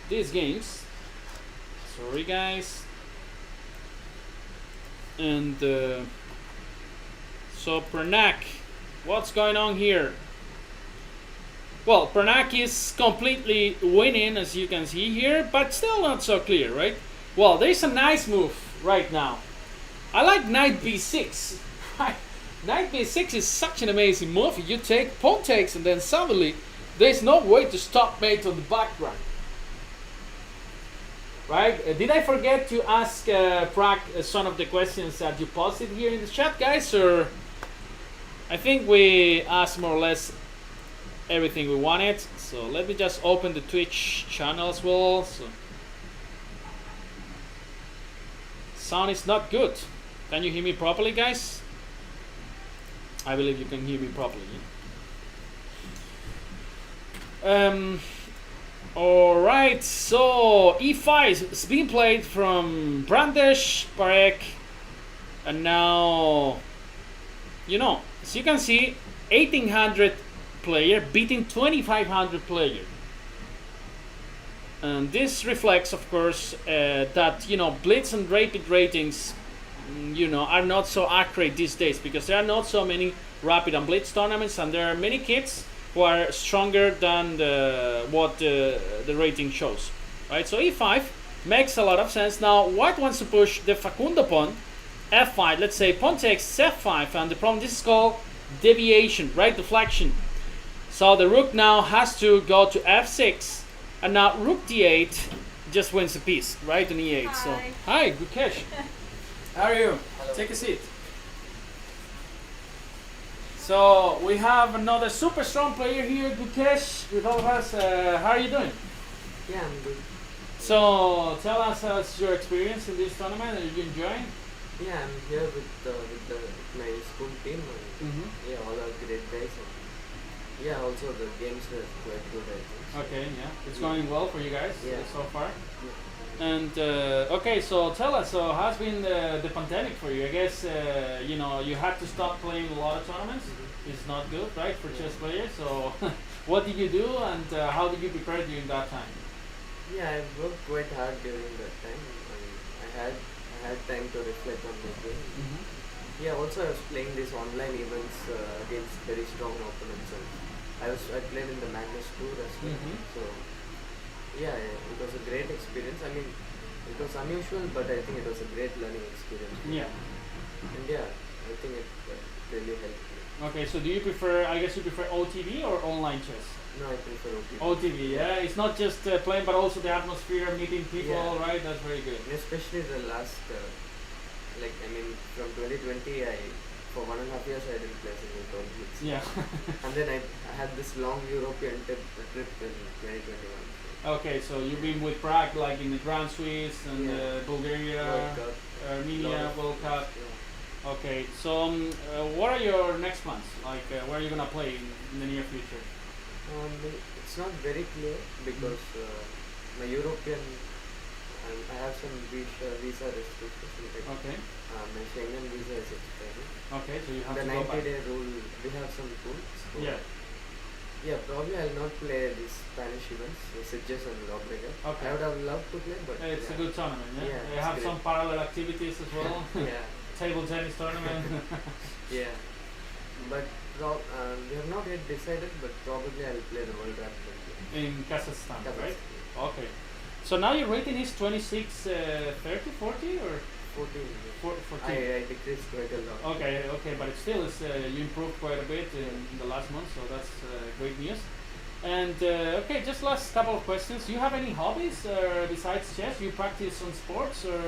these games. Sorry, guys. And so Pernak, what's going on here? Well, Pernak is completely winning, as you can see here, but still not so clear, right? Well, there's a nice move right now. I like knight b6. Knight b6 is such an amazing move. You take, pawn takes, and then suddenly there's no way to stop mate on the background. Right? Did I forget to ask Prag some of the questions that you posted here in the chat, guys? Or I think we asked more or less everything we wanted. So let me just open the Twitch channel as well. So sound is not good. Can you hear me properly, guys? I believe you can hear me properly. Alright, so e5 is being played from Brandesh, Parek, and now, as you can see, 1800 player beating 2500 player. And this reflects, of course, that, blitz and rapid ratings, are not so accurate these days because there are not so many rapid and blitz tournaments, and there are many kids who are stronger than what the rating shows, right? So e5 Makes a lot of sense. Now, white wants to push the Facundo pawn, f5. Let's say pawn takes f5, and the problem, this is called deviation, right? Deflection. So the rook now has to go to f6, and now rook d8 just wins the piece, right? On e8. Hi. So, hi, Gokash. How are you? Hello. Take a seat. So we have another super strong player here, Gokash, with all of us. How are you doing? Yeah, I'm good. So tell us your experience in this tournament. Are you enjoying? Yeah, I'm here with my school team. And Mm-hmm. yeah, all are great guys. And yeah, also the games were quite good, I think. Okay, yeah, it's going well for you guys Yeah. so far. Yeah. And okay, so tell us. So how's been the pandemic for you? I guess you know you had to stop playing a lot of tournaments. It's not good, right, for chess players. So what did you do, and how did you prepare during that time? Yeah, I worked quite hard during that time. And I had time to reflect on my game. Mm-hmm. Yeah, also I was playing these online events against very strong opponents. And I played in the Magnus Tour as well. Mhm. So yeah, it was a great experience. I mean, it was unusual, but I think it was a great learning experience. Yeah. And yeah, I think it really helped me. Okay, so do you prefer? I guess you prefer OTV or online chess? No, I prefer OTP. OTV, yeah. It's not just playing, but also the atmosphere, meeting people, Yeah. right? That's very good. And especially the last, from 2020, for 1.5 years I didn't play single tournaments. Yeah. And then I had this long European trip in 2021. Okay, so you've been with Prague, like in the Grand Swiss and Yeah. Bulgaria, World Cup. Armenia, lot of- World Cup. Yeah. Okay, so what are your next plans? Like, where are you gonna play in the near future? It's not very clear because my European, I have some visa restrictions. Okay, My Schengen visa is expiring. okay, so you have The to go back. 90-day rule, we have some rules. So Yeah. Yeah, probably I'll not play these Spanish events, Sitges and Lawbreaker. Okay. I would have loved to play, but It's a good tournament, yeah. Yeah, They it's have great. some parallel activities as well. yeah, Table tennis tournament. yeah. But we have not yet decided, but probably I'll play the World Rapid In Kazakhstan, right? Kazakhstan. Okay. So now your rating is 26, 30, 40 or 14. 14? I decreased quite a lot. Okay, okay, but it still is you improved quite a bit in the last month, so that's great news. And okay, just last couple of questions. Do you have any hobbies besides chess? You practice some sports or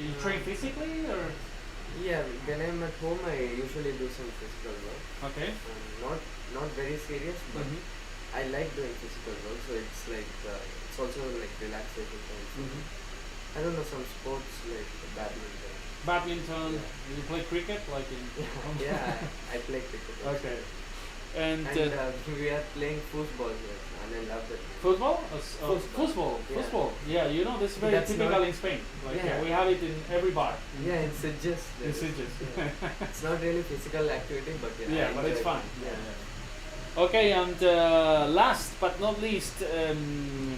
you train physically or? Yeah, when I'm at home, I usually do some physical work. Okay. Not very serious, but Mhm. I like doing physical work. So it's like it's also like relaxation time. So Mhm. I don't know, some sports like badminton. Badminton. Yeah. You play cricket, like in. Yeah, I play cricket. also. Okay. And And we are playing football here, and I love that. football? Football. Football. Yeah. Football. Yeah, you know this is very That's typical not- in Spain. Like Yeah. we have it in every bar. Yeah, it's just In Sitges. It's not really physical activity, but yeah. Yeah, I but it's enjoy fun. it. Yeah. Okay, and last but not least,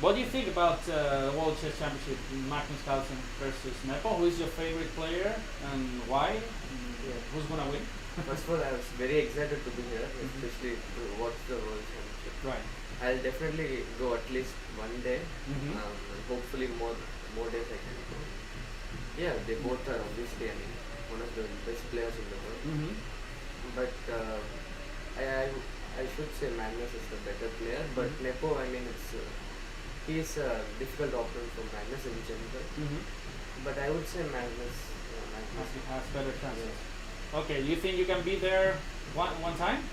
what do you think about the World Chess Championship? Magnus Carlsen versus Nepo. Who is your favorite player and why? Yeah. Who's gonna win? First of all, I was very excited to be here, Mhm. especially to watch the World Championship. Right. I'll definitely go at least one day. Mhm. And hopefully more days I can go. Yeah, they both are obviously one of the best players in the world. Mm-hmm. But I should say Magnus is the better player. But Mhm. Nepo, I mean, he's a difficult opponent for Magnus in general. Mm-hmm. But I would say Magnus. Magnus. Has better chances. Okay, you think you can be there one time?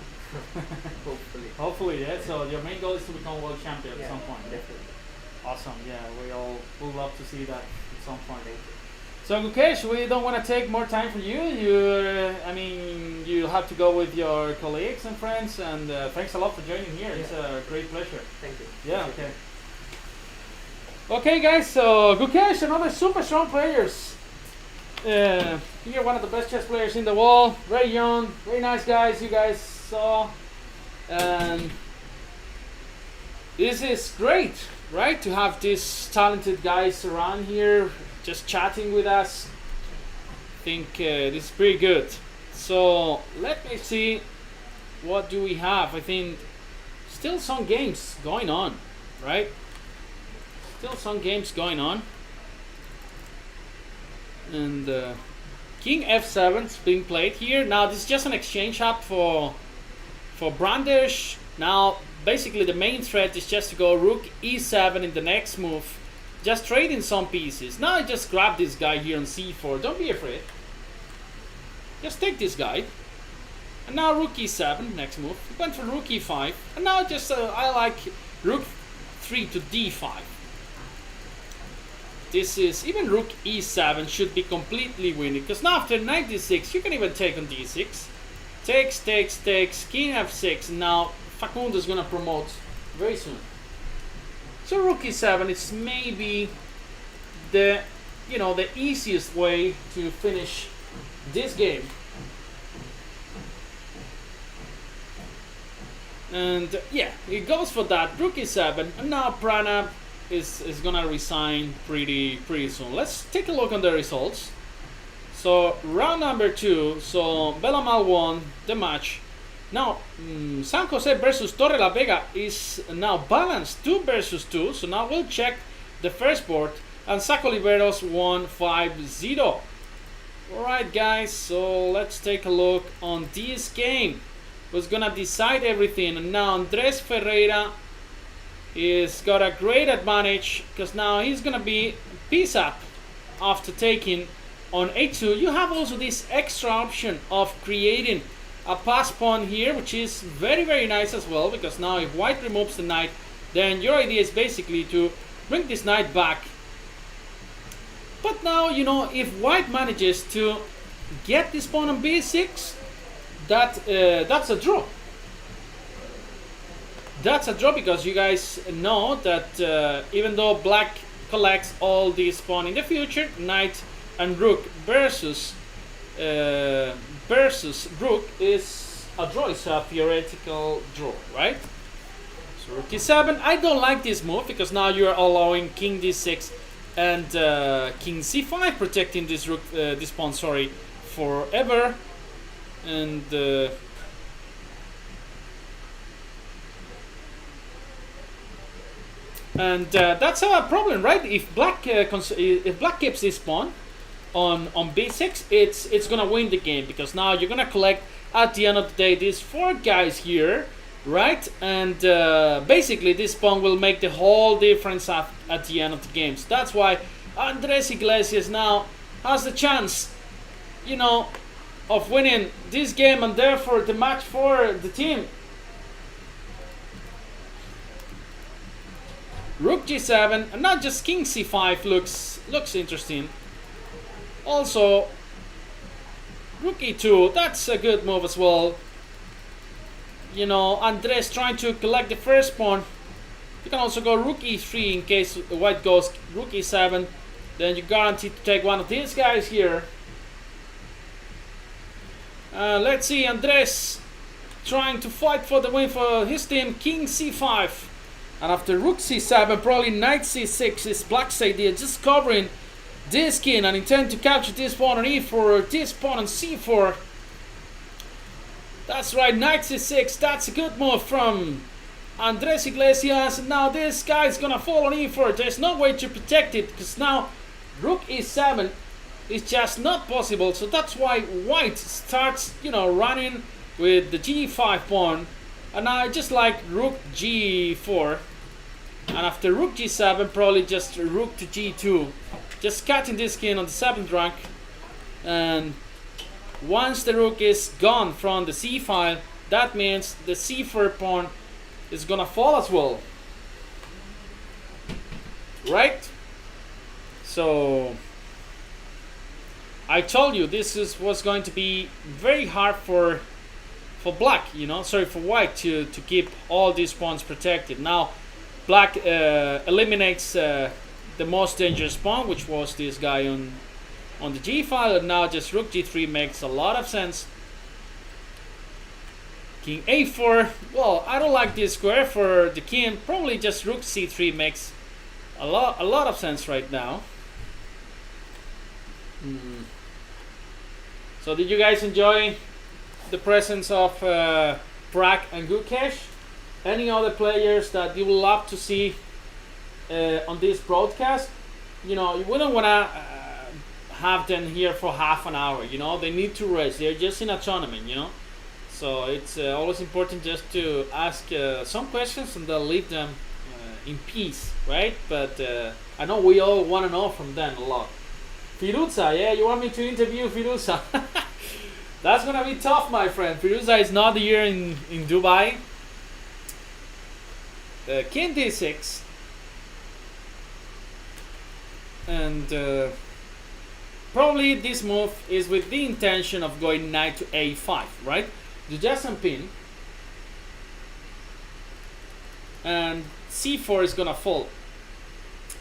Hopefully. Hopefully, yeah. So your main goal is to become world champion at Yeah, some point. Yeah? definitely. Awesome. Yeah, we all would love to see that at some point. Thank you. So Gokash, we don't want to take more time from you. I mean, you have to go with your colleagues and friends, and thanks a lot for joining here. It's a great pleasure. Thank you. Yeah. Appreciate Okay. Okay, guys. So Gokash, another super strong players. You're one of the best chess players in the world. Very young, very nice guys. You guys saw, and this is great, right? To have these talented guys around here, just chatting with us. I think this is pretty good. So let me see, what do we have? I think still some games going on, right? Still some games going on. And king f7 is being played here. Now this is just an exchange up for brandish. Now basically the main threat is just to go rook e7 in the next move, just trading some pieces. Now I just grab this guy here on c4. Don't be afraid, just take this guy. And now rook e7 next move. Went for rook e5, and now just I like rook 3 to d5. This is, even rook e7 should be completely winning, because now after knight d6 you can even take on d6. Takes, king f6. Now Facundo is gonna promote very soon. So rook e7 is maybe the the easiest way to finish this game. And yeah, it goes for that. Rook e7, and now Pranab is gonna resign pretty soon. Let's take a look on the results. So round number 2. So Belamal won the match. Now San Jose versus Torre la Vega is now balanced 2 versus 2. So now we'll check the first board, and Saco Oliveros won 5-0. Alright guys, so let's take a look on this game. Who's gonna decide everything? And now Andres Ferreira is got a great advantage, because now he's gonna be piece up after taking on a2. You have also this extra option of creating a pass pawn here, which is very nice as well, because now if white removes the knight, then your idea is basically to bring this knight back. But now, if white manages to get this pawn on b6, that's a draw. That's a draw, because you guys know that even though black collects all these pawn in the future, knight and rook versus rook is a draw. It's a theoretical draw, right? So rook e7. I don't like this move, because now you are allowing king d6 and king c5, protecting this rook, this pawn, sorry, forever. And that's a problem, right? If black keeps this pawn on b6, it's gonna win the game, because now you're gonna collect at the end of the day these 4 guys here, right? And basically this pawn will make the whole difference at the end of the game. So that's why Andres Iglesias now has the chance, of winning this game, and therefore the match for the team. Rook g7, and not just king c5 looks interesting. Also rook e2, that's a good move as well. Andres trying to collect the first pawn. You can also go rook e3 in case white goes rook e7, then you're guaranteed to take one of these guys here. Let's see, Andres trying to fight for the win for his team. King c5, and after rook c7, probably knight c6 is black's idea, just covering this king and intend to capture this pawn on e4, this pawn on c4. That's right, knight c6. That's a good move from Andres Iglesias. Now this guy is gonna fall on e4. There's no way to protect it, because now rook e7 is just not possible. So that's why white starts, running with the g5 pawn. And I just like rook g4. And after rook g7, probably just rook to g2. Just cutting this king on the 7th rank. And once the rook is gone from the c file, that means the c4 pawn is gonna fall as well. Right? So I told you this was going to be very hard for black, for white to keep all these pawns protected. Now black eliminates the most dangerous pawn, which was this guy on the g file, and now just rook g3 makes a lot of sense. King a4, well, I don't like this square for the king. Probably just rook c3 makes a lot of sense right now. So did you guys enjoy the presence of Prag and Gokash? Any other players that you would love to see on this broadcast? You wouldn't want to have them here for half an hour. You know, they need to rest. They're just in a tournament. You know, so it's always important just to ask some questions and then leave them in peace, right? But I know we all want to know from them a lot. Firuza, yeah, you want me to interview Firuza? That's gonna be tough, my friend. Firuza is not here in Dubai. King d6, and probably this move is with the intention of going knight to a5, right? The Jason pin, and c4 is gonna fall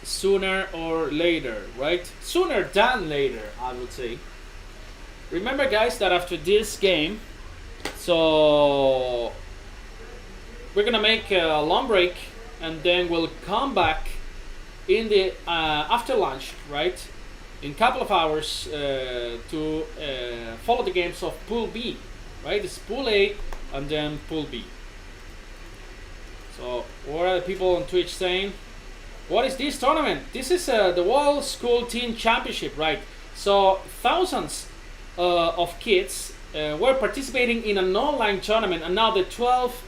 sooner or later, right? Sooner than later, I would say. Remember, guys, that after this game, so we're gonna make a long break, and then we'll come back in the after lunch, right? In a couple of hours to follow the games of Pool B, right? It's Pool A and then Pool B. So what are the people on Twitch saying? What is this tournament? This is the World School Team Championship, right? So thousands of kids were participating in an online tournament, and now the 12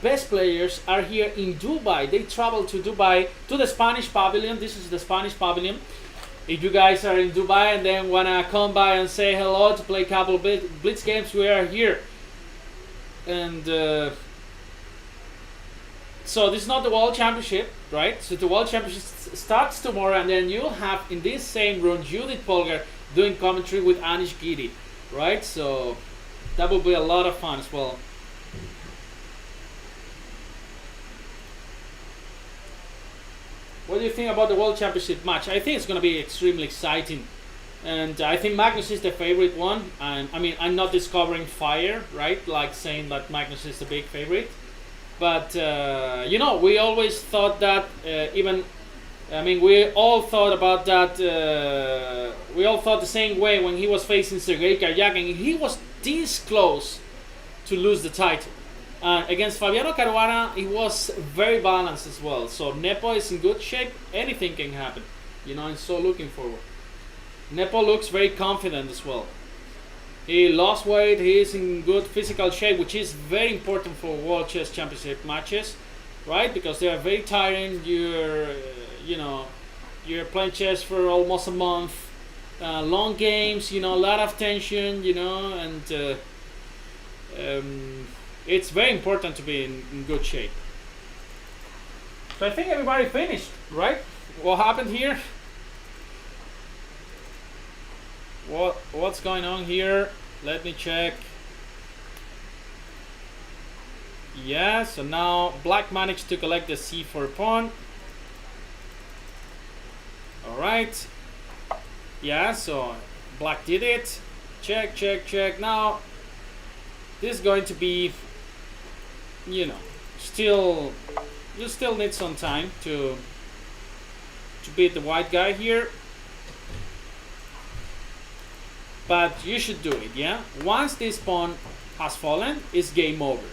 best players are here in Dubai. They traveled to Dubai, to the Spanish pavilion. This is the Spanish pavilion. If you guys are in Dubai and then wanna come by and say hello to play a couple of blitz games, we are here. And so this is not the World Championship, right? So the World Championship starts tomorrow, and then you'll have in this same room Judith Polgar doing commentary with Anish Giri, right? So that will be a lot of fun as well. What do you think about the World Championship match? I think it's going to be extremely exciting. And I think Magnus is the favorite one. And I mean, I'm not discovering fire, right? Like saying that Magnus is the big favorite. But, you know, we always thought that we all thought about that. We all thought the same way when he was facing Sergei Karyakin. He was this close to lose the title. Against Fabiano Caruana, he was very balanced as well. So Nepo is in good shape. Anything can happen. You know, I'm so looking forward. Nepo looks very confident as well. He lost weight. He is in good physical shape, which is very important for World Chess Championship matches, right? Because they are very tiring. You're playing chess for almost a month. Long games. You know, a lot of tension. You know, and it's very important to be in good shape. So I think everybody finished, right? What happened here? What's going on here? Let me check. Yeah, so now black managed to collect the c4 pawn. Alright. Yeah, so black did it. Check, check, check. Now this is going to be, you know, you still need some time to beat the white guy here. But you should do it, yeah? Once this pawn has fallen, it's game over.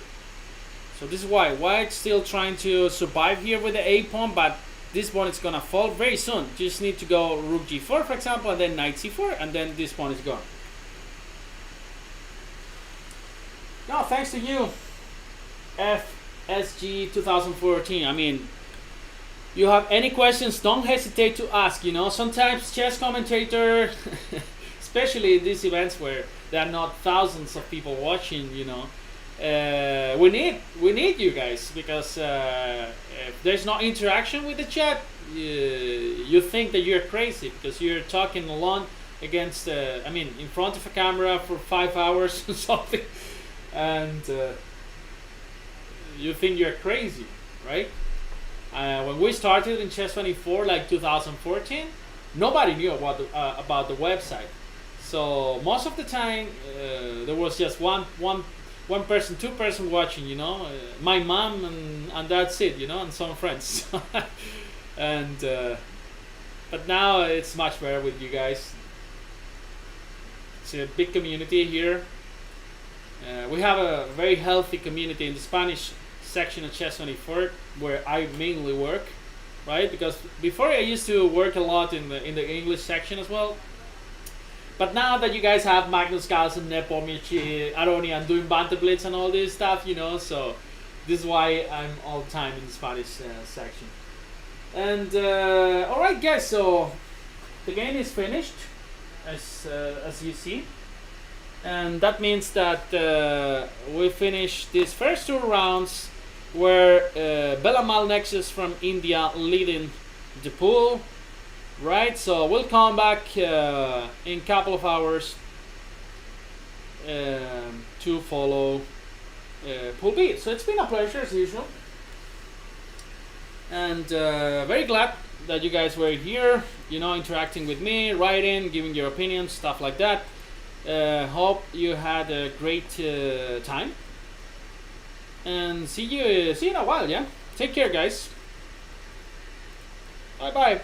So this is why white's still trying to survive here with the a pawn, but this pawn is gonna fall very soon. Just need to go rook g4, for example, and then knight c4, and then this pawn is gone. No, thanks to you, FSG 2014. I mean, you have any questions, don't hesitate to ask. You know, sometimes chess commentator, especially in these events where there are not thousands of people watching, you know, we need you guys, because if there's no interaction with the chat, you think that you're crazy because you're talking alone against, in front of a camera for 5 hours or something, and you think you're crazy, right? When we started in Chess24, like 2014, nobody knew about the website. So most of the time, there was just one person, two person watching, you know, my mom and that's it, you know, and some friends. And but now it's much better with you guys. It's a big community here. We have a very healthy community in the Spanish section of Chess24, where I mainly work, right? Because before I used to work a lot in the English section as well. But now that you guys have Magnus Carlsen, Nepomniachtchi, Aroni, and doing Banter Blitz and all this stuff, so this is why I'm all the time in the Spanish section. And all right, guys. So the game is finished, as you see, and that means that we finished these first 2 rounds, where Belamal Nexus from India leading the pool. Right, so we'll come back in a couple of hours to follow Pool B. So it's been a pleasure as usual, and very glad that you guys were here, interacting with me, writing, giving your opinions, stuff like that. Hope you had a great time, and see you in a while. Yeah, take care, guys. Bye bye.